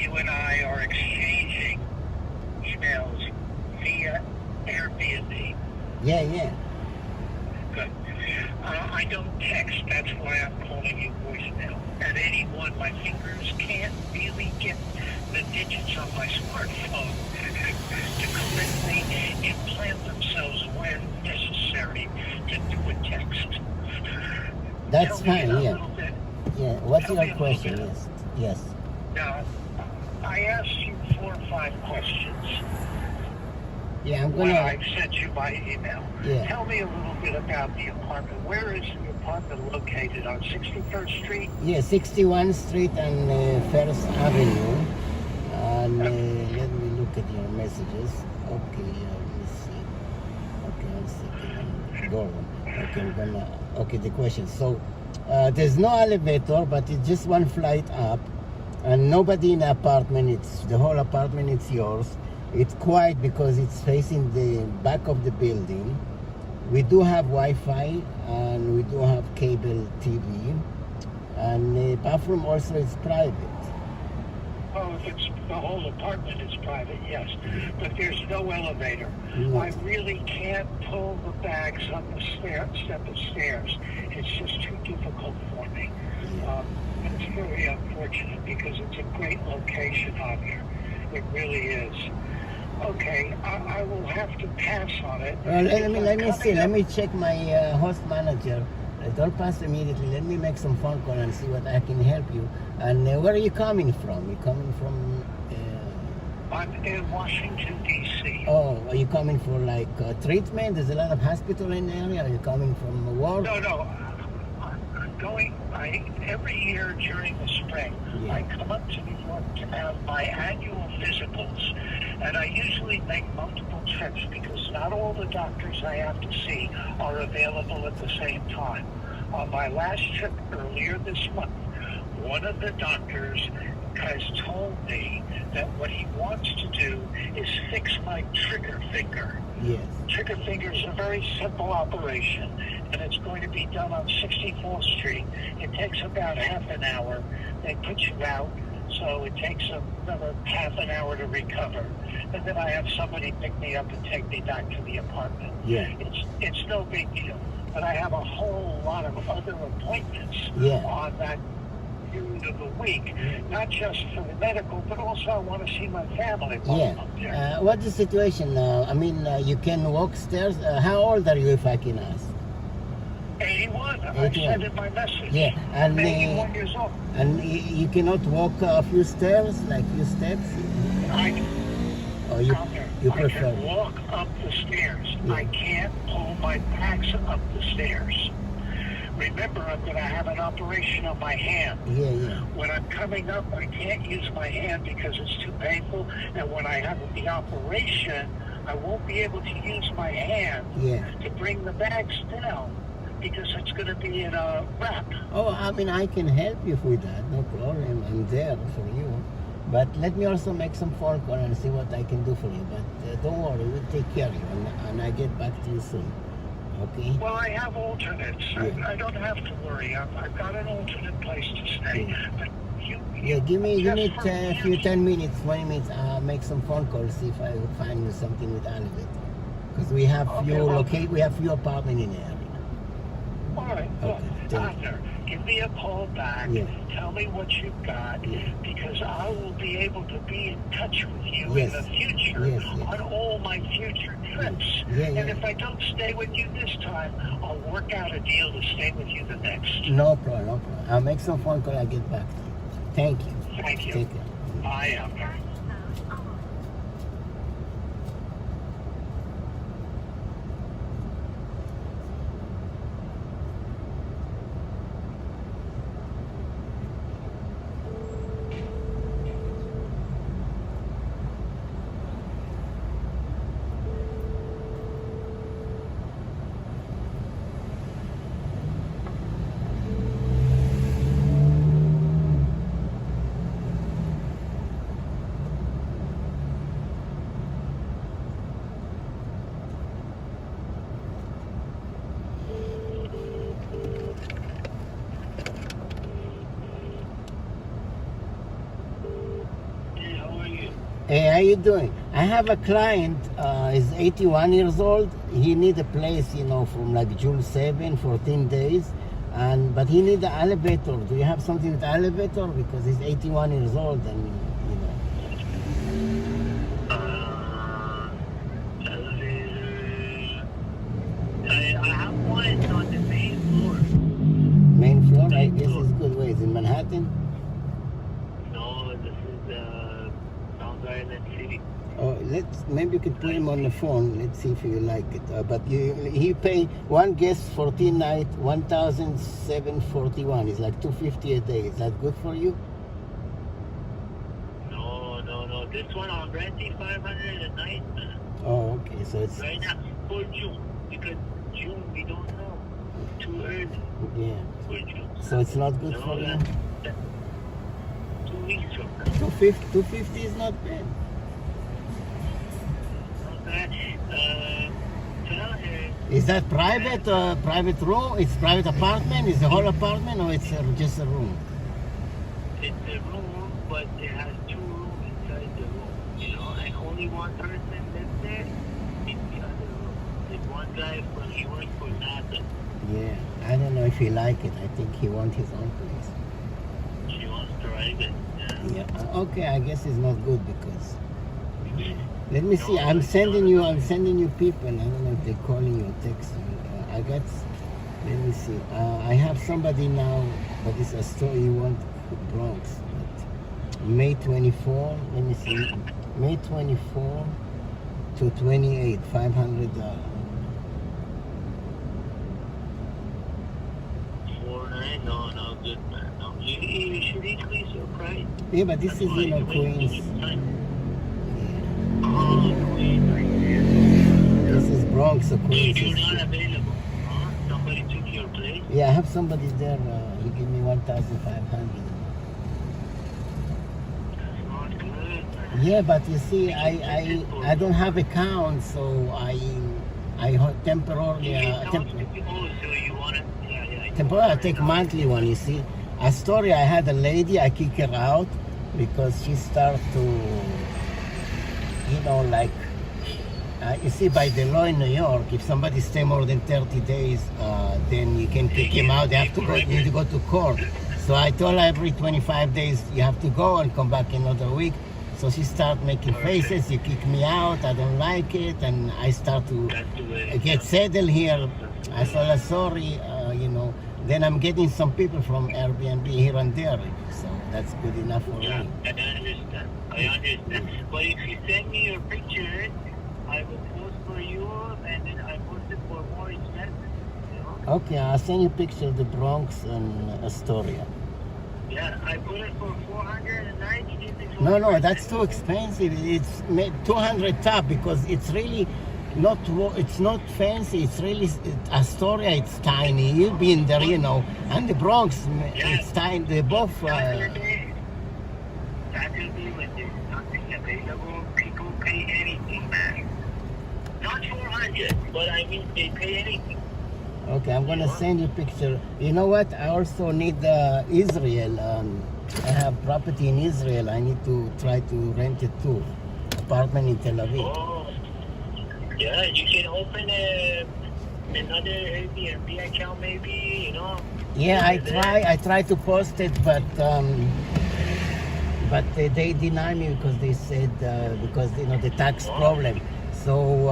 you and I are exchanging emails via Airbnb. Yeah. Good. I don't text. That's why I'm calling you voicemail. At 81, my fingers can't really get the digits on my smartphone to correctly implant themselves when necessary to do a text. That's Tell me fine, a yeah. little bit. Yeah, what's Tell your me a little question? bit. Yes. Now, I asked you 4 or 5 questions. Yeah, I'm When gonna... I sent you my email. Yeah. Tell me a little bit about the apartment. Where is the apartment located? On 61st Street? Yeah, 61st Street and First Avenue. And let me look at your messages. Okay, let me see. Okay, 1 second. Go on. Okay, I'm gonna... Okay, the question. So, there's no elevator, but it's just one flight up. And nobody in the apartment. It's the whole apartment. It's yours. It's quiet because it's facing the back of the building. We do have Wi-Fi and we do have cable TV. And the bathroom also is private. Oh, if it's the whole apartment is private, yes. But there's no elevator. No. I really can't pull the bags up the step of stairs. It's just too difficult for me. It's very unfortunate because it's a great location out here. It really is. Okay, I will have to pass on it. Let me see. Let me check my host manager. Don't pass immediately. Let me make some phone call and see what I can help you. And where are you coming from? You coming from? I'm in Washington, D.C. Oh, are you coming for like treatment? There's a lot of hospital in the area. Are you coming from work? No. I'm going. Every year during the spring, Yeah. I come up to New York to have my annual physicals, and I usually make multiple trips because not all the doctors I have to see are available at the same time. On my last trip earlier this month, one of the doctors has told me that what he wants to do is fix my trigger finger. Yes. Trigger finger is a very simple operation, and it's going to be done on 64th Street. It takes about half an hour. They put you out, so it takes another half an hour to recover. And then I have somebody pick me up and take me back to the apartment. Yeah. It's no big deal. But I have a whole lot of other appointments on that period of the week, not just for the medical, but also I want to see my family while I'm up there. What's the situation now? I mean, you can walk stairs. How old are you, if I can ask? 81. I said in my message. Yeah, and I'm 81 years old. And you cannot walk a few stairs, like few steps. You I prefer? can walk up the stairs. I can't pull my bags up the stairs. Remember, I'm going to have an operation on my hand. Yeah. When I'm coming up, I can't use my hand because it's too painful. And when I have the operation, I won't be able to use my hand to bring the bags down because it's going to be in a wrap. Oh, I mean, I can help you with that. No problem. I'm there for you. But let me also make some phone call and see what I can do for you. But don't worry, we'll take care of you. And I get back to you soon. Okay? Well, I have alternates. I don't have to worry. I've got an alternate place to stay. But give me a few 10 minutes, 20 minutes. I'll make some phone calls, see if I will find you something with elevator. Because we have we have few apartments in the area. All right. Well, doctor, give me a call back. Tell me what you've got, because I will be able to be in touch with you in the future on all my future trips. And if I don't stay with you this time, I'll work out a deal to stay with you the next. No problem. I'll make some phone call. I'll get back to you. Thank you. Thank you. Take care. Bye. Hey, how you doing? I have a client, he's 81 years old. He need a place, you know, from like June 7, 14 days. But he need the elevator. Do you have something with elevator? Because he's 81 years old and, you know. Elevator. I have one on the main floor. Main floor? I guess it's good. Where is it, Manhattan? No, this is Long Island City. Oh, maybe you could put him on the phone. Let's see if you like it. But he pay one guest 14 night, 1,741. It's like $250 a day. Is that good for you? No. This one I'm renting 500 a night. Oh, okay. So it's Right now for June, because June we don't know. Too early. Yeah. For June. So it's not good for you. 2 weeks from now. 250 is not bad. Tell her. Is that private room? It's private apartment? Is the whole apartment or it's just a room? It's a room, but it has 2 rooms inside the room, you know, and only one person lives there in the other room. There's one guy, he works for NASA. Yeah, I don't know if he like it. I think he wants his own place. She wants to ride it. Yeah. Okay, I guess it's not good because. Let me see. I'm sending you people. I don't know if they're calling you or texting you. Let me see. I have somebody now, but it's a store you want Bronx. But May 24. Let me see. May 24 to 28, $500. 4-9? No, good man. No, you should increase your price. Yeah, but this is Queens. This is Bronx, so Queens. You're not available, huh? Somebody took your place? Yeah, I have somebody there. He gave me 1,500. That's not good. Yeah, but you see, I don't have account, so I temporarily so you want to? Yeah. Temporarily I take monthly one. You see, a story. I had a lady. I kick her out because she started to, you know, like. You see, by the law in New York, if somebody stay more than 30 days, then you can kick him out. They have to need to go to court. So I told her every 25 days you have to go and come back another week. So she started making faces. You kick me out. I don't like it, and I start to get settled here. I told her sorry, you know. Then I'm getting some people from Airbnb here and there. So that's good enough for me. I understand. But if you send me your pictures, I will post for you, and then I post it for more expensive, you know? Okay, I'll send you pictures of the Bronx and Astoria. Yeah, I put it for 490. No, that's too expensive. It's 200 top because it's really it's not fancy. It's really Astoria. It's tiny. You've been there, you know, and the Bronx, it's tiny. They both. Saturday when there's nothing available, people pay anything, man. Not 400, but I mean they pay anything. Okay, I'm gonna send you a picture. You know what? I also need Israel. I have property in Israel. I need to try to rent it too. Apartment in Tel Aviv. Oh, yeah. You can open another Airbnb account, maybe. You know. Yeah, I try to post it, but they deny me because they said because you know the tax problem. So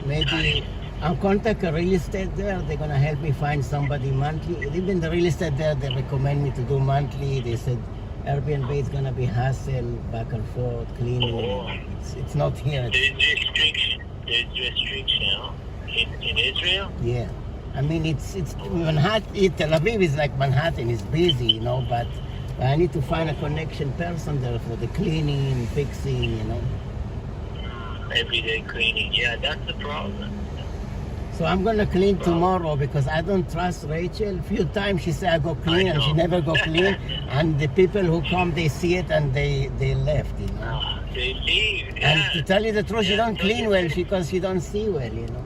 maybe I'll contact a real estate there. They're gonna help me find somebody monthly. Even the real estate there, they recommend me to do monthly. They said Airbnb is gonna be hassle, back and forth, cleaning. It's not here. There's restriction, huh? In Israel. Yeah, I mean it's Manhattan. Tel Aviv is like Manhattan. It's busy, you know, but I need to find a connection person there for the cleaning, fixing, you know. Everyday cleaning, yeah, that's the problem. So I'm gonna clean tomorrow because I don't trust Rachel. A few times she said I go clean and she never go clean. And the people who come, they see it and they left, you know. They leave, yeah. And to tell you the truth, she don't clean well because she don't see well, you know.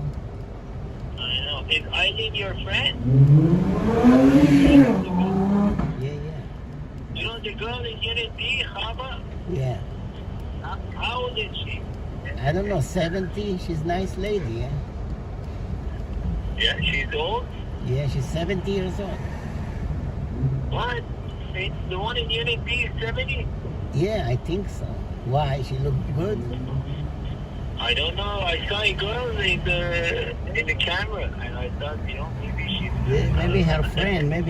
I know. Is Eileen your friend? Yeah. You know the girl in Unit B, Chava? Yeah. How old is she? I don't know, 70. She's a nice lady, yeah? Yeah, she's old. Yeah, she's 70 years old. What? It's the one in Unit B is 70? Yeah, I think so. Why? She looked good? I don't know. I saw a girl in the camera, and I thought, maybe she's. Yeah, maybe her friend, yeah.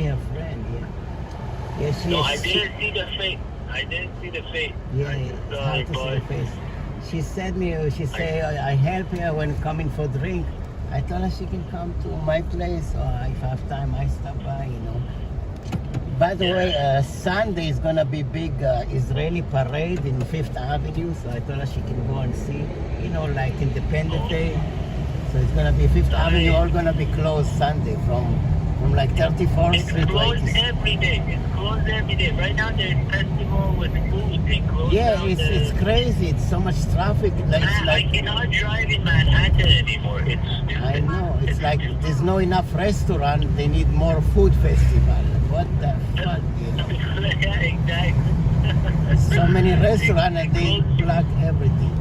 Yeah, she No, is. I didn't see the face. Yeah, it's hard to see the face. She said she say, I help her when coming for drink. I told her she can come to my place, or if I have time, I stop by, By the way, Sunday is gonna be big Israeli parade in 5th Avenue, so I told her she can go and see, like Independence Day. So it's gonna be 5th Avenue, all gonna be closed Sunday from like 34th Street to 80th. It's closed every day. Right now there's festival with food. They close down it's crazy. It's so much traffic. I cannot drive in Manhattan anymore. It's stupid. I know. It's like there's no enough restaurant. They need more food festival. What the fuck, Yeah, exactly. So many restaurants and they block everything.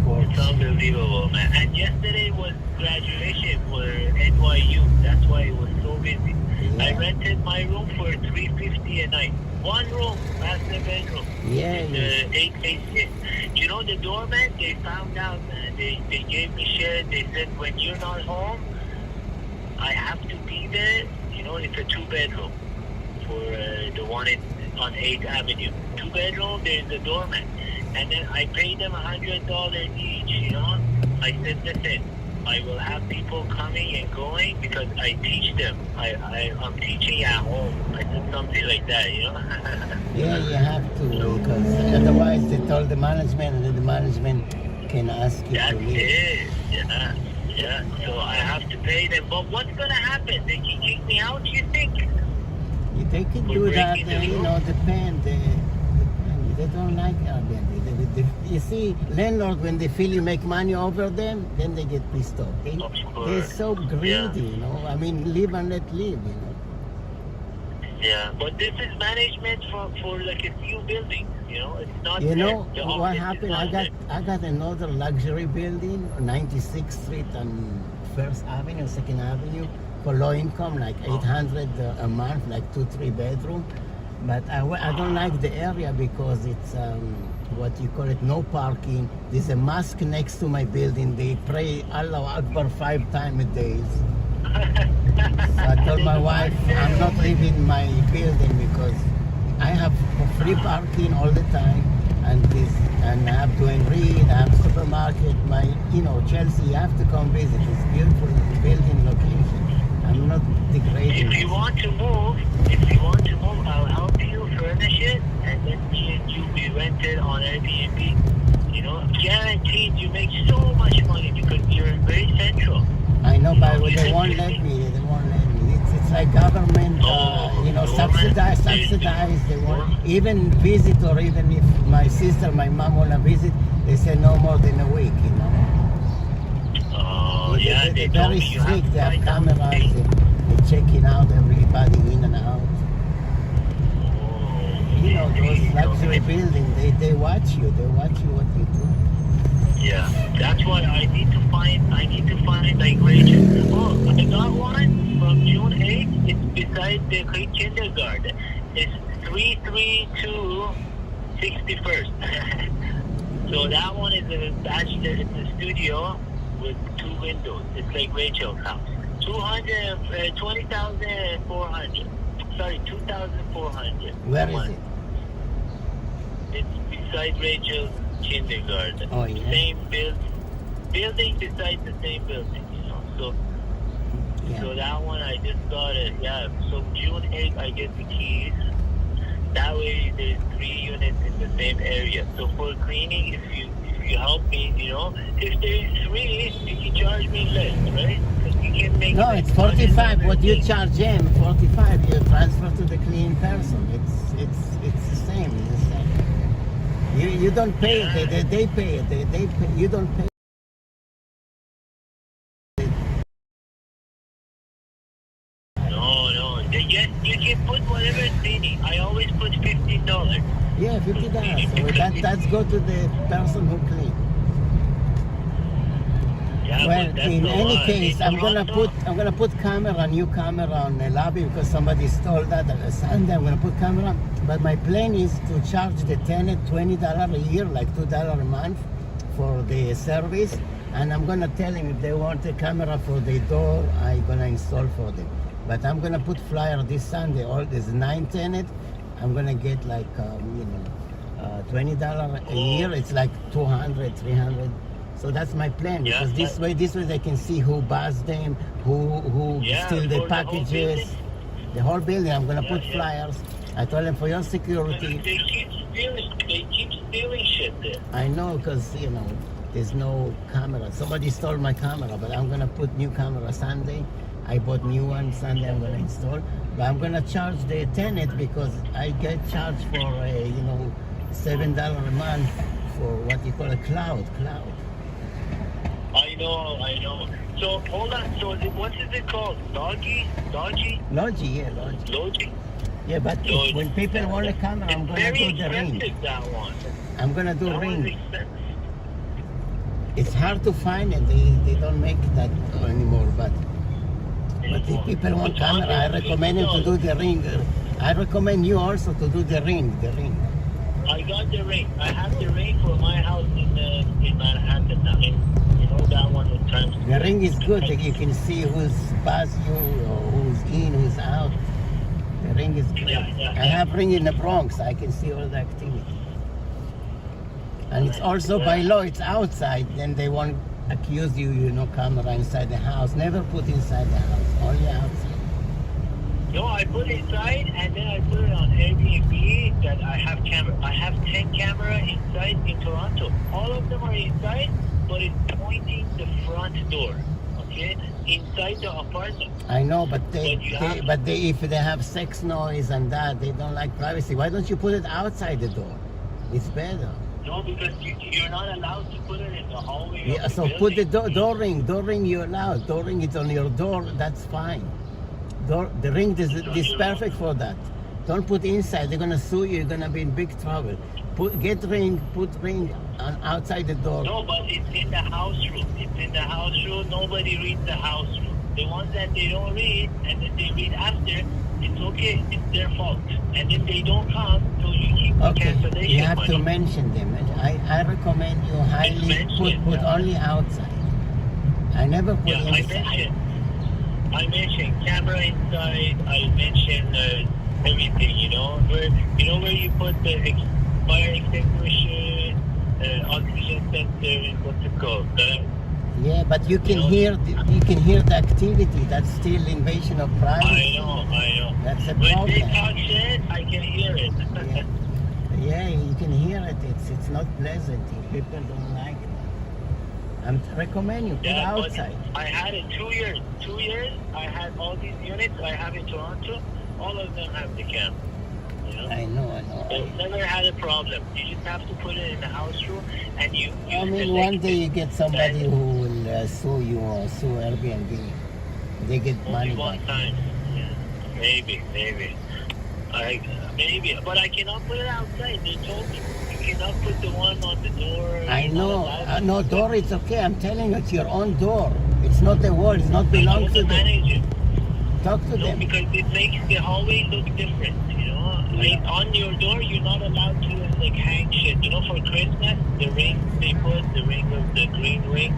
It's unbelievable, man. And yesterday was graduation for NYU. That's why it was so busy. Yeah. I rented my room for $350 a night. One room, master bedroom. Yeah. In the 886. The doorman, they found out, man. They gave me shit. They said, when you're not home, I have to be there. It's a 2-bedroom for the one on 8th Avenue. 2-bedroom, there's the doorman. And then I paid them $100 each, I said, listen, I will have people coming and going because I teach them. I'm teaching at home. I said something like that, Yeah, you have to, because otherwise they told the management, and then the management can ask you to leave. That's it, yeah. So I have to pay them. But what's going to happen? They can kick me out, you think? They can do that, depend. They don't like Airbnb. You see, landlord, when they feel you make money over them, then they get pissed off. They're so greedy, I mean, live and let live, Yeah, but this is management for like a few buildings, It's not. What happened? I got another luxury building, 96th Street and 1st Avenue, 2nd Avenue, for low income, like $800 a month, like 2-3 bedroom. But I don't like the area because it's what you call it, no parking. There's a mosque next to my building. They pray Allahu Akbar 5 times a day. So I told my wife I'm not leaving my building because I have free parking all the time, and I have to read. I have supermarket. My Chelsea, you have to come visit. It's beautiful building location. I'm not degrading. If you want to move, I'll help you furnish it, and then me and you be rented on Airbnb. Guaranteed you make so much money because you're very central. I know, but they won't let me. It's like government, subsidized. They won't even visit, or even if my sister, my mom wanna visit, they say no more than a week. Yeah, they're very strict. They have cameras. They're checking out everybody in and out. Those luxury buildings, they watch you. They watch you what you do. Yeah, that's why I need to find like region. Oh, I got one from June 8th. It's beside the kindergarten. It's 332 61st. So that one is a bachelor. It's a studio with 2 windows. It's like Rachel's house. 20,400. Sorry, 2,400. Where is it? It's beside Rachel's kindergarten. Oh, yeah. Same building beside the same building, So, so that one I just got it. Yeah. So June 8th I get the keys. That way there's 3 units in the same area. So for cleaning, if you help me, if there's 3, you can charge me less, right? Because you can make. No, it's 45. What you charge them, 45. You transfer to the cleaning person. It's the same. It's the same. You don't pay it. They pay it. They pay. You don't pay. No. You can put whatever cleaning. I always put $15. Yeah, $50. So that's go to the person who clean. Yeah, Well, but that's in a any lot. case, In Toronto, I'm gonna put a new camera on the lobby because somebody stole that Sunday. I'm gonna put camera, but my plan is to charge the tenant $20 a year, like $2 a month, for the service. And I'm gonna tell them if they want a camera for the door, I'm gonna install for them. But I'm gonna put flyer this Sunday. All there's 9 tenants. I'm gonna get like $20 a year. It's like 200, 300. So that's my plan, because this way they can see who buys them, who steal the packages. The whole building. I'm gonna put flyers. I told them for your security. They keep stealing shit there. I know, because there's no camera. Somebody stole my camera, but I'm gonna put new camera Sunday. I bought new one Sunday. I'm gonna install, but I'm gonna charge the tenant because I get charged for $7 a month for what you call a cloud. I know. So hold on. So what is it called? Dodgy? Logi, yeah, Logi. Logi? Yeah, but when people want a camera, I'm gonna do the ring. That one. I'm gonna do That ring. one's expensive. It's hard to find it. They don't make that anymore. But if people want camera, I recommend them to do the ring. I recommend you also to do the ring. I got the ring. I have the ring for my house in Manhattan now. That one in Times Square. The ring is good. You can see who's past you, or who's in, who's out. The ring is good. I have ring in the Bronx. I can see all the activity. And it's also by law, it's outside. Then they won't accuse you, camera inside the house. Never put inside the house, only outside. No, I put it inside, and then I put it on Airbnb that I have camera. I have 10 camera inside in Toronto. All of them are inside, but it's pointing the front door. Okay, inside the apartment. I know, but if they have sex noise and that, they don't like privacy. Why don't you put it outside the door? It's better. No, because you're not allowed to put it in the hallway. Yeah, so put the door ring. Door ring you're allowed. Door ring is on your door. That's fine. The ring is perfect for that. Don't put inside. They're gonna sue you. You're gonna be in big trouble. Put ring on outside the door. No, but it's in the house room. It's in the house room. Nobody reads the house room. The ones that they don't read and then they read after, it's okay. It's their fault. And then they don't come, so you keep the cancellation. You have to mention them. I recommend you highly put only outside. I never put inside. I mentioned camera inside. I mentioned everything. Where you put the fire extinguisher, oxygen sensor, what's it called? Yeah, but you can hear the activity. That's still invasion of privacy. I know. That's a when problem. When they talk shit, I can hear it. Yeah, you can hear it. It's not pleasant. People don't like it. I recommend you put outside. I had it 2 years. 2 years, I had all these units I have in Toronto. All of them have the camera. I know. I've never had a problem. You just have to put it in the house room, and one day you get somebody who will sue you or sue Airbnb. They get money back. One time. Yeah. Maybe. But I cannot put it outside. They told me you cannot put the one on the door. I know. No, door it's okay. I'm telling you, it's your own door. It's not the wall. It's not belong to the manager. Talk to them. Because it makes the hallway look different. On your door, you're not allowed to hang shit. For Christmas, the ring they put, the ring of the green ring,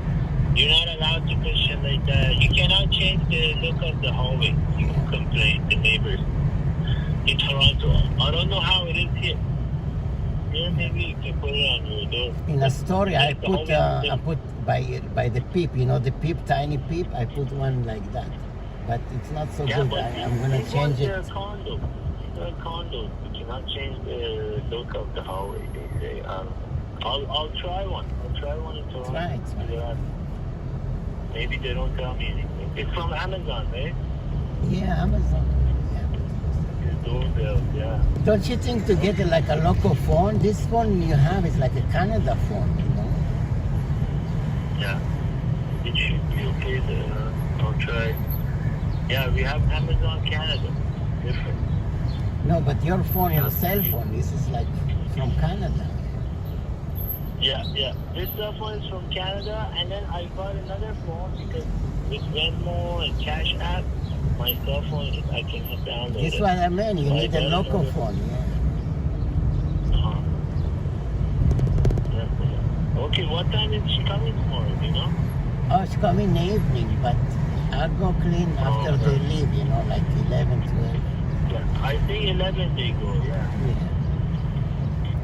you're not allowed to put shit like that. You cannot change the look of the hallway. You can complain, the neighbors in Toronto. I don't know how it is here. Here, maybe you can put it on your door. In Astoria, I put by the peep, the peep, tiny peep. I put one like that, but it's not so good. I'm gonna change it. Condos. You cannot change the look of the hallway. They say, I'll try one. I'll try one in Toronto. Right. Maybe they don't tell me anything. It's from Amazon, right? Yeah, Amazon. The doorbell, yeah. Don't you think to get like a local phone? This phone you have is like a Canada phone, Yeah. It should be okay. I'll try. Yeah, we have Amazon Canada. Different. No, but your phone, your cell phone, this is like from Canada. Yeah. This cell phone is from Canada, and then I bought another phone because with Venmo and Cash App, my cell phone I can download This it. one I mean, you So I need a bought local another- phone, yeah. Yeah. Okay, what time is she coming tomorrow? Do you know? Oh, it's coming in the evening, but I'll go clean after okay. they leave, like 11, 12. Yeah, I think 11 they go. Yeah.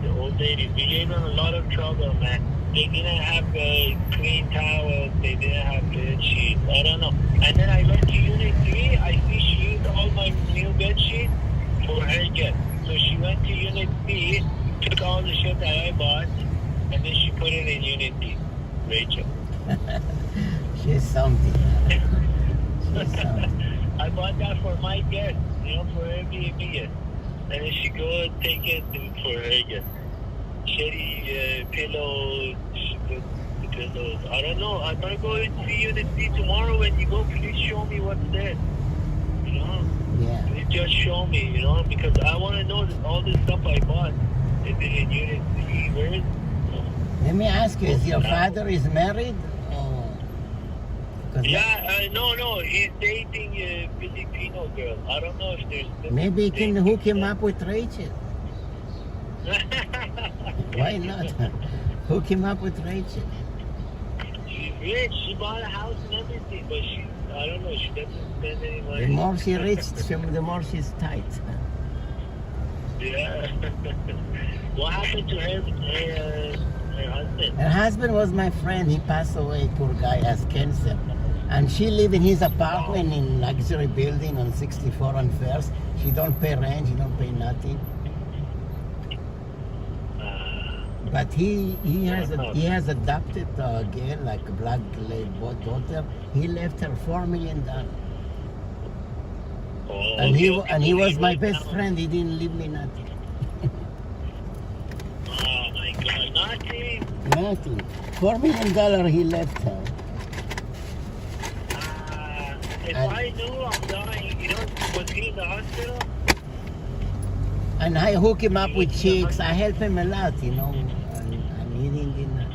The old ladies, we gave them a lot of trouble, man. They didn't have clean towels. They didn't have bed sheets. I don't know. And then I went to Unit 3. I see she used all my new bed sheets for her gift. So she went to Unit 3, took all the shit that I bought, and then she put it in Unit 3. Rachel. She's something. She's something. I bought that for my guest, for Airbnb guest. And then she go take it for her gift. Shitty pillows, the pillows. I don't know. I'm gonna go and see Unit 3 tomorrow. When you go, please show me what's there. Yeah. Please just show me, because I want to know that all this stuff I bought is it in Unit 3. Where is? Let me ask you, is your father is married? No. He's dating a Filipino girl. I don't know if there's. Maybe you can hook him up with Rachel. Why not? Hook him up with Rachel. She's rich. She bought a house and everything, but I don't know. She doesn't spend any money. The more she rich, the more she's tight. Yeah. What happened to her husband? Her husband was my friend. He passed away. Poor guy has cancer. And she live in his apartment in luxury building on 64 on First. She don't pay rent. She don't pay nothing. But he has adopted a girl, like a black daughter. He left her $4 million. And he was my best friend. He didn't leave me nothing. Oh my God, nothing. Nothing. $4 million he left her. If I knew I'm dying, was he in the hospital? And I hook him up with chicks. I help him a lot, and he didn't.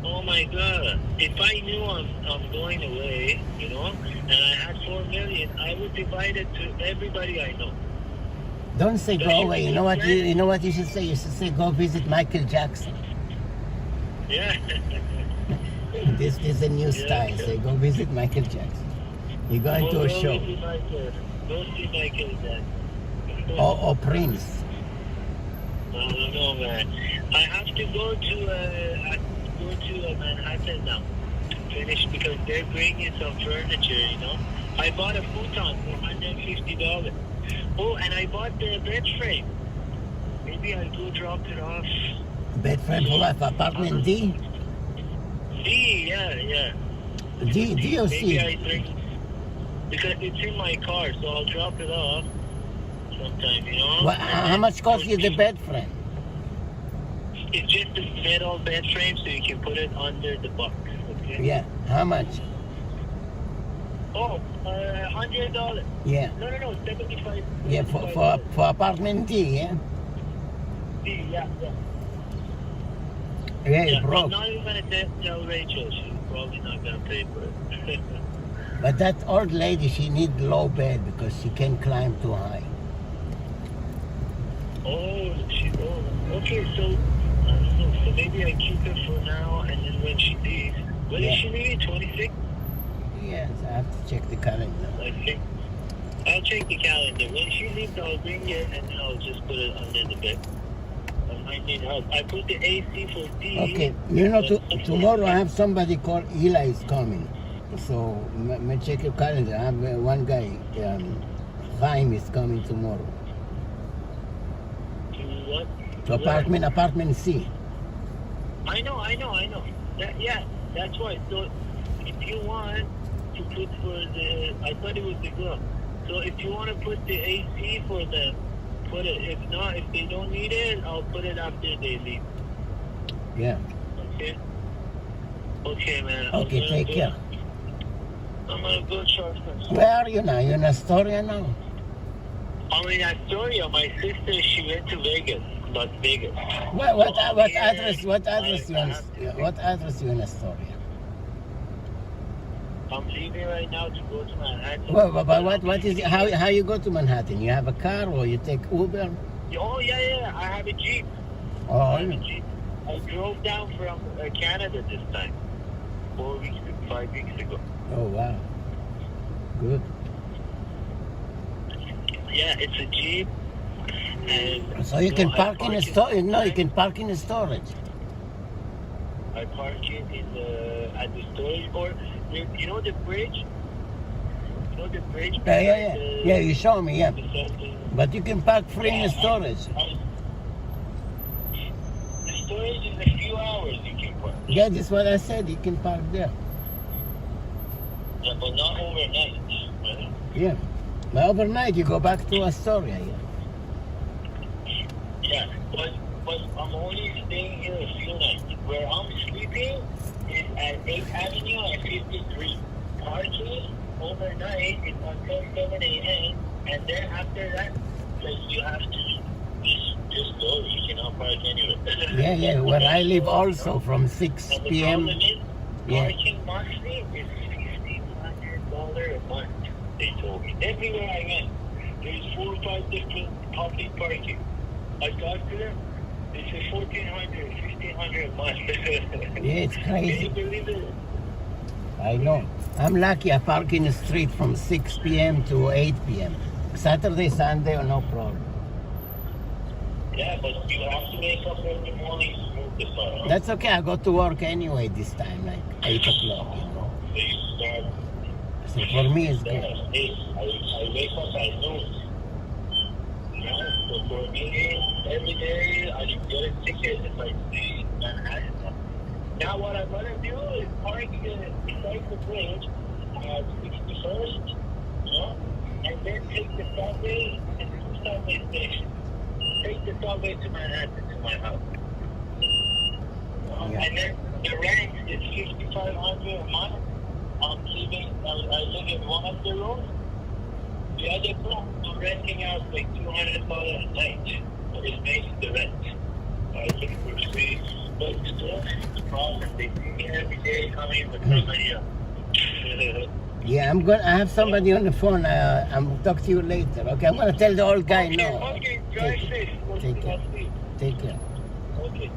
Oh my God! If I knew I'm going away, and I had $4 million, I would divide it to everybody I know. Don't say go away. You know what you should say? You should say go visit Michael Jackson. Yeah. This is a new style. Say go visit Michael Jackson. You're going to a show. Go see Michael then. Or Prince. I don't know, man. I have to go to Manhattan now to finish because they're bringing some furniture. I bought a futon for $150. Oh, and I bought the bed frame. Maybe I'll go drop it off. Bed frame for what? For apartment D? D, yeah. D or C? Maybe I bring, because it's in my car, so I'll drop it off sometime, How much cost you the bed frame? It's just a metal bed frame, so you can put it under the box. Okay? Yeah. How much? Oh, $100. Yeah. No, $75. Yeah, for apartment D, yeah? D, yeah. Yeah, broke. I'm not even going to tell Rachel. She's probably not going to pay for it. But that old lady, she need low bed because she can't climb too high. Oh, she's old. Okay, so I don't know. So maybe I keep her for now, and then when she leaves, when is she leaving? 26? Yes, I have to check the calendar. I think I'll check the calendar. When she leaves, I'll bring it, and then I'll just put it under the bed. I might need help. I put the AC for D. Okay, tomorrow I have somebody called Eli is coming. So, me check your calendar. I have one guy, Chaim is coming tomorrow. What? To apartment C. I know. That's why. So, if you want to put for I thought it was the girl. So, if you want to put the AC for them, put it. If not, if they don't need it, I'll put it after they leave. Yeah. Okay, man. Okay, take care. I'm gonna go charge myself. Where are you now? You're in Astoria now? I'm in Astoria. My sister, she went to Vegas. Las Vegas. What address you in Astoria? I'm leaving right now to go to Manhattan. Well, but what is it? How you go to Manhattan? You have a car or you take Uber? Oh yeah. I have a Jeep. Oh, I have a Jeep. I drove down from Canada this time. 5 weeks ago. Oh wow. Good. Yeah, it's a Jeep. And So you can park in a storage. No, you can park in a storage. I park it at the storage, or you know the bridge. You know the bridge. Yeah. You show me. Yeah. But you can park free in the storage. The storage is a few hours you can park. Yeah, that's what I said. You can park there. Yeah, but not overnight. Right? Yeah. But overnight you go back to Astoria. Yeah, but I'm only staying here a few nights. Where I'm sleeping is at 8th Avenue and 53. Parking overnight is until 7 a.m. And then after that, like, you have to just go. You cannot park anywhere. Yeah. Where I live also from 6 and the p.m. problem is, parking monthly is $1,500 a month, they told me. Everywhere I went, there's 4 or 5 different public parking. I got to them, they said $1,400, $1,500 a month. Yeah, it's crazy. Can you believe it? I know. I'm lucky I park in the street from 6 p.m. to 8 p.m. Saturday, Sunday, no problem. Yeah, but you have to wake up every morning to move the car. That's okay. I go to work anyway this time, like 8 o'clock, So you start. So for me, it's good. I wake up at noon. So for me, every day I should get a ticket if I see Manhattan. Now what I'm gonna do is park beside the bridge at 61st, and then take the subway and the subway station. Take the subway to Manhattan to my house. And then the rent is $5,500 a month. I live in one of the rooms. The other room, I'm renting out like $200 a night. It makes the rent. I think we're free. But still, the problem, they see me every day coming with somebody else. Yeah, I have somebody on the phone. I'm talk to you later. Okay, I'm gonna tell the old guy no. Okay, drive safe. Take care. Take care. Okay.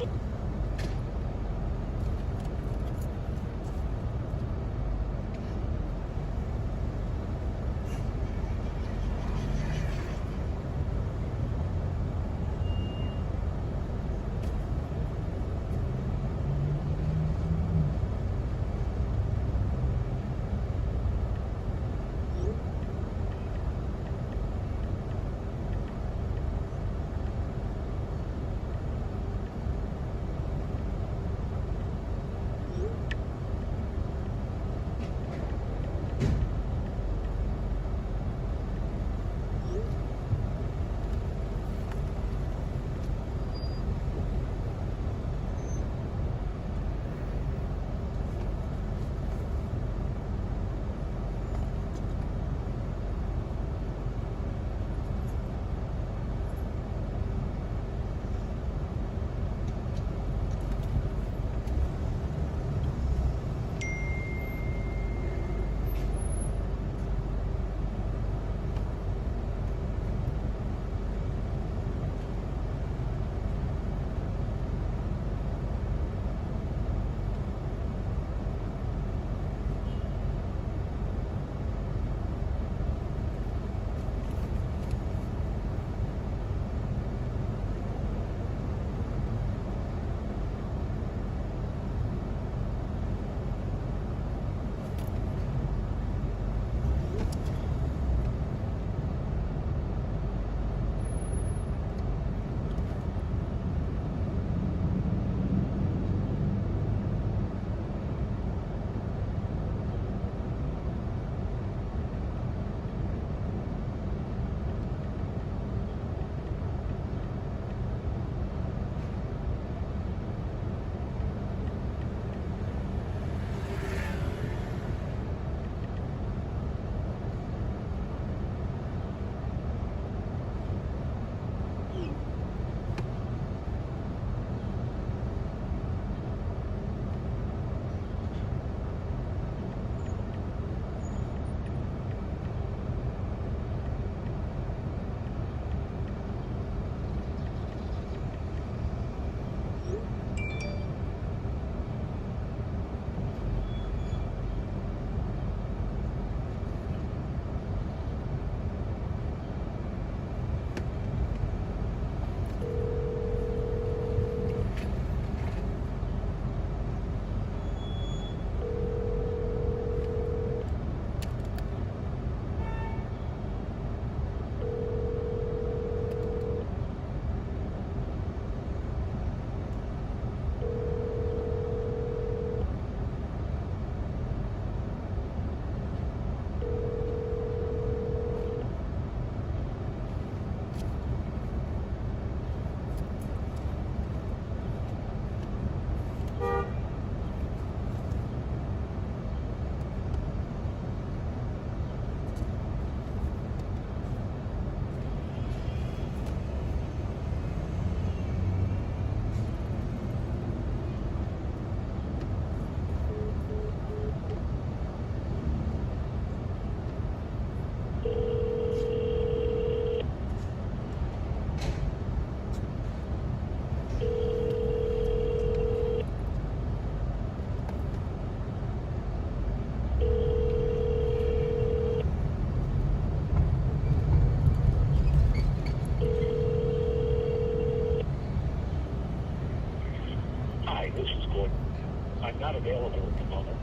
not available at the moment.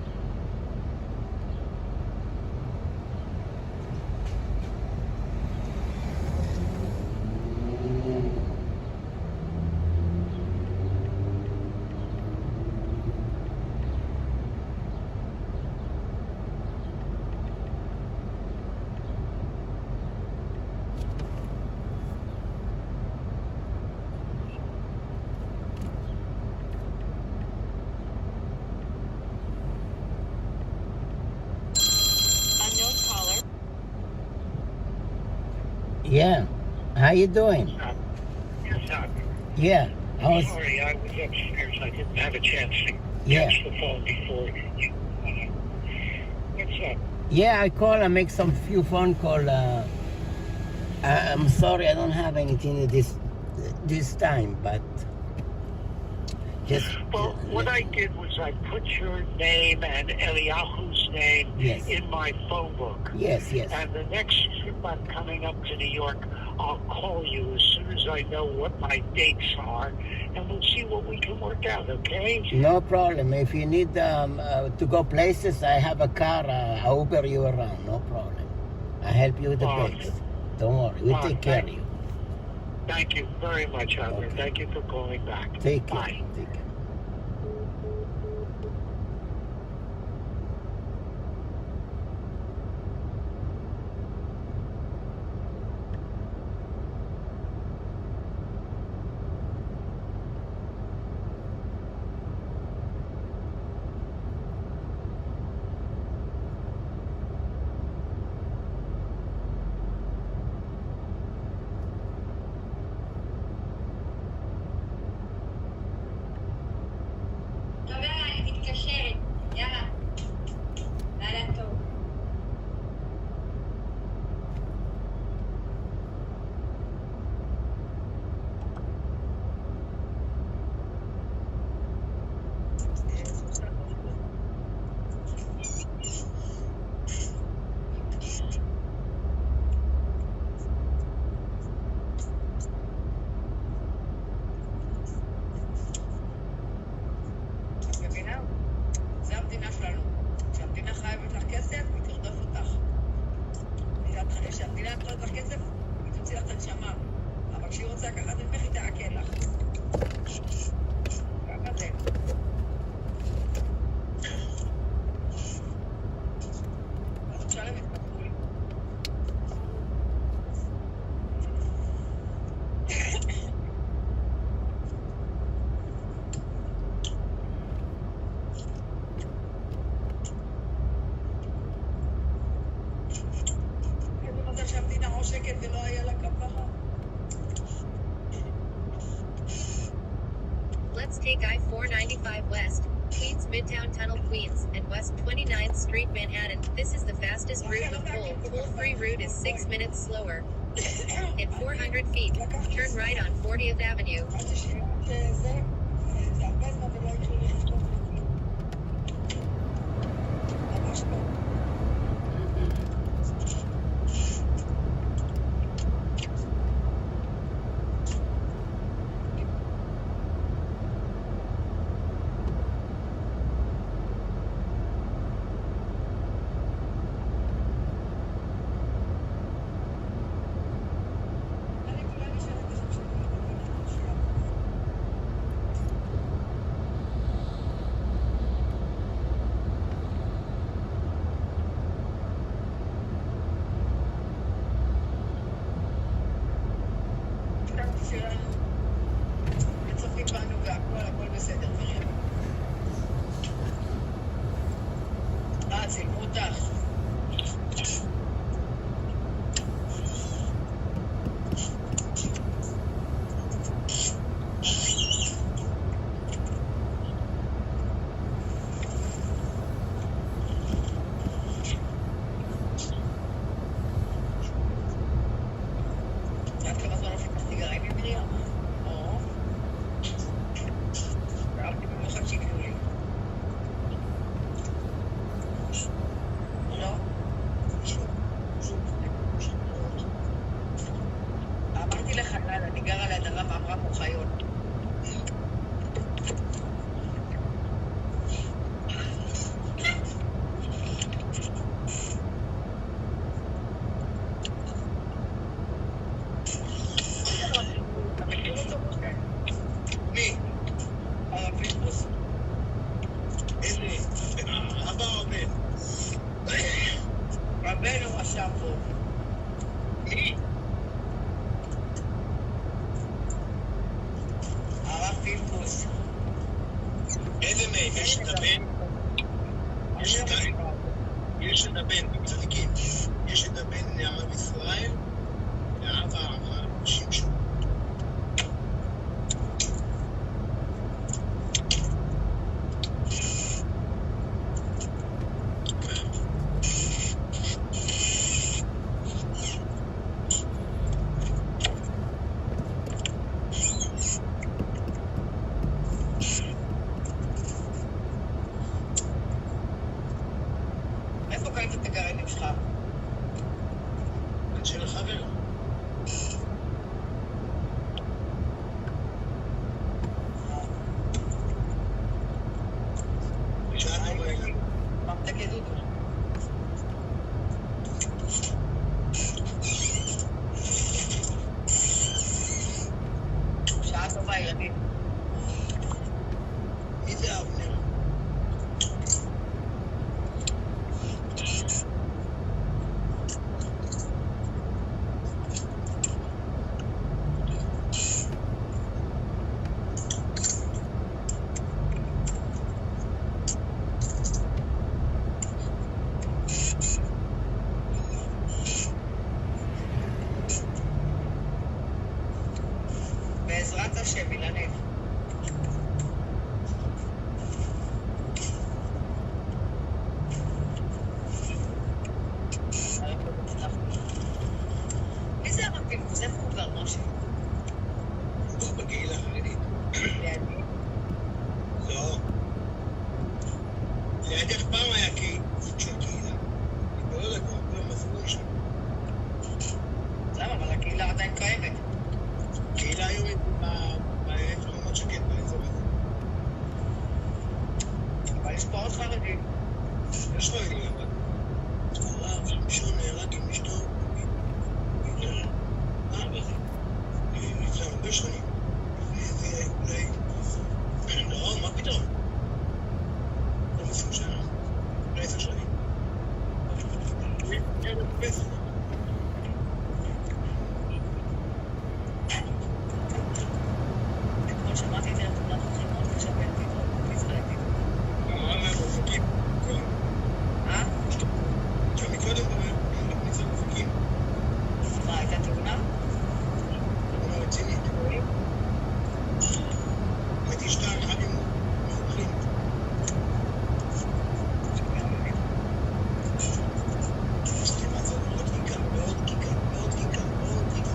Unknown caller. Yeah. How you doing? Yes, sir. Yeah. I was. Sorry, I was upstairs. I didn't have a chance to Yeah. catch the phone before you. What's up? Yeah, I call. I make some few phone call. I'm sorry, I don't have anything this time, but just. Well, what I did was I put your name and Eliyahu's name Yes. in my phone book. Yes, yes. And the next trip I'm coming up to New York, I'll call you as soon as I know what my dates are, and we'll see what we can work out, okay? No problem. If you need to go places, I have a car. I'll Uber you around. No problem. I help you with the place. Don't worry. We'll take care of you. Thank you very much, Albert. Okay. Thank you for calling back. Take care. Bye. Take care. אני מתקשרת. יאללה. לילה טוב. מבינה? זה המדינה שלנו. כשהמדינה חייבת לך כסף, היא תרדוף אותך. כשהמדינה תרדוף לך כסף, היא תוציא לך את הנשמה. אבל כשהיא רוצה לקחת ממך, היא תעקל לך. ככה זה. אז עכשיו הם התפתחו לי. איזה מזל שהמדינה עושקת ולא היה לה כפרה. Let's take I-495 West, Queens Midtown Tunnel, Queens, and West 29th Street, Manhattan. This is the fastest route with toll. Toll-free route is 6 minutes slower. In 400 feet, turn right on 40th Avenue. חשבתי שזה הרבה זמן ולא יקרו לי חשבון. ממש לא. אני כולה נשארת בשם שלי, אני שואל. חשבתי שלנו, וצופים בנו והכל, הכל בסדר, מרים. צילמו אותך. עד כמה זמן לא חיפשתי גרעין עם מרים? או. ואהבתי במיוחד שיקנו לי. איזה מהם? יש את הבן? יש את הבן, צדיקים. יש את הבן נעמת ישראל, ואבא שמשון. איפה קנית את הגרעינים שלך? של החבר. ממתקי דודו. שעה טובה, ילדים. מי זה אבנר? בעזרת השם, אילנית. מי זה הרב? איפה הוא גר, משה? הוא בקהילה החרדית. לידי? לא. לידך פעם היה סוג של קהילה. אני לא יודע, כולם עזרו שם. למה? אבל הקהילה עדיין קיימת. קהילה היום היא באזור מאוד שקט באזור הזה. אבל יש פה עוד חרדים. יש חרדים אבל. הרב שמשון נהרג עם אשתו. לפני הרבה שנים. לפני אולי... לא, מה פתאום? לא 20 שנה. אולי 10 שנים. כן, פסח. אתמול שמעתי את זה לתמונת חיים מאוד קשה בעתיד, ישראלית. אמרה מהמופקים. עכשיו מקודם בכניסה למופקים. מה, הייתה תאונה? תאונה רצינית. הייתי 2 רכבים מאוכלים. עשיתי מה זה מאוד כיכר, מאוד כיכר, מאוד כיכר, מאוד כיכר.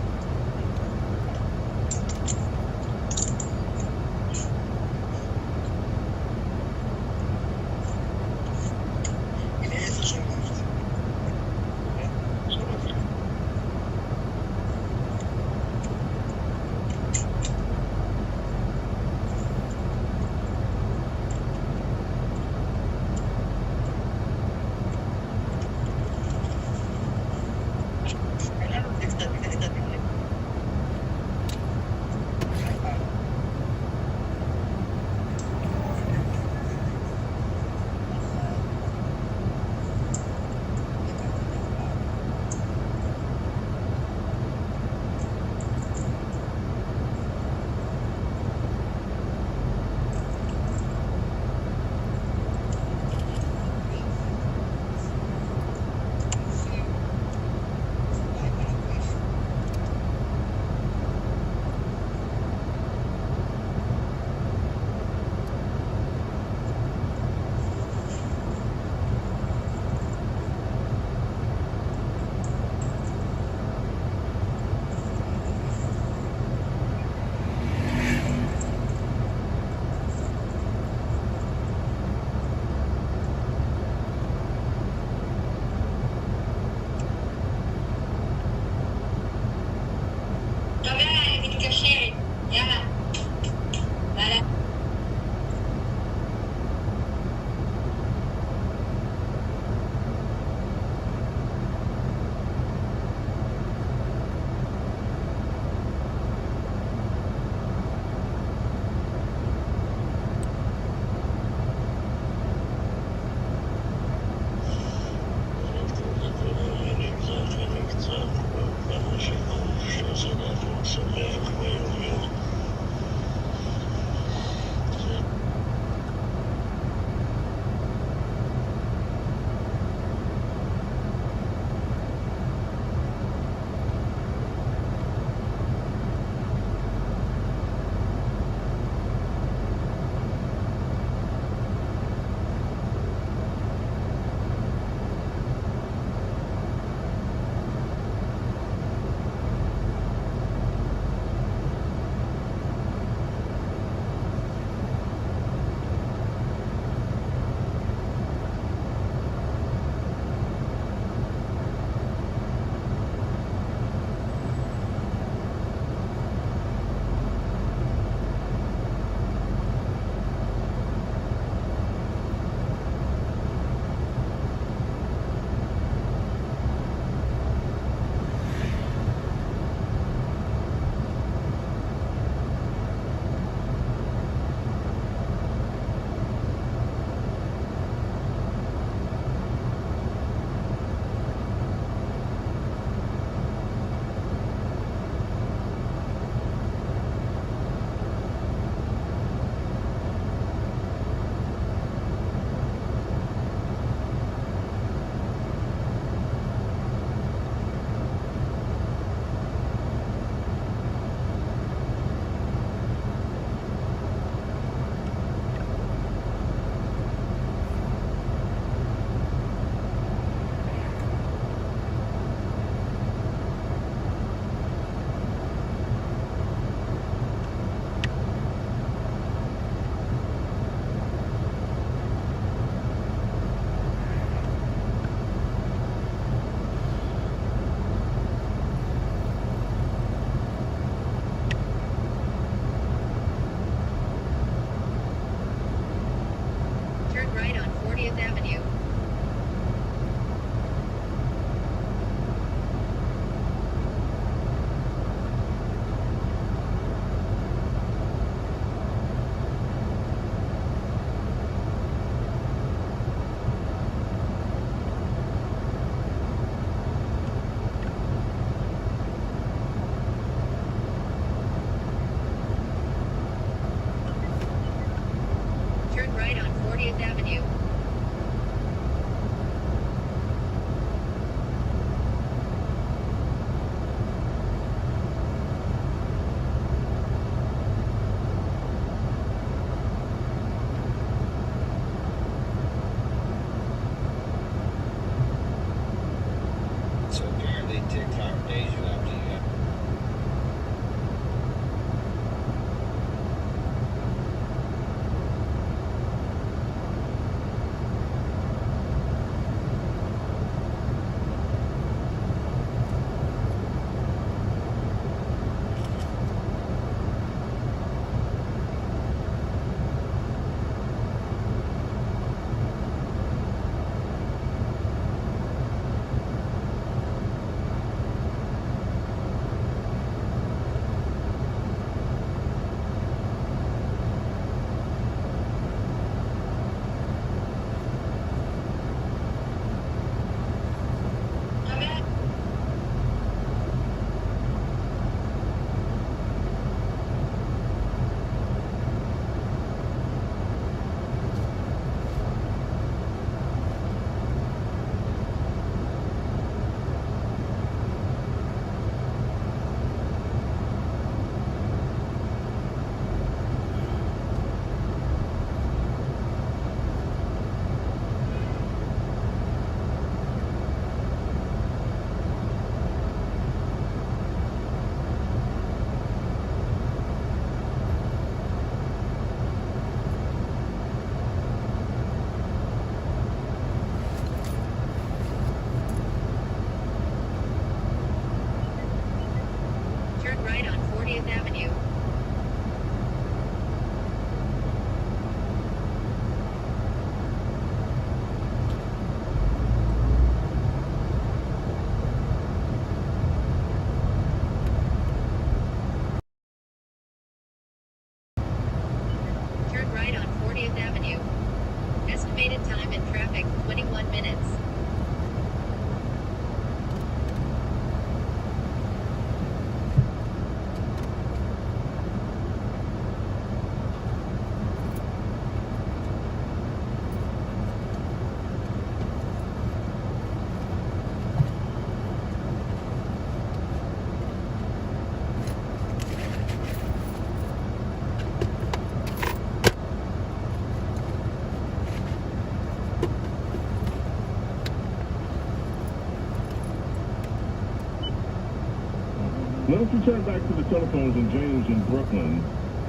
Let's return back to the telephones and James in Brooklyn.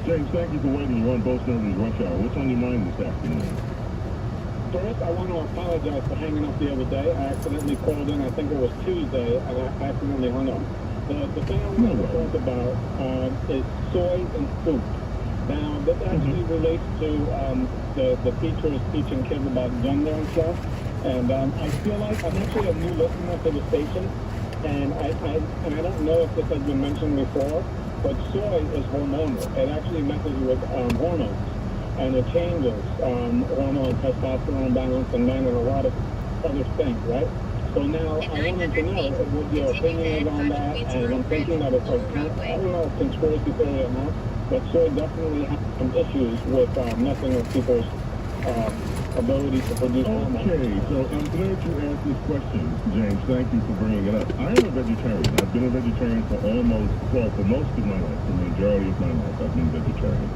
James, thank you for waiting. You're on Both Nervous Rush Hour. What's on your mind this afternoon? First, I want to apologize for hanging up the other day. I accidentally called in, I think it was Tuesday, and I accidentally hung up. The thing I want to talk about is soy and food. Now, this actually relates to the teachers teaching kids about gender and stuff. And I feel like I'm actually a new listener to the station, and I don't know if this has been mentioned before, but soy is hormonal. It actually messes with hormones, and it changes hormone testosterone balance in men and a lot of other things, right? So now I wanted to know what your opinion is on that, and I'm thinking that it's like, I don't know if conspiracy theory or not, but soy definitely has some issues with messing with people's ability to produce hormones. Okay, so I'm glad you asked this question, James. Thank you for bringing it up. I am a vegetarian. I've been a vegetarian for for most of my life, the majority of my life I've been vegetarian.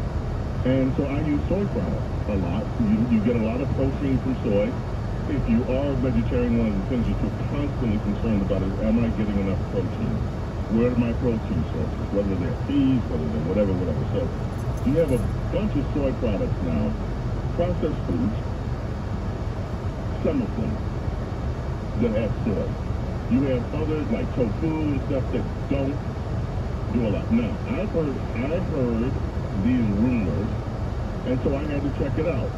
And so I use soy products a lot. You get a lot of protein from soy. If you are a vegetarian, one of the things that you're constantly concerned about is, am I getting enough protein? Where are my protein sources? Whether they're peas, whether they're whatever. So you have a bunch of soy products now, processed foods, some of them that have soy. You have others like tofu and stuff that don't do a lot. Now, I've heard these rumors, and so I had to check it out.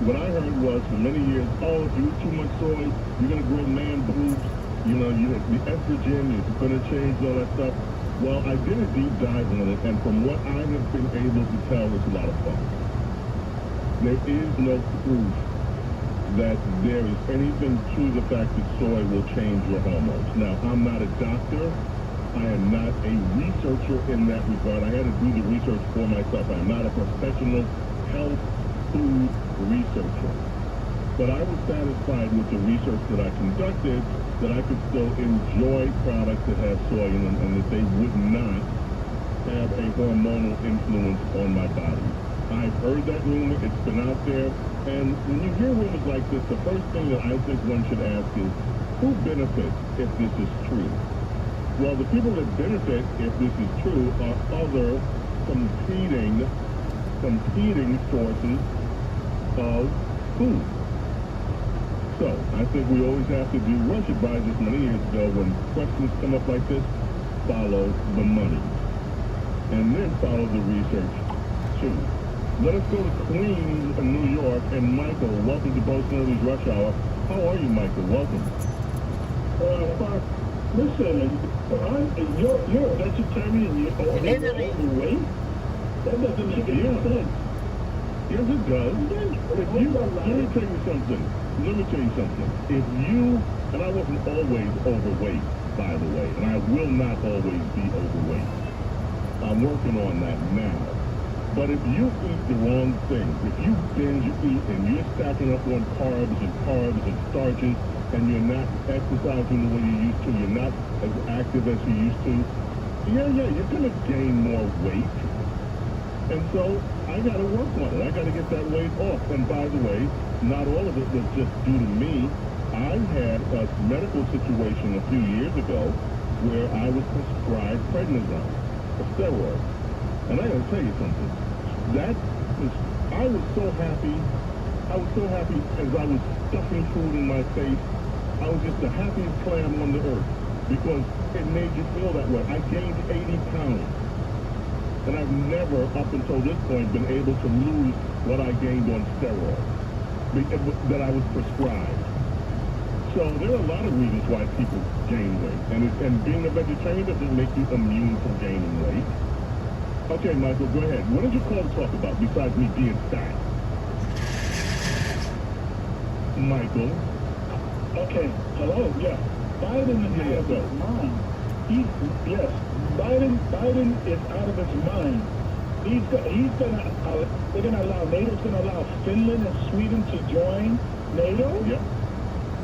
What I heard was for many years, oh, if you eat too much soy, you're going to grow man boobs. You know, the estrogen is going to change, all that stuff. Well, I did a deep dive on it, and from what I have been able to tell, it's a lot of fun. There is no proof that there is anything to the fact that soy will change your hormones. Now, I'm not a doctor. I am not a researcher in that regard. I had to do the research for myself. I am not a professional health food researcher. But I was satisfied with the research that I conducted that I could still enjoy products that have soy in them and that they would not have a hormonal influence on my body. I've heard that rumor. It's been out there. And when you hear rumors like this, the first thing that I think one should ask is, who benefits if this is true? Well, the people that benefit if this is true are other competing sources of food. So I think we always have to do, Rush advised us many years ago, when questions come up like this, follow the money. And then follow the research too. Let us go to Queens in New York, and Michael, welcome to Both Nervous Rush Hour. How are you, Michael? Welcome. Listen, you're a vegetarian, you're overweight? That doesn't make any sense. Yes, it does. Let me tell you something. If you, and I wasn't always overweight, by the way, and I will not always be overweight. I'm working on that now. But if you eat the wrong things, if you binge eat and you're stacking up on carbs and starches, and you're not exercising the way you used to, you're not as active as you used to, you're going to gain more weight. And so I got to work on it. I got to get that weight off. And by the way, not all of it was just due to me. I had a medical situation a few years ago where I was prescribed prednisone, a steroid. And I got to tell you something. I was so happy as I was stuffing food in my face. I was just the happiest clam on the earth because it made you feel that way. I gained 80 pounds. And I've never, up until this point, been able to lose what I gained on steroids that I was prescribed. So there are a lot of reasons why people gain weight. And being a vegetarian doesn't make you immune from gaining weight. Okay, Michael, go ahead. What did you call to talk about besides me being fat? Michael? Okay, hello, yeah. Biden is out of his mind. Biden is out of his mind. They're gonna allow NATO's gonna allow Finland and Sweden to join NATO. Yep.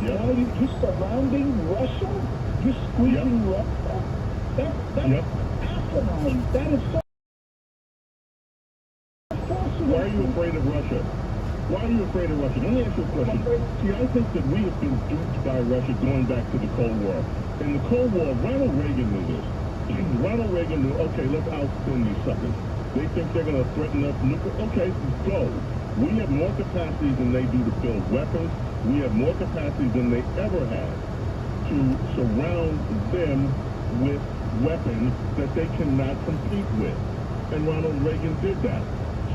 Now you're surrounding Russia. You're squeezing Russia. That's asinine. That is so. Why are you afraid of Russia? Why are you afraid of Russia? Let me ask you a question. See, I think that we have been duped by Russia going back to the Cold War. In the Cold War, Ronald Reagan knew this. Ronald Reagan knew, okay, let's outspin these suckers. They think they're going to threaten us nuclear. Okay, go. We have more capacity than they do to build weapons. We have more capacity than they ever had to surround them with weapons that they cannot compete with. And Ronald Reagan did that.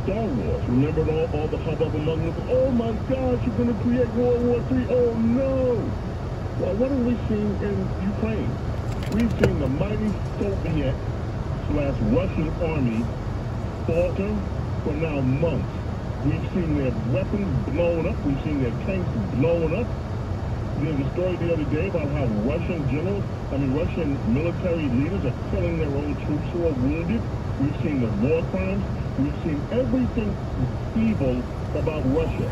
Star Wars, remember all the hubbub among them? Oh my gosh, you're going to create World War III. Oh no. Well, what have we seen in Ukraine? We've seen the mighty Soviet/Russian army falter for now months. We've seen their weapons blown up. We've seen their tanks blown up. There was a story the other day about how Russian military leaders are killing their own troops who are wounded. We've seen the war crimes. We've seen everything evil about Russia.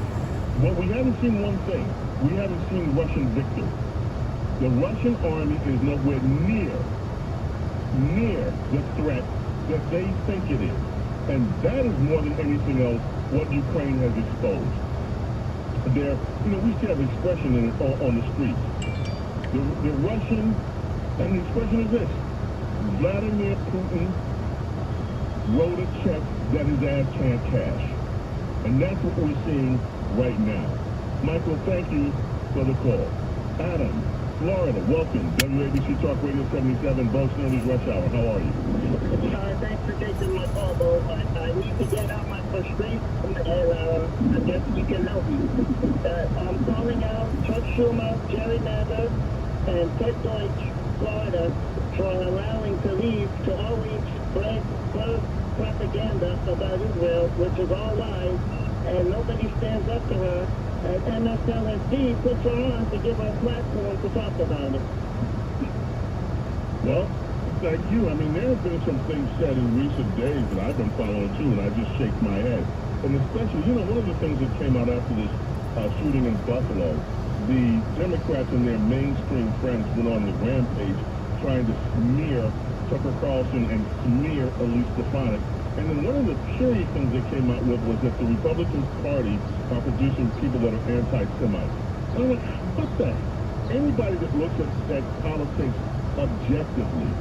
But we haven't seen one thing. We haven't seen Russian victory. The Russian army is nowhere near the threat that they think it is. And that is more than anything else what Ukraine has exposed. We still have expression on the streets. The Russian, and the expression is this: Vladimir Putin wrote a check that his ass can't cash. And that's what we're seeing right now. Michael, thank you for the call. Adam, Florida, welcome. WABC Talk Radio 77, Bo Snerd's Rush Hour. How are you? Thanks for taking my call, Bo. I need to get out my frustration, and I guess you can help me. I'm calling out Chuck Schumer, Jerry Nadler, and Ted Deutsch, Florida, for allowing Khalid to always spread propaganda about Israel, which is all lies, and nobody stands up to her. And MSLSD puts her on to give her a platform to talk about it. Well, thank you. I mean, there have been some things said in recent days that I've been following too, and I just shake my head. And especially, one of the things that came out after this shooting in Buffalo, the Democrats and their mainstream friends went on the rampage trying to smear Tucker Carlson and smear Elise Stefanik. And then one of the curious things they came out with was that the Republican Party are producing people that are anti-Semites. And I'm like, what the? Anybody that looks at politics objectively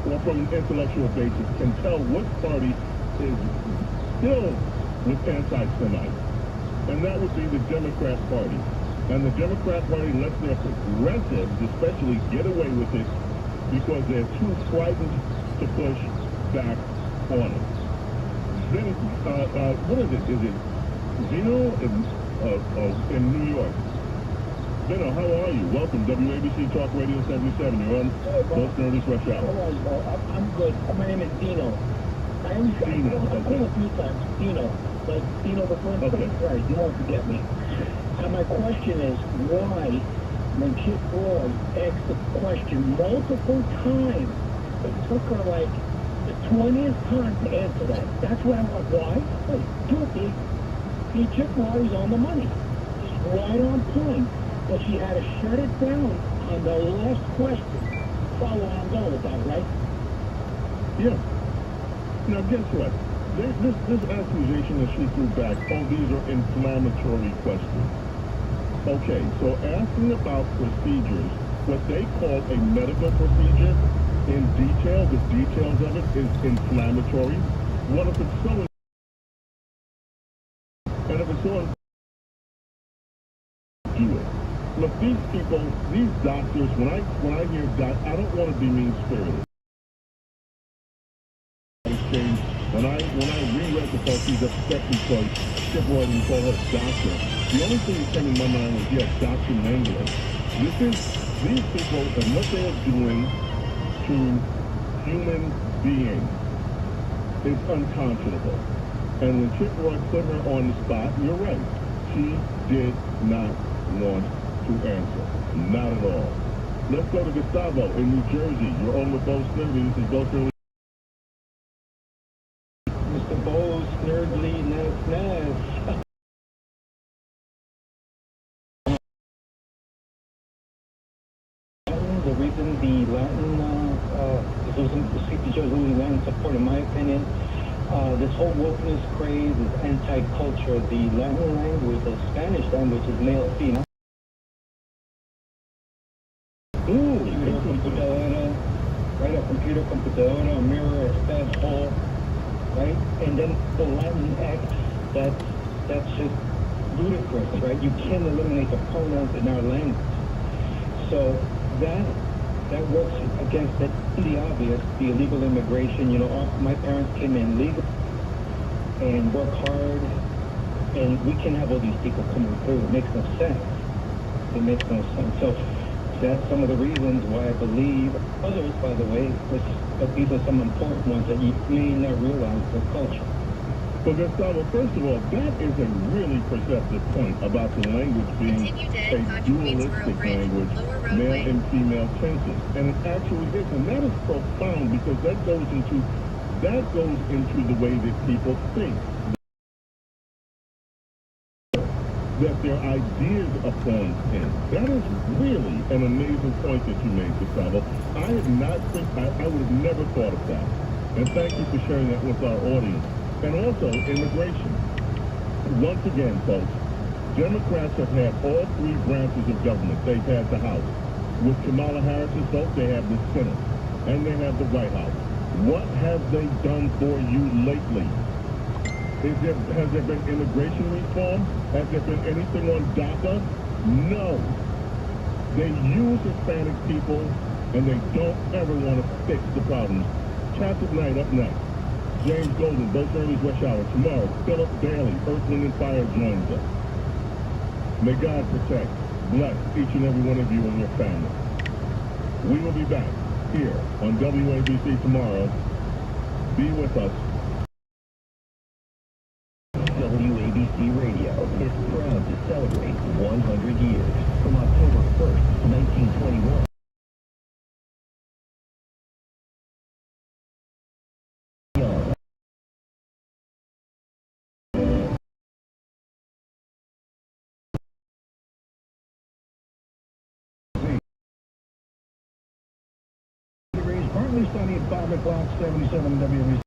or from an intellectual basis can tell what party is filled with anti-Semites. And that would be the Democrat Party. And the Democrat Party lets their progressives especially get away with it because they're too frightened to push back on it. Then, what is it? Is it Zeno in New York? Zeno, how are you? Welcome, WABC Talk Radio 77. You're on Most Nervous Rush Hour. I'm good. My name is Dino. I've called a few times. Dino. Like, Dino the first place? Right, you won't forget me. And my question is, why, when Chip Roy asked the question multiple times, it took her like the 20th time to answer that. That's what I want. Why? Hey, guilty. Chip Roy is on the money. Just right on point. But she had to shut it down on the last question. Follow on go with that, right? Yeah. Now, guess what? This accusation that she threw back, these are inflammatory questions. Okay, so asking about procedures, what they call a medical procedure, in detail, the details of it is inflammatory. What if it's so? And if it's so, do it. Look, these people, these doctors, when I hear I don't want to be mean-spirited. When I reread the post, he's upset because Chip Roy didn't call her doctor. The only thing that came in my mind was, yes, Dr. Mangler. These people and what they are doing to human beings is unconscionable. And when Chip Roy put her on the spot, you're right. She did not want to answer. Not at all. Let's go to Gustavo in New Jersey. You're on with Bo Snerdly. This is Bo Snerdly. Mr. Bo Snerdly, Ness. The reason the Latin, the CPJ is losing Latin support, in my opinion, this whole wokeness craze is anti-culture. The Latin language, the Spanish language is male-female. Right up, computer computer, computadora, mirror, espejo, right? And then the Latin X, that's just ludicrous, right? You can eliminate the pronouns in our language. So that works against the obvious, the illegal immigration. You know, my parents came in legal and work hard, and we can have all these people coming through. It makes no sense. It makes no sense. So that's some of the reasons why I believe others, by the way, but these are some important ones that you may not realize for culture. Well, Gustavo, first of all, that is a really perceptive point about the language being a dualistic language, male and female tenses. And it actually is, and that is profound because that goes into the way that people think. That their ideas upon things. That is really an amazing point that you made, Gustavo. I would have never thought of that. And thank you for sharing that with our audience. And also, immigration. Once again, folks, Democrats have had all three branches of government. They've had the House. With Kamala Harris's vote, they have the Senate. And they have the White House. What have they done for you lately? Has there been immigration reform? Has there been anything on DACA? No. They use Hispanic people, and they don't ever want to fix the problems. Chat at night up next. James Golden, Both Early's Rush Hour. Tomorrow, Philip Bailey, Earth, Wind, and Fire joins us. May God protect, bless each and every one of you and your family. We will be back here on WABC tomorrow. Be with us. WABC Radio is proud to celebrate 100 years from October 1st, 1921. Partly sunny at 5 o'clock, 77 WABC.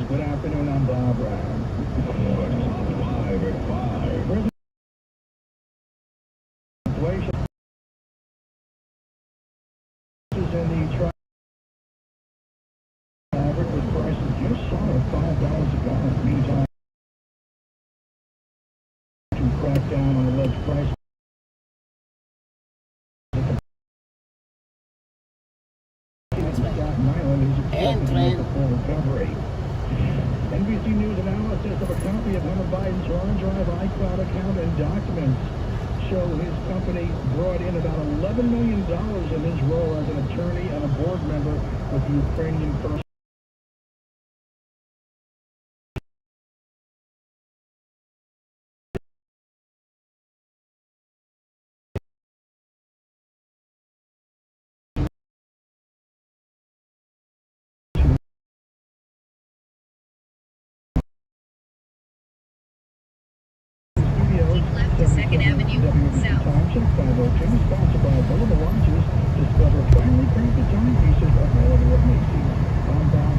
Good afternoon, I'm Bob Brown. Live at 5. Inflation is in the average with prices just short of $5 a gallon. Meantime, to crack down on alleged price. Recovery. NBC News analysis of a copy of Hunter Biden's OneDrive iCloud account and documents show his company brought in about $11 million in his role as an attorney and a board member with the Ukrainian firm. Second Avenue South. Check 502, sponsored by Boulevard Watches. Discover finely crafted timepieces available at Macy's. On down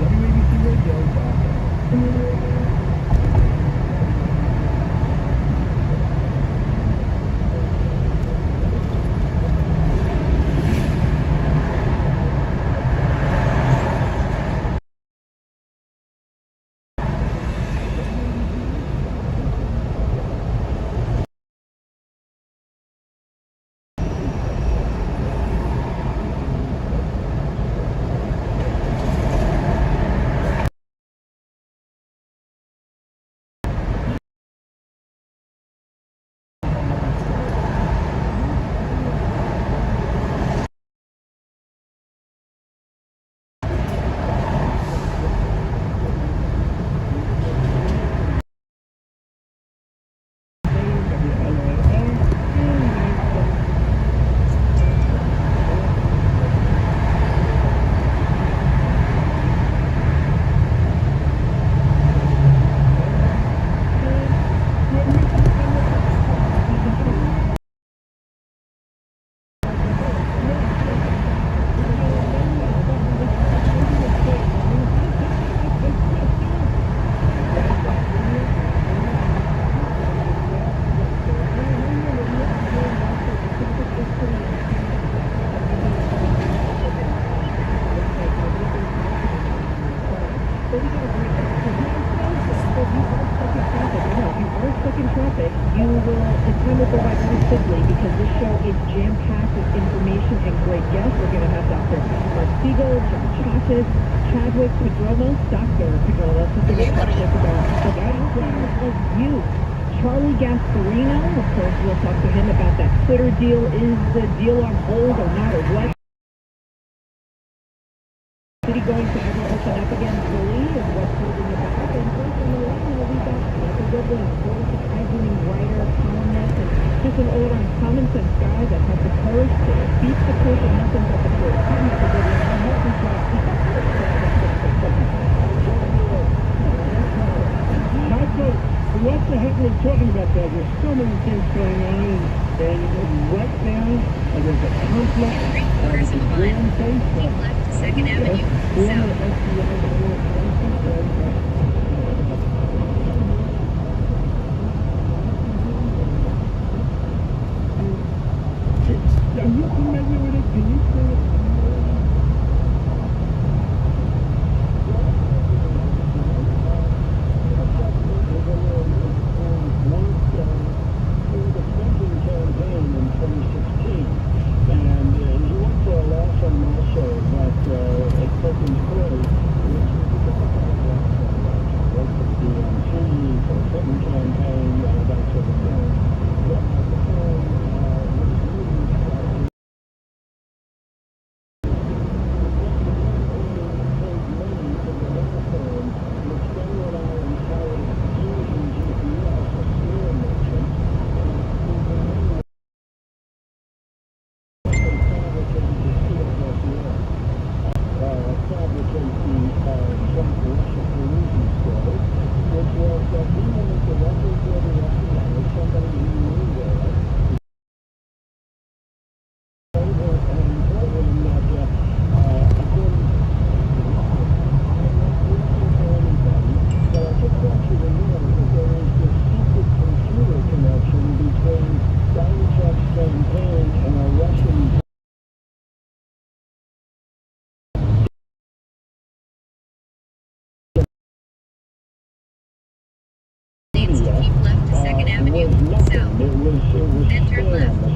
WABC Radio.com. jam-packed with information and great guests. We're going to have Dr. Mark Siegel, John Chaffetz, Chadwick Pedromo, Dr. Pedromo, to talk about the power of youth. Charlie Gasparino, of course, we'll talk to him about that Twitter deal. Is the deal on hold or not, or what? City going to ever open up again fully, and what's holding it back? And first on the line, we've got Michael Goodwin, advertising writer, columnist, and just an all-around common sense guy that has the courage to speak the truth and nothing but the truth. Hi, Michael Goodwin. I hope he's not. Michael, what the heck are we talking about there? There's so many things going on, and right now, there's a complex, the Grand Face, left to 2nd Avenue, former south. Are you familiar with it? Can you say it?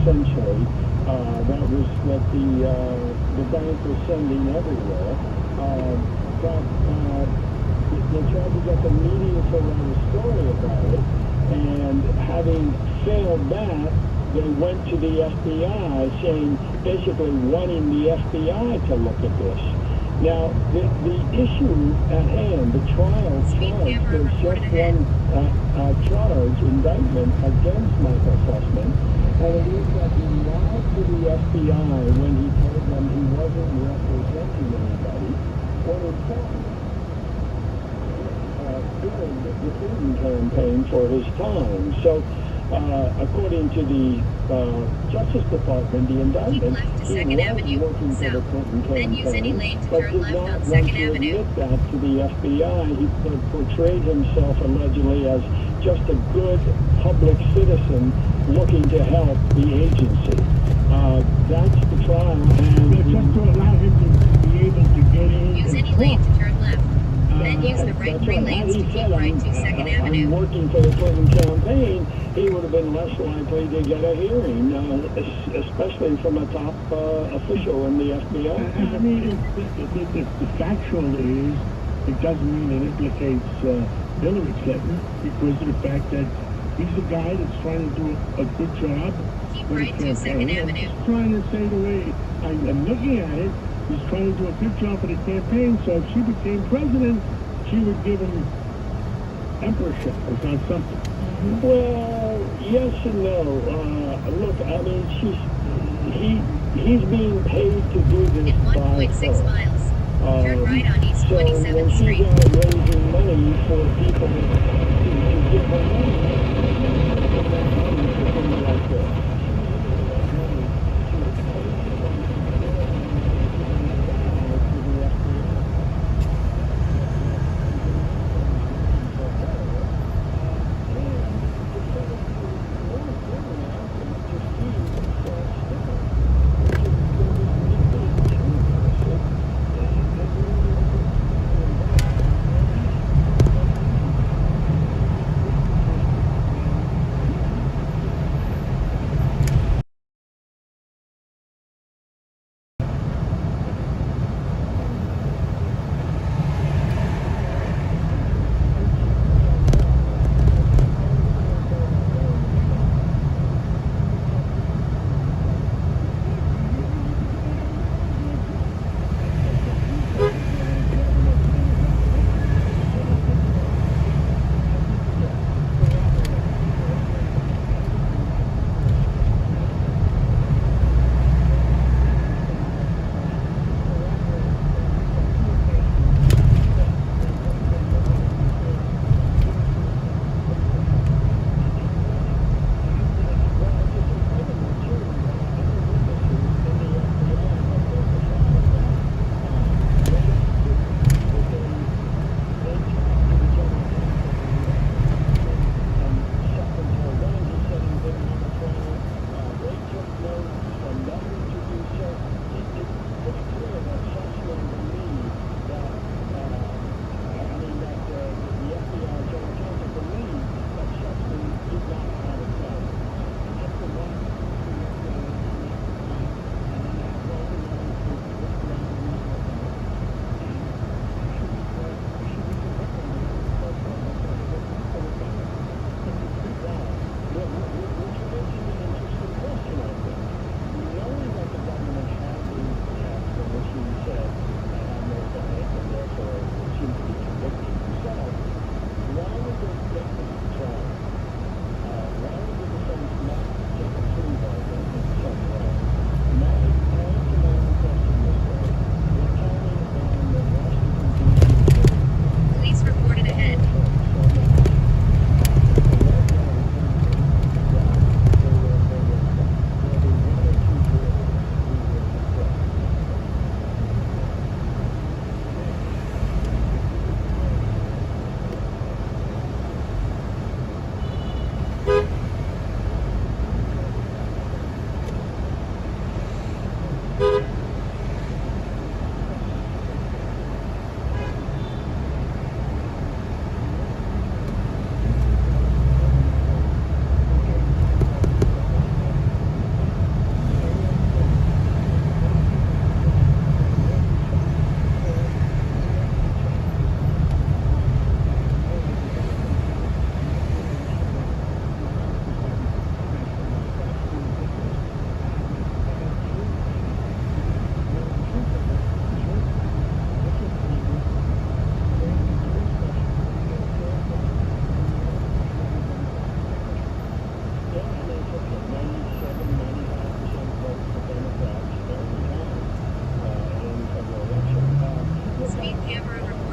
Essentially, that was what the bank was sending everywhere. But they tried to get the media to write a story about it, and having failed that, they went to the FBI saying, basically wanting the FBI to look at this. Now, the issue at hand, the trial charge, there's just one charge, indictment against Michael Sussman, and it is that he lied to the FBI when he told them he wasn't representing anybody, when in fact, during the recruiting campaign for his time. So, according to the Justice Department, the indictment, he was working for the Clinton campaign, but did not want to admit that to the FBI. He portrayed himself allegedly as just a good public citizen looking to help the agency. That's the trial, and just to allow him to be able to get in. Use any lane to turn left. Then use the right 3 lanes to keep right to 2nd Avenue. Working for the Clinton campaign, he would have been less likely to get a hearing, especially from a top official in the FBI. I mean, the factual is, it doesn't mean it implicates Hillary Clinton because of the fact that he's a guy that's trying to do a good job. Keep right to 2nd Avenue. I'm trying to say the way I'm looking at it, he's trying to do a good job for the campaign, so if she became president, she would give him emperorship or something. Well, yes and no. Look, I mean, he's being paid to do this in 1.6 miles. Turn right on East 27th Street. So when she's raising money for people to give her money for things like this.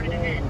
reported ahead.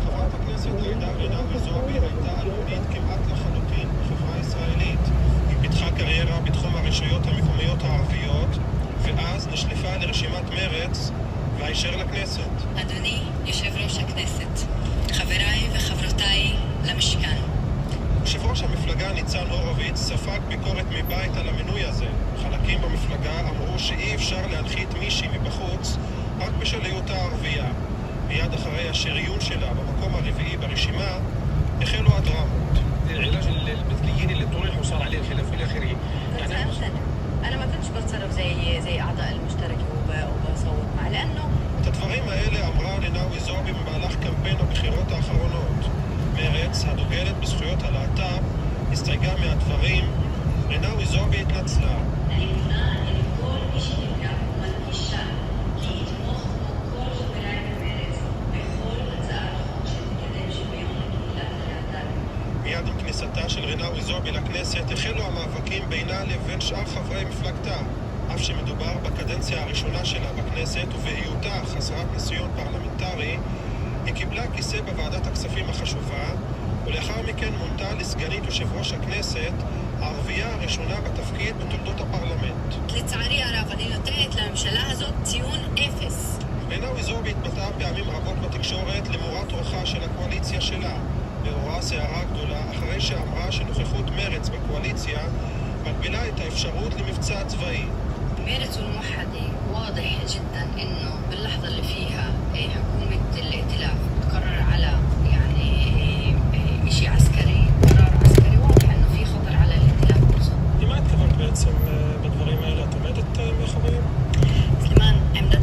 חברת הכנסת רינאוי זועבי הייתה אלמונית כמעט לחלוטין בחברה הישראלית. היא פיתחה קריירה בתחום הרשויות המקומיות הערביות, ואז נשלפה לרשימת מרץ והישר לכנסת. אדוני יושב ראש הכנסת, חבריי וחברותיי למשכן. יושב ראש המפלגה ניצן הורוביץ ספג ביקורת מבית על המינוי הזה. חלקים במפלגה אמרו שאי אפשר להנחית מישהי מבחוץ רק בשל היותה ערבייה. מיד אחרי השריון שלה במקום הרביעי ברשימה החלו הדרמות. العلاج المثليين اللي طرح وصار عليه الخلاف في الاخر يعني انا ما كنتش بتصرف زي اعضاء المشترك وبصوت معه لانه את הדברים האלה אמרה רינאוי זועבי במהלך קמפיין הבחירות האחרונות. מרץ, הדוגלת בזכויות הלהט"ב, הסתייגה מהדברים. רינאוי זועבי התנצלה. מיד עם כניסתה של רינאוי זועבי לכנסת החלו המאבקים בינה לבין שאר חברי מפלגתה. אף שמדובר בקדנציה הראשונה שלה בכנסת ובהיותה חסרת ניסיון פרלמנטרי, היא קיבלה כיסא בוועדת הכספים החשובה, ולאחר מכן מונתה לסגנית יושב ראש הכנסת, הערבייה הראשונה בתפקיד בתולדות הפרלמנט. לצערי הרב, אני נותנת לממשלה הזאת ציון 0. רינאוי זועבי התבטאה פעמים רבות בתקשורת למורת רוחה של הקואליציה שלה, ועוררה סערה גדולה אחרי שאמרה שנוכחות מרץ בקואליציה מגבילה את האפשרות למבצע צבאי. ميرت الموحدة واضح جدا انه باللحظة اللي فيها حكومة الائتلاف تقرر على يعني اشي عسكري، قرار عسكري، واضح انه في خطر على الائتلاف والنظام. למה התכוונת בעצם בדברים האלה? את עומדת מאחוריהם? סימן, עמדת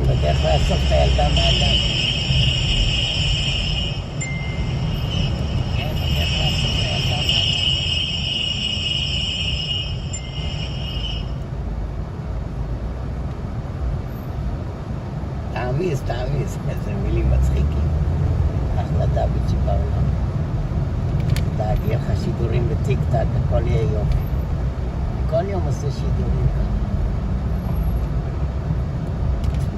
בדרך לאסוף את הילדה מהגן. כן, בדרך לאסוף את הילדה מהגן. תעמיס, איזה מילים מצחיקים. אחלה דוד שבעולם. דאג, יהיה לך שידורים בטיק טק, הכל יהיה יופי. כל יום עושה שידורים כאן.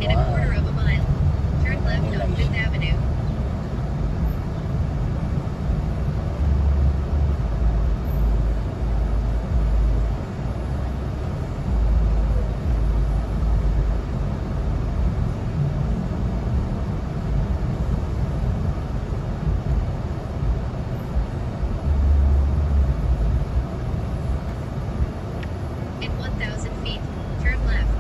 In a quarter of a mile, turn left on 5th Avenue. In 1,000 feet, turn left.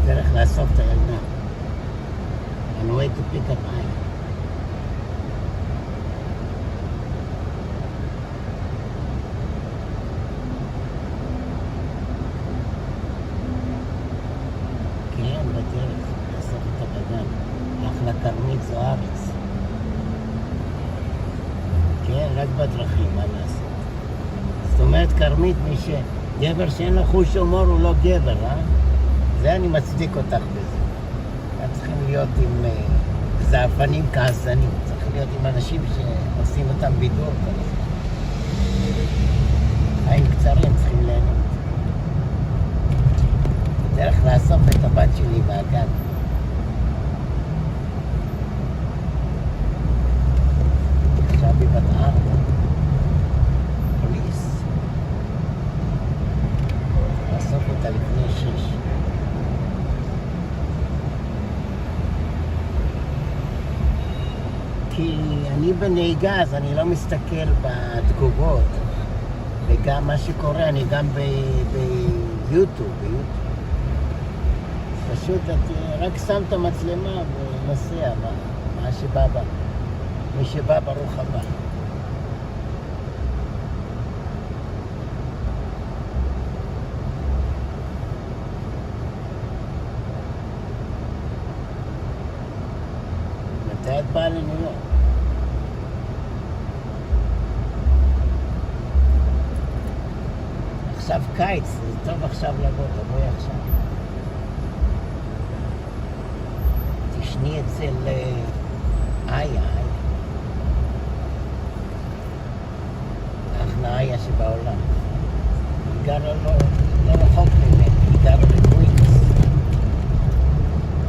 בדרך לאסוף את הילדה. On the way to pick up Aya. כן, בדרך לאסוף את הגן. אחלה כרמית זוארץ. כן, רק בדרכים, מה לעשות? זאת אומרת, כרמית, מי שגבר שאין לו חוש הומור הוא לא גבר, אה? זה אני מצדיק אותך בזה. הם צריכים להיות עם זעפנים כעסנים, צריכים להיות עם אנשים שעושים אותם בידור. חיים קצרים, צריכים ליהנות. בדרך לאסוף את הבת שלי מהגן. עכשיו היא בת 4. פוליס. לאסוף אותה לפני 6. כי אני בנהיגה, אז אני לא מסתכל בתגובות, וגם מה שקורה, אני גם ביוטיוב. פשוט את רק שם את המצלמה ונוסע, מי שבא ברוך הבא. מתי את באה לניו יורק? עכשיו קיץ, זה טוב עכשיו לבואי עכשיו. תשני אצל איה. אחלה איה שבעולם. היא גרה לא רחוק ממני, היא גרה בקווינס.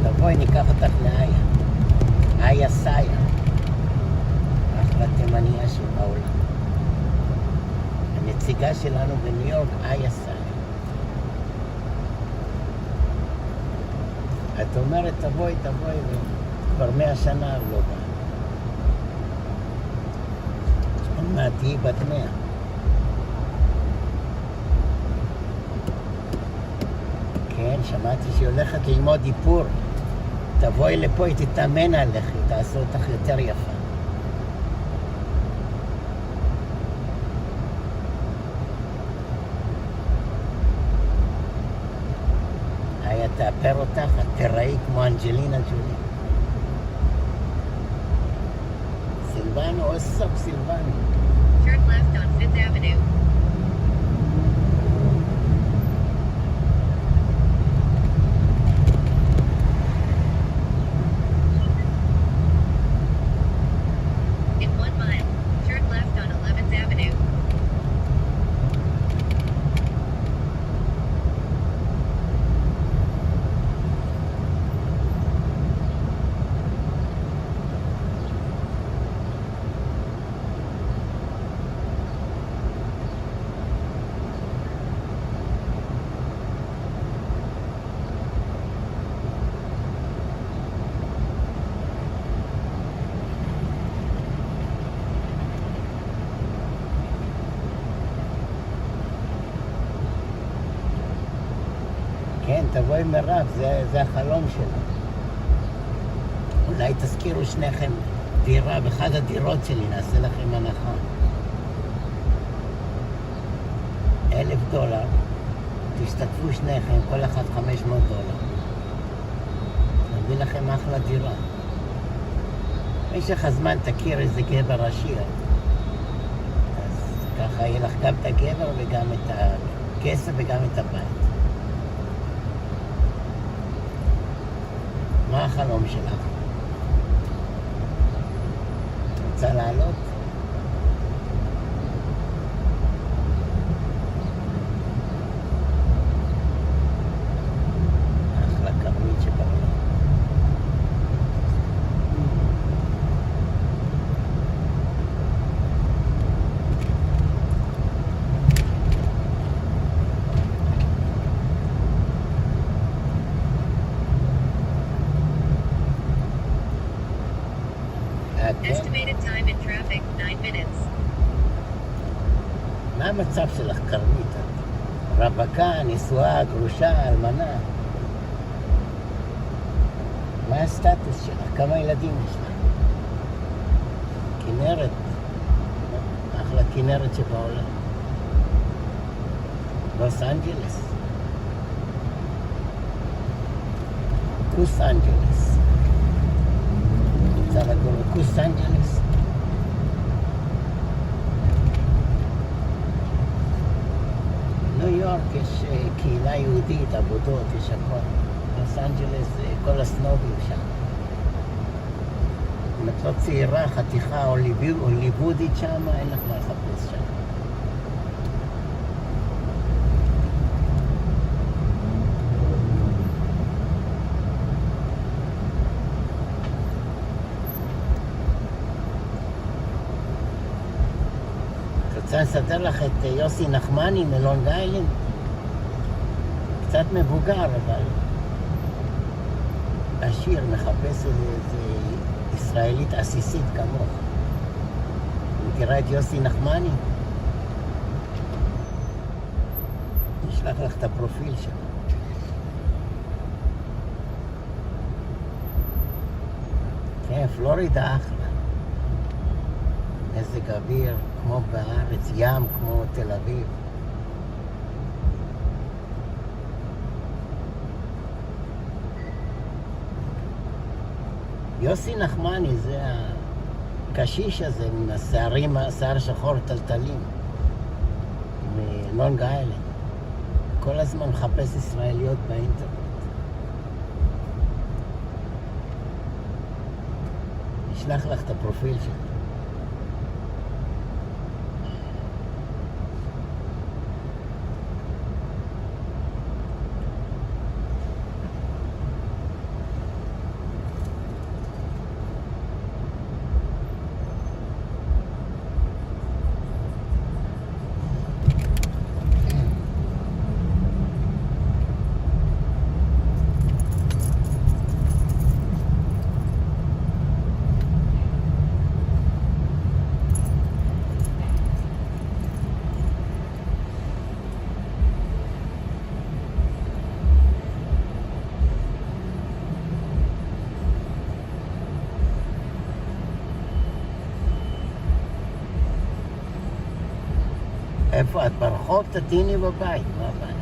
תבואי, ניקח אותך לאיה. איה סאיה. אחלה תימניה שבעולם. הנציגה שלנו בניו יורק, איה סאיה. את אומרת, תבואי, וכבר 100 שנה לא באה. עוד מעט תהיי בת 100. כן, שמעתי שהיא הולכת ללמוד איפור. תבואי לפה, היא תתאמן עליך, היא תעשה אותך יותר יפה. היה תאפר אותך, את תראי כמו אנג'לינה ג'ולי. סילבנו, אוסף סילבנו. Turn left on 5th Avenue. In 1 mile, turn left on 11th Avenue. כן, תבואי מירב, זה החלום שלה. אולי תזכירו שניכם דירה באחד הדירות שלי, נעשה לכם הנחה. $1,000, תשתתפו שניכם, כל אחד $500. נביא לכם אחלה דירה. במשך הזמן תכיר איזה גבר עשיר. אז ככה יהיה לך גם את הגבר וגם את הכסף וגם את הבית. מה החלום שלך? רוצה לעלות? אחלה כרמית שבעולם. Estimated time in traffic, 9 minutes. מה המצב שלך, כרמית? רווקה, נשואה, גרושה, אלמנה? מה הסטטוס שלך? כמה ילדים יש לך? כנרת. אחלה כנרת שבעולם. לוס אנג'לס. קוס אנג'לס. רוצה לגור בקוס אנג'לס? ניו יורק יש קהילה יהודית, עבודות, יש הכל. לוס אנג'לס זה כל הסנובים שם. אם את לא צעירה, חתיכה הוליוודית שם, אין לך מה לחפש שם. רוצה לסדר לך את יוסי נחמני מלונג איילנד? קצת מבוגר, אבל עשיר, מחפש איזה ישראלית עסיסית כמוך. מכירה את יוסי נחמני? נשלח לך את הפרופיל שלו. כן, פלורידה אחלה. מזג אוויר כמו בארץ, ים כמו תל אביב. יוסי נחמני זה הקשיש הזה עם השערים, השיער שחור טלטלים מלונג איילנד. כל הזמן מחפש ישראליות באינטרנט. נשלח לך את הפרופיל שלו. איפה את? ברחוב? תתיני בבית, מה הבעיה?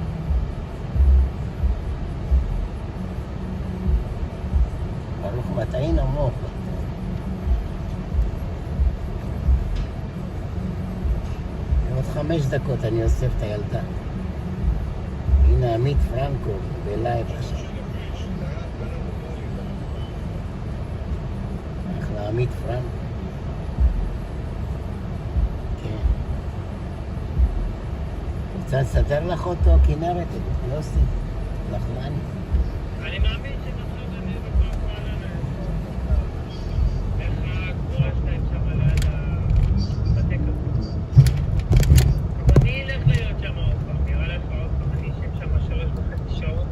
ברוך מטעי נמוך. עוד 5 דקות אני אוסף את הילדה. הנה עמית פרנקו בלייב עכשיו. אחלה עמית פרנקו. רוצה לסדר לך אותו, כנרת, יוסי, נחמני. אני מאמין שמחר אני בכל פעם איך הגבורה שלהם שם ליד הבתי קפה. אבל אני אלך להיות שם עוד פעם, נראה לך עוד פעם, אני אשב שם 3.5 שעות.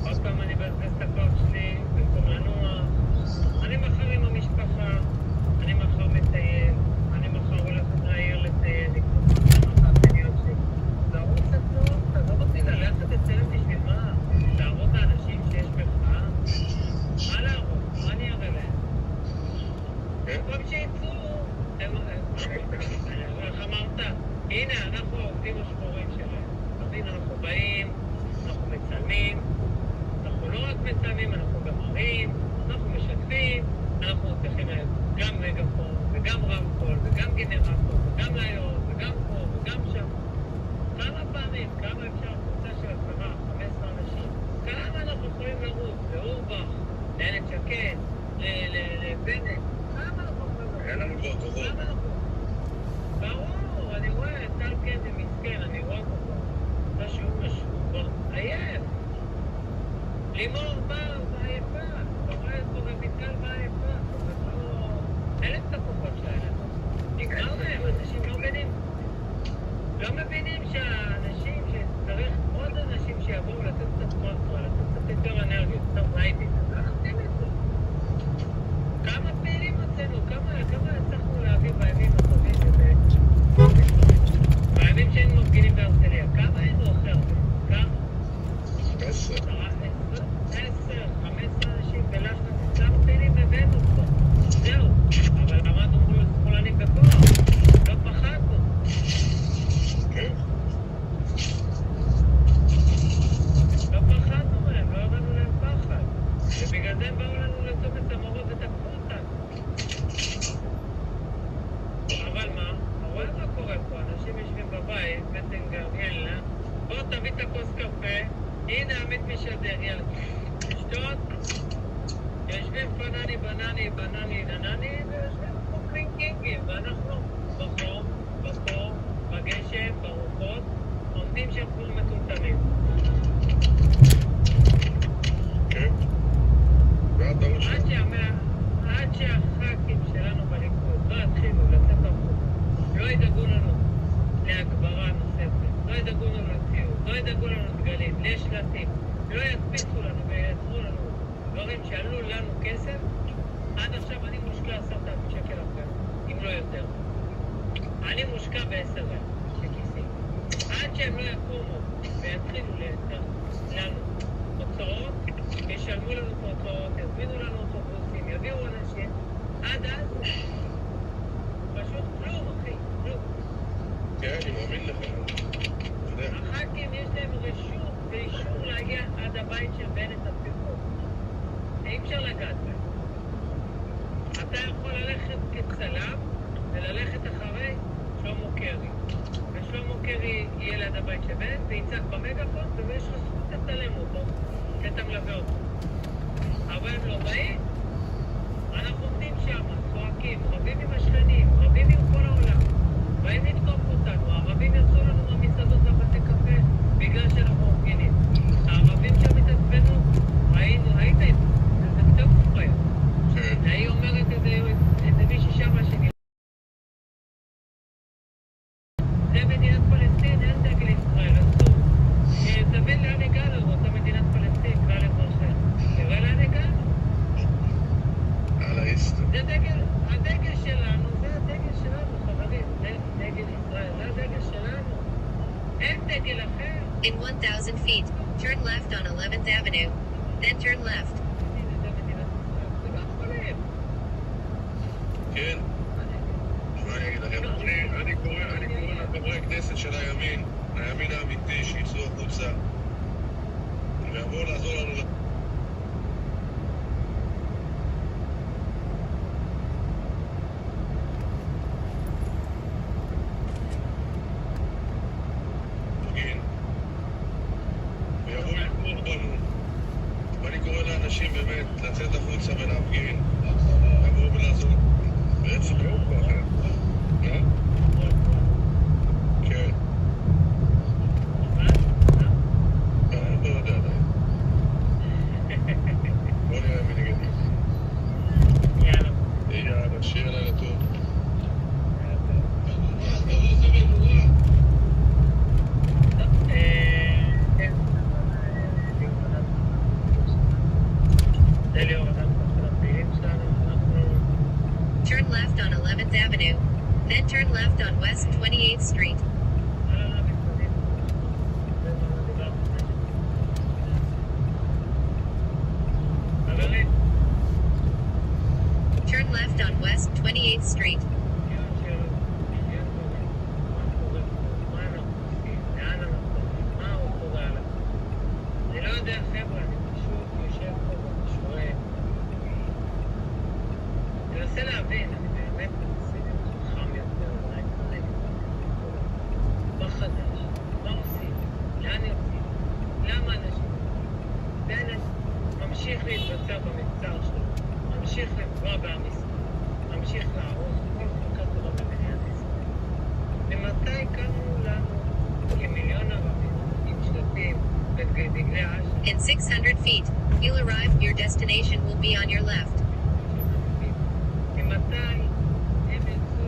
עוד פעם אני בזבז את הכוח שלי, במקום לנוע. אני מחר עם המשפחה, אני מחר מטייל, אני מחר הולכת לעיר לטייל, לקרוא. תעזוב אותי ללכת אצלם בשביל מה? מעטים לא ידפיסו לנו וייצרו לנו דברים שעלו לנו כסף, עד עכשיו אני מושקע 10,000 שקל אחר, אם לא יותר. אני מושקע ב10,000 שכיסי. עד שהם לא יקומו ויתחילו לייצר לנו הוצאות, ישלמו לנו את ההוצאות, יזמינו לנו אוטובוסים, יביאו אנשים, עד אז פשוט כלום, אחי, כלום. כן, אני מאמין לך. הח"כים יש להם רשות ואישור להגיע עד הבית של בנט הפיפות. אי אפשר לגעת בהם. אתה יכול ללכת כצלם וללכת אחרי שלמה קרי. ושלמה קרי יהיה ליד הבית של בנט ויצעק במגפון ויש לך זכות לצלם אותו כי אתה מלווה אותו. אבל הם לא באים. אנחנו עומדים שם, צועקים, רבים עם השכנים, רבים עם כל העולם. באים לתקוף אותנו, הערבים יצאו לנו מהמסעדות לבתי קפה בגלל שאנחנו מפגינים. הערבים שם התעצבנו, הייתם, זה קצת מפריע. היא אומרת איזה מישהי שמה שני. זה מדינת פלסטין, אין דגל ישראל, אסור. תבין לאן הגענו, רוצה מדינת פלסטין, כלל אזרחיה. תראה לאן הגענו. זה דגל, הדגל שלנו, זה הדגל שלנו, חברים. זה דגל ישראל, זה הדגל שלנו. אין דגל אחר. In 1,000 feet, turn left on 11th Avenue, then turn left. כן. מה אני אגיד לכם? אני קורא לחברי הכנסת של הימין האמיתי, שיצאו החוצה ויבואו לעזור לנו. ויבואו לתמוך בנו. ואני קורא לאנשים באמת לצאת החוצה ולהפגין. לבוא ולעזור. בעצם לא כוח, אה? כן. לא יודע עדיין. בוא נראה מי נגד מי. יאללה, שיהיה לילה טוב. Turn left on 11th Avenue, then turn left on West 28th Street. Turn left on West 28th Street. תנסה להבין, אני באמת מנסה להיות חכם יותר, אולי כרגע. מה חדש? מה עושים? לאן יוצאים? למה אנשים? בנט ממשיך להתבצע במבצר שלו, ממשיך לפגוע בעם ישראל, ממשיך להרוס כל חוקה טובה במדינת ישראל. ומתי קמו לנו כמיליון ערבים עם שלטים ודגלי אש"ף? In 600 feet, you'll arrive. Your destination will be on your left. ממתי הם יצאו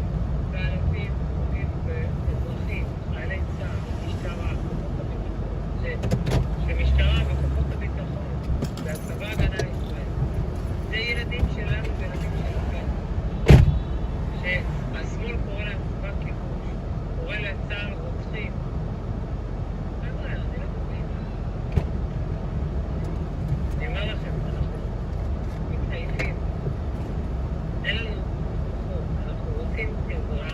באלפים פוגעים באזרחים, חיילי צה"ל, משטרה, שמשטרה וכוחות הביטחון והצבא הגנה לישראל זה ילדים שלנו וילדים שלכם שהשמאל קורא להם צבא כיבוש, קורא לצה"ל רוצחים. חבר'ה, אני לא מבין. אני אומר לכם, אנחנו מתעייפים. אין לנו חוק, אנחנו רוצים עזרה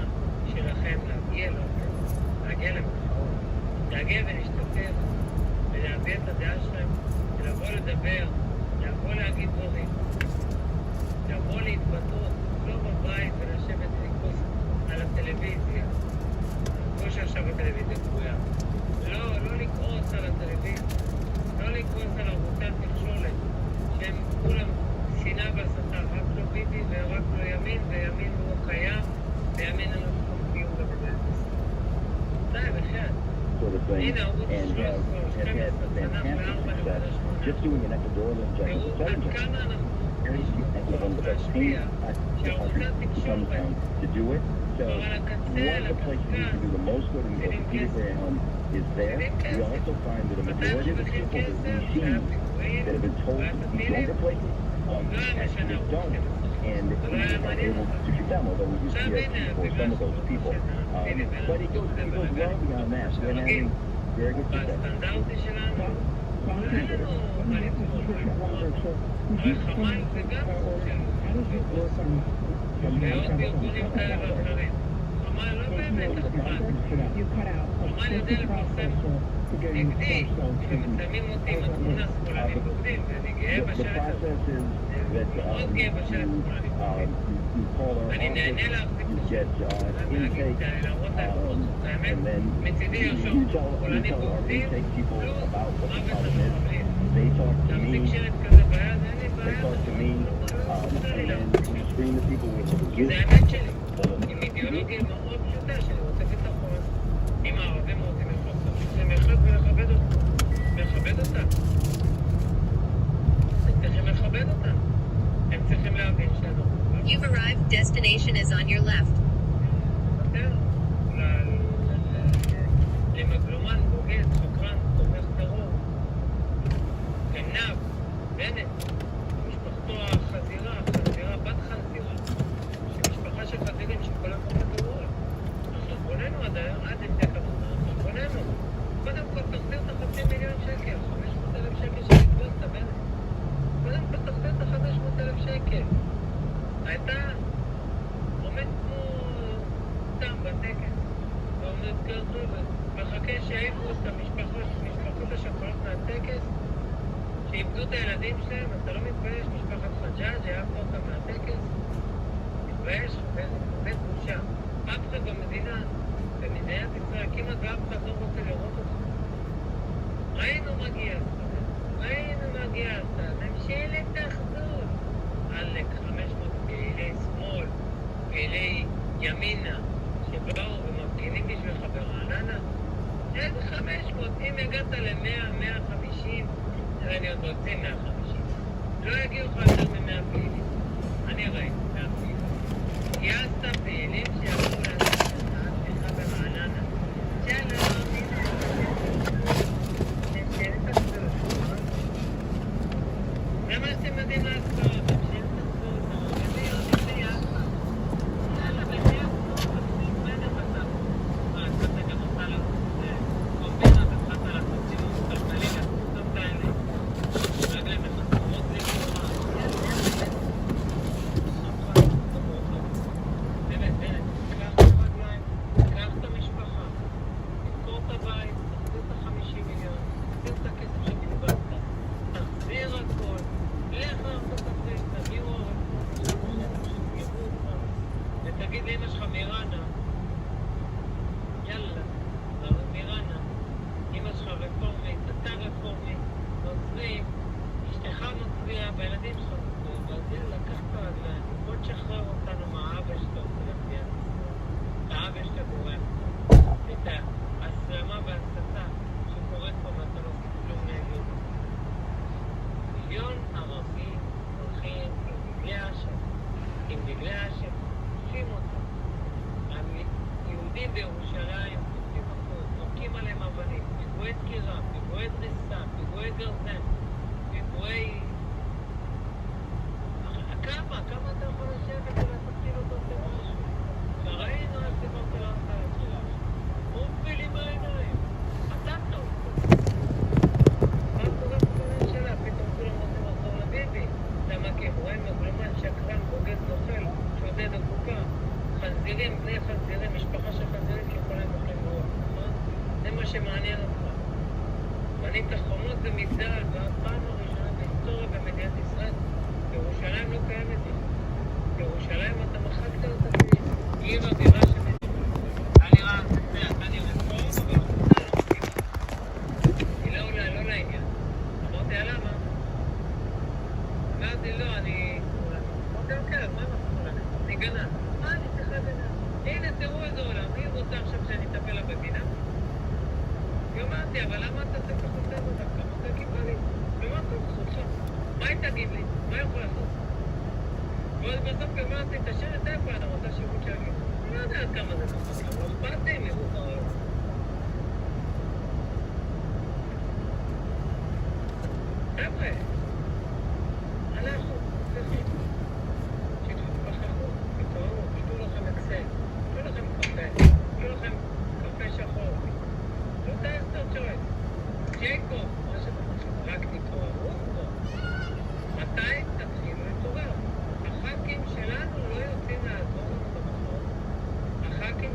שלכם להגיע למחאות, להגיע ולהשתתף ולהביע את הדעה שלהם ולבוא לדבר, לבוא להגיד דברים, לבוא להתבטאות, לא בבית ולשבת ולכעוס על הטלוויזיה, כמו שעכשיו הטלוויזיה קרויה. לא לכעוס על הטלוויזיה, לא לכעוס על ערוצי התקשורת, שהם כולם שנאה והסתה, רק לא ביבי ורק לא ימין, וימין הוא קיים, וימין אין לו שום קיום במדינת ישראל. די, בחייאת. הנה, ערוץ 13, 12, צנח ב4.8. תראו עד כמה אנחנו יכולים להשפיע, שערוצי התקשורת כבר על הקצה, על הקרקע, שנמצאים כסף. is there. We also find that a majority of the people that we see that have been told to be younger places actually don't, and we are able to treat them, although we use PRP for some of those people. But it goes well beyond that. We're having very good success. You cut out. אני יודע לפרסם נגדי, שמצלמים אותי עם התמונה שמאלנים בוגדים, ואני גאה בשלט הזה. מאוד גאה בשלט שמאלנים בוגדים. אני נהנה להחזיק את השלט. להגיד את האלה, להראות את האפות. האמת, מצידי ירשום, שמאלנים בוגדים, פלוס מוות למחבלים. להחזיק שלט כזה ביד, אין לי בעיה. כי זה האמת שלי. עם אידיאולוגיה מאוד פשוטה שאני רוצה ביטחון. אם הערבים רוצים לחלוק את המצרים אחד ולכבד אותם. מכבד אותם. הם צריכים לכבד אותם. הם צריכים להבין שאנחנו. You've arrived. Destination is on your left. למגלומן, בוגד, שקרן, תומך טרור. גנב, בנט, משפחתו החזירה, בת חזירה. שמשפחה של חזירים שכולם בחזירות. חשבוננו עד לפני כמה חשבוננו. קודם כל תחזיר את ה500,000 שקל, 500,000 שקל שנתבוזת, בנט. קודם כל תחזיר את ה500,000 שקל. הייתה עומד כמו סתם בטקס, ועומד כזו ומחכה שיעיפו את המשפחות השכולות מהטקס, שאיבדו את הילדים שלהם. אתה לא מתבייש, משפחת חג'אג' יעפו אותם מהטקס? מתבייש, בית בושה. אף אחד במדינת ישראל, כמעט ואף אחד לא רוצה לראות אותך. ראינו מגיע אתה, ממשלת אחדות. עלק 500 פעילי שמאל, פעילי ימינה, שבאו ומפגינים בשבילך ברעננה. איזה 500? אם הגעת ל-100, 150, אני עוד רוצה 150. לא יגיעו לך יותר מ-100 פעילים. אני ראיתי 100 פעילים. גייסת פעילים שיעברו לעשות לך ברעננה. שלום, ממשלת אחדות. זה מה שאתם יודעים לעשות.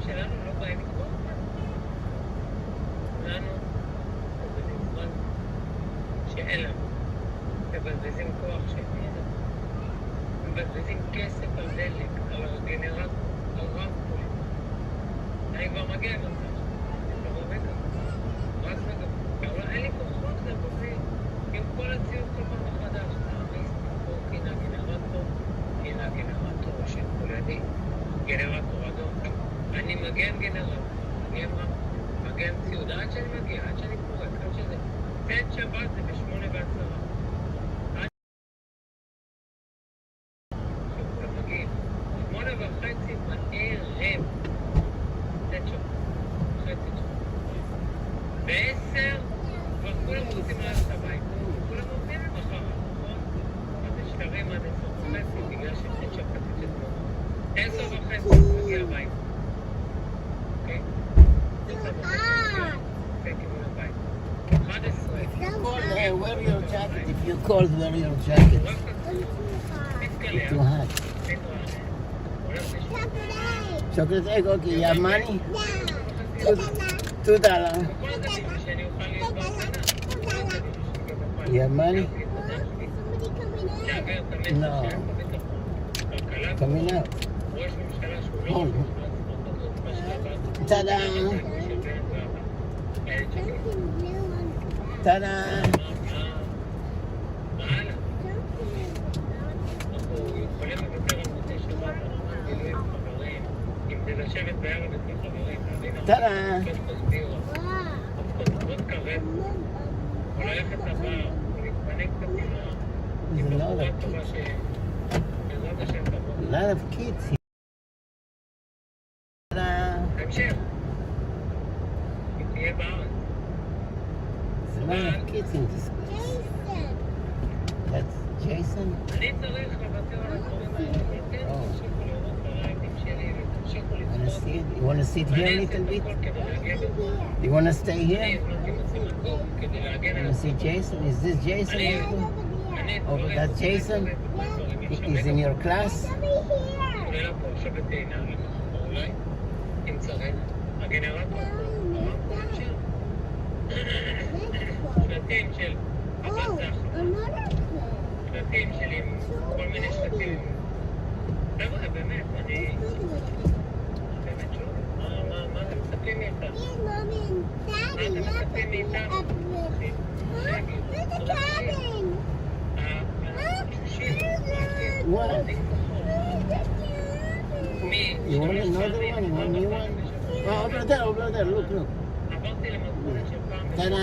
שלנו לא באים לקרוא אותנו. לנו, בנפרד, שאין לנו. מבזבזים כוח שאין לנו. מבזבזים כסף על דלק, על הגנרטור, על רמקולים. אני כבר מגיע למצב. אני כבר רגע. רק רגע. אבל אין לי כוחות לבוא עם כל הציוד כל פעם מחדש. להכניס פה קינה גנרטור של כולני. גנרטור אדום. אני מגן גנרטור. אני מגן ציוד. עד שאני מגיע, עד שאני פורק, עד שזה. תן שבת זה ב8:10. מגיעים. 8:30 בערב. תן שבת. חצי שבת. ב10 כבר כולם רוצים ללכת הבית. כולם עובדים למחר, נכון? אז נשארים עד 10:30 בגלל שתן שבת את זה. 10:30 מגיע הבית. אוקיי? 10:30 מגיע הבית. 11. Wear your jacket. If you're cold, wear your jacket. It's too hot. Chocolate egg, okay. You have money? $2. You have money? No. Coming out. Hold. Ta-da! Ta-da! Ta-da! There's a lot of kids here. Ta-da! There's a lot of kids in this place. That's Jason? Oh. You want to sit here a little bit? You want to stay here? You want to see Jason? Is this Jason? Oh, that's Jason? He's in your class? שלטים של שלטים של עם כל מיני שלטים. חבר'ה, באמת, אני באמת שוב, מה אתם מצפים מאיתנו? מה אתם מצפים מאיתנו? What? You want another one? You want a new one? Oh, over there, look. עברתי למתכונת של פעם Ta-da!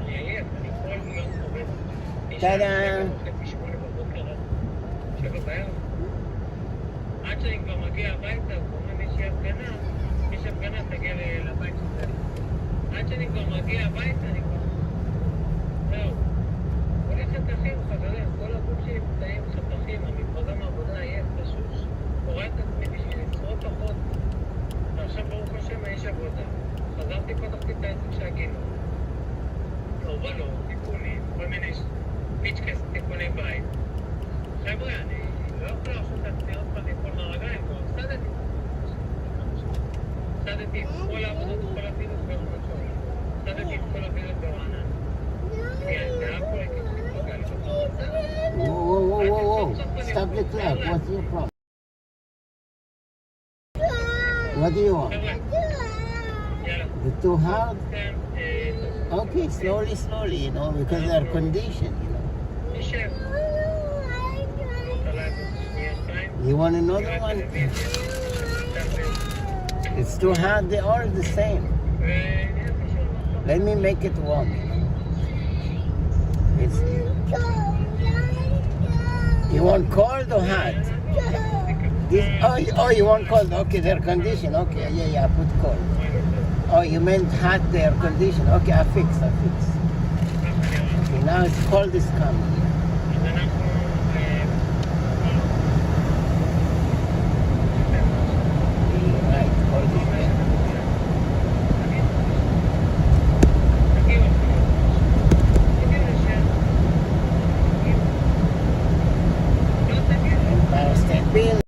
אני כל יום עובד Ta-da! 7 בערב. עד שאני כבר מגיע הביתה, ואומרים יש הפגנה, תגיע לבית של זה. עד שאני כבר מגיע הביתה, אני כבר... זהו. הולך חתכים, חברים, כל הגוף שלי פתאים חתכים, המפרגם העבודה יהיה פשוט. קורא את עצמי בשביל לשרוד פחות. ועכשיו ברוך השם יש עבודה. חזרתי, פתחתי את העסק שהגינו. הובלות, תיקונים, כל מיני פיצ'קס, תיקוני בית. חבר'ה, אני לא יכול לעשות את עצמי עוד פעם מכל מהרגליים, כבר הפסדתי את כל העבודות, כל הפעילות ברמת שואלה. הפסדתי את כל הפעילות ברענן. זה היה פה הייתי מתפגע לי. Whoa. Stop the clock. What's your problem? What do you want? Is it too hard? Okay, slowly, you know, because they're conditioned, you know. You want another one? It's too hard, they're all the same. Let me make it warm, you know. You want cold or hot? You want cold? Okay, they're conditioned. Okay, yeah, I put cold. Oh, you meant hot, they're conditioned. Okay, I fix. Okay, now it's cold is coming. Right, cold is coming. Empire State Building.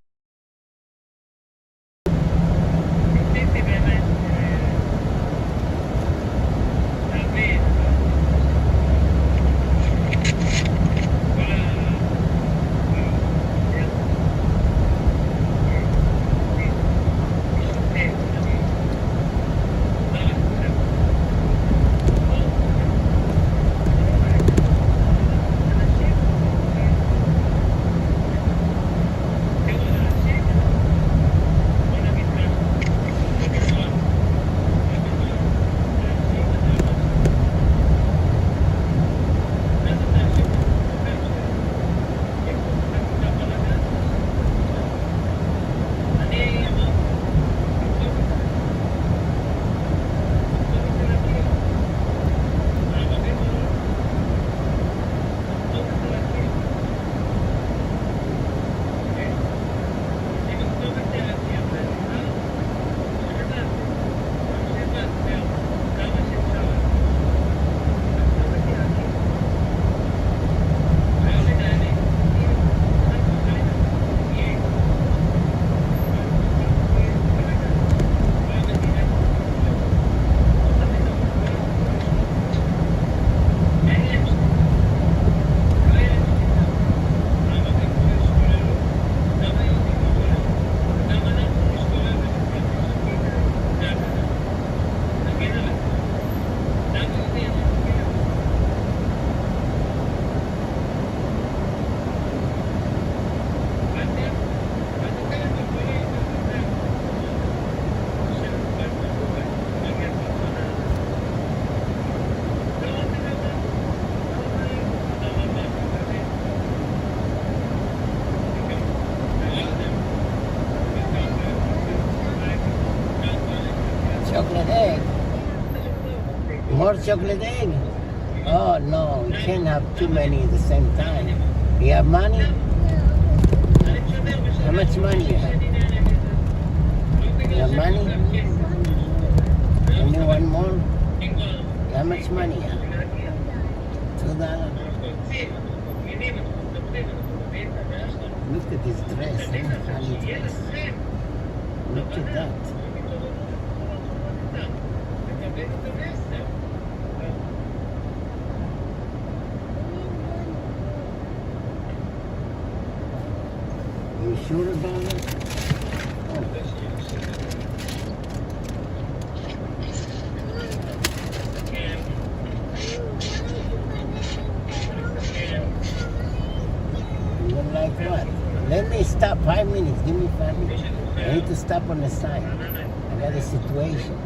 More chocolate egg? Oh no, you can't have too many at the same time. You have money? How much money you have? You have money? Only one more? How much money you have? $2? Look at this dress, honey dress. Look at that. You sure about it? You don't like what? Let me stop 5 minutes. Give me 5 minutes. I need to stop on the side. I got a situation.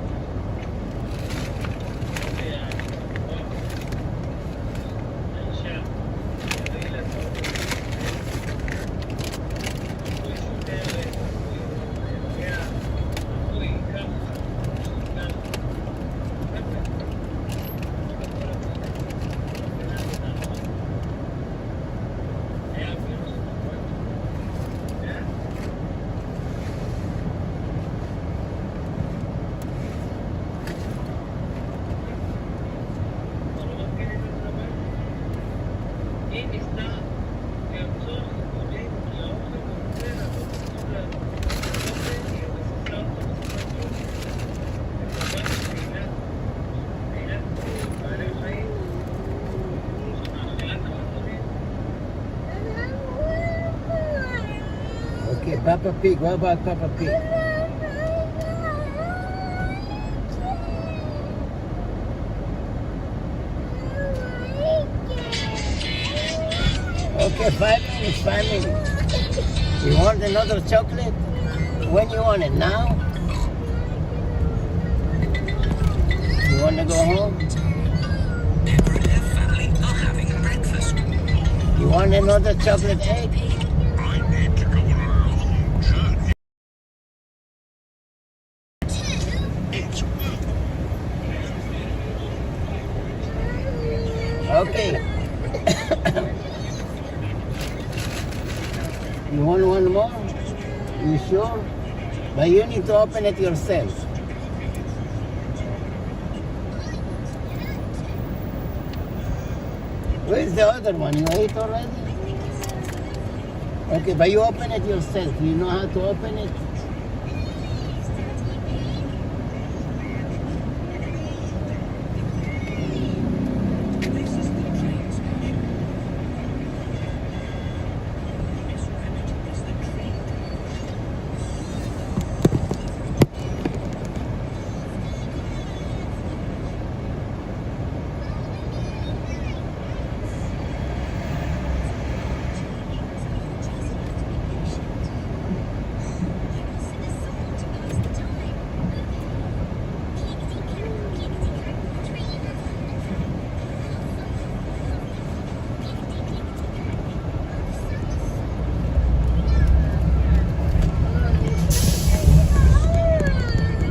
Okay, Papa Pig. What about Papa Pig? Okay, 5 minutes, 5 minutes. You want another chocolate? When you want it? Now? You want to go home? You want another chocolate egg? Okay. You want one more? You sure? But you need to open it yourself. Where's the other one? You ate already? Okay, but you open it yourself. You know how to open it?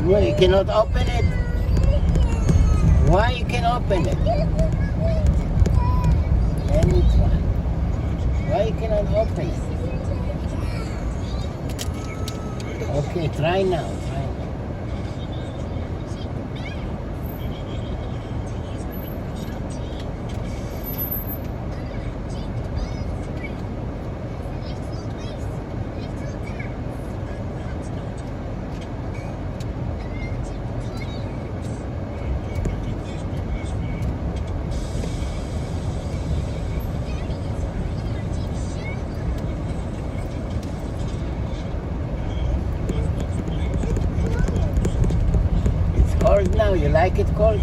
No, you cannot open it. Why you can open it? Let me try. Why you cannot open it? Okay, try now. Try now. Cold now, you like it cold?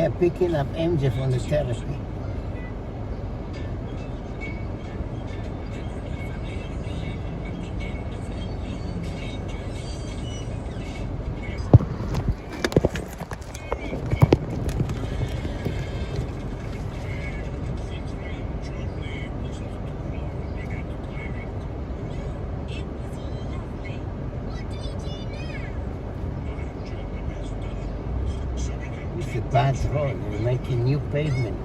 Yeah, picking up MJ from the therapy. It's a bad road. We're making new pavement.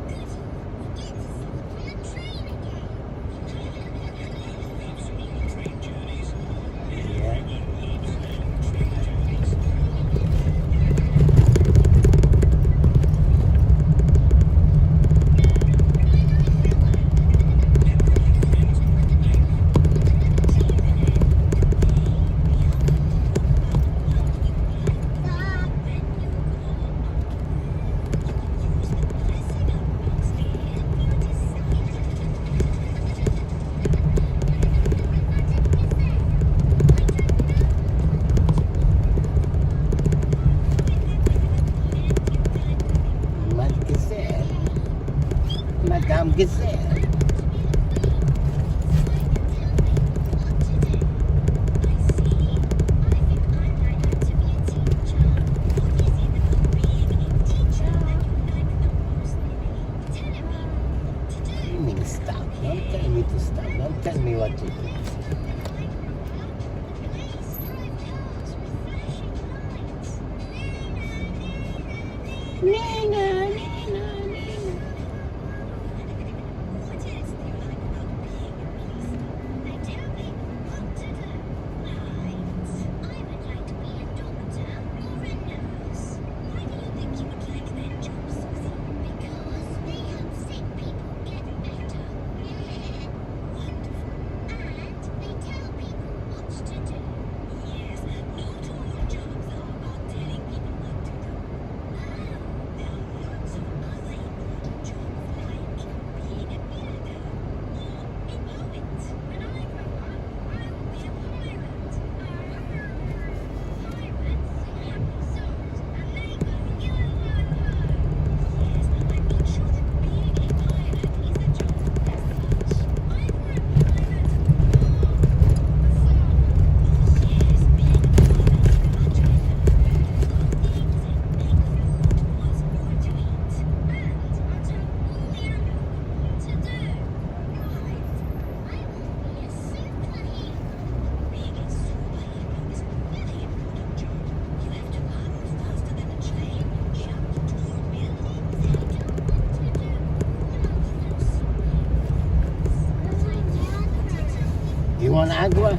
Madame Gazelle. Screaming, stop. Don't tell me to stop. Don't tell me what to do. Nina, Nina, Nina. You want agua?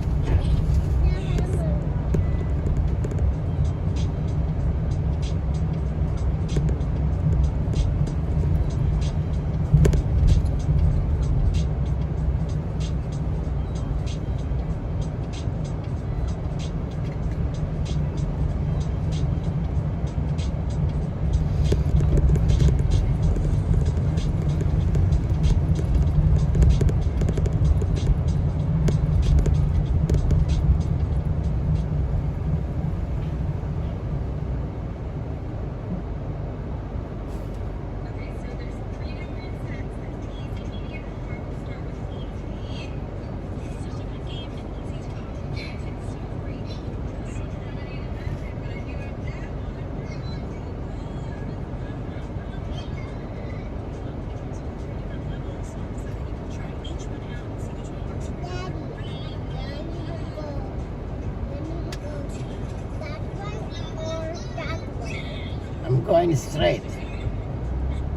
I'm going straight.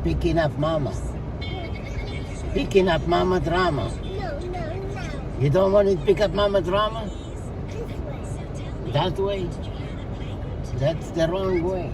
Picking up mama. Picking up mama drama. No. You don't want to pick up mama drama? That way? That's the wrong way.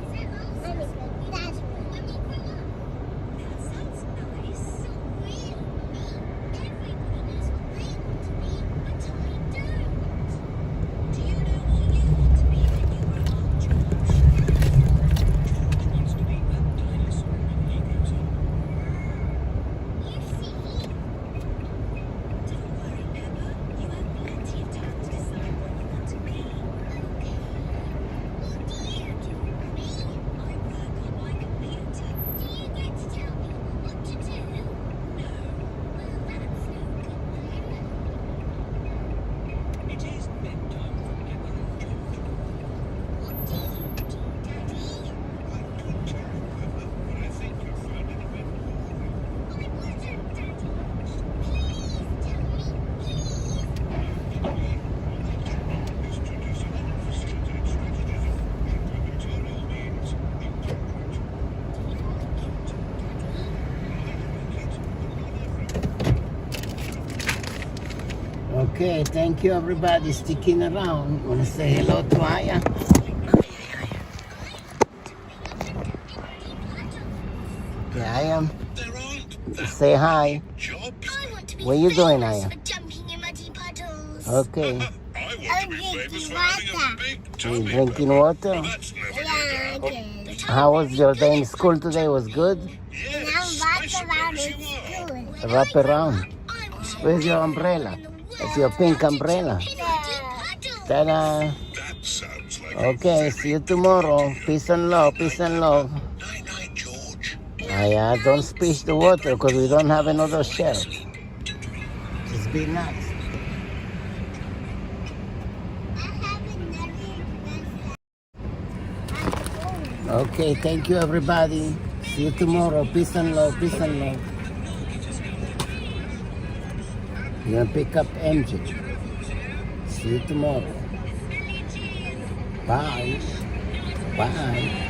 Okay, thank you everybody sticking around. Want to say hello to Aya? Okay, Aya. Say hi. What are you doing, Aya? Okay. Are you drinking water? How was your day in school today? Was good? Wrap around. Where's your umbrella? That's your pink umbrella. Ta-da. Okay, see you tomorrow. Peace and love, peace and love. Yeah, don't splash the water because we don't have another shelf. Just be nice. Okay, thank you everybody. See you tomorrow. Peace and love, peace and love. You're gonna pick up MJ. See you tomorrow. Bye. Bye.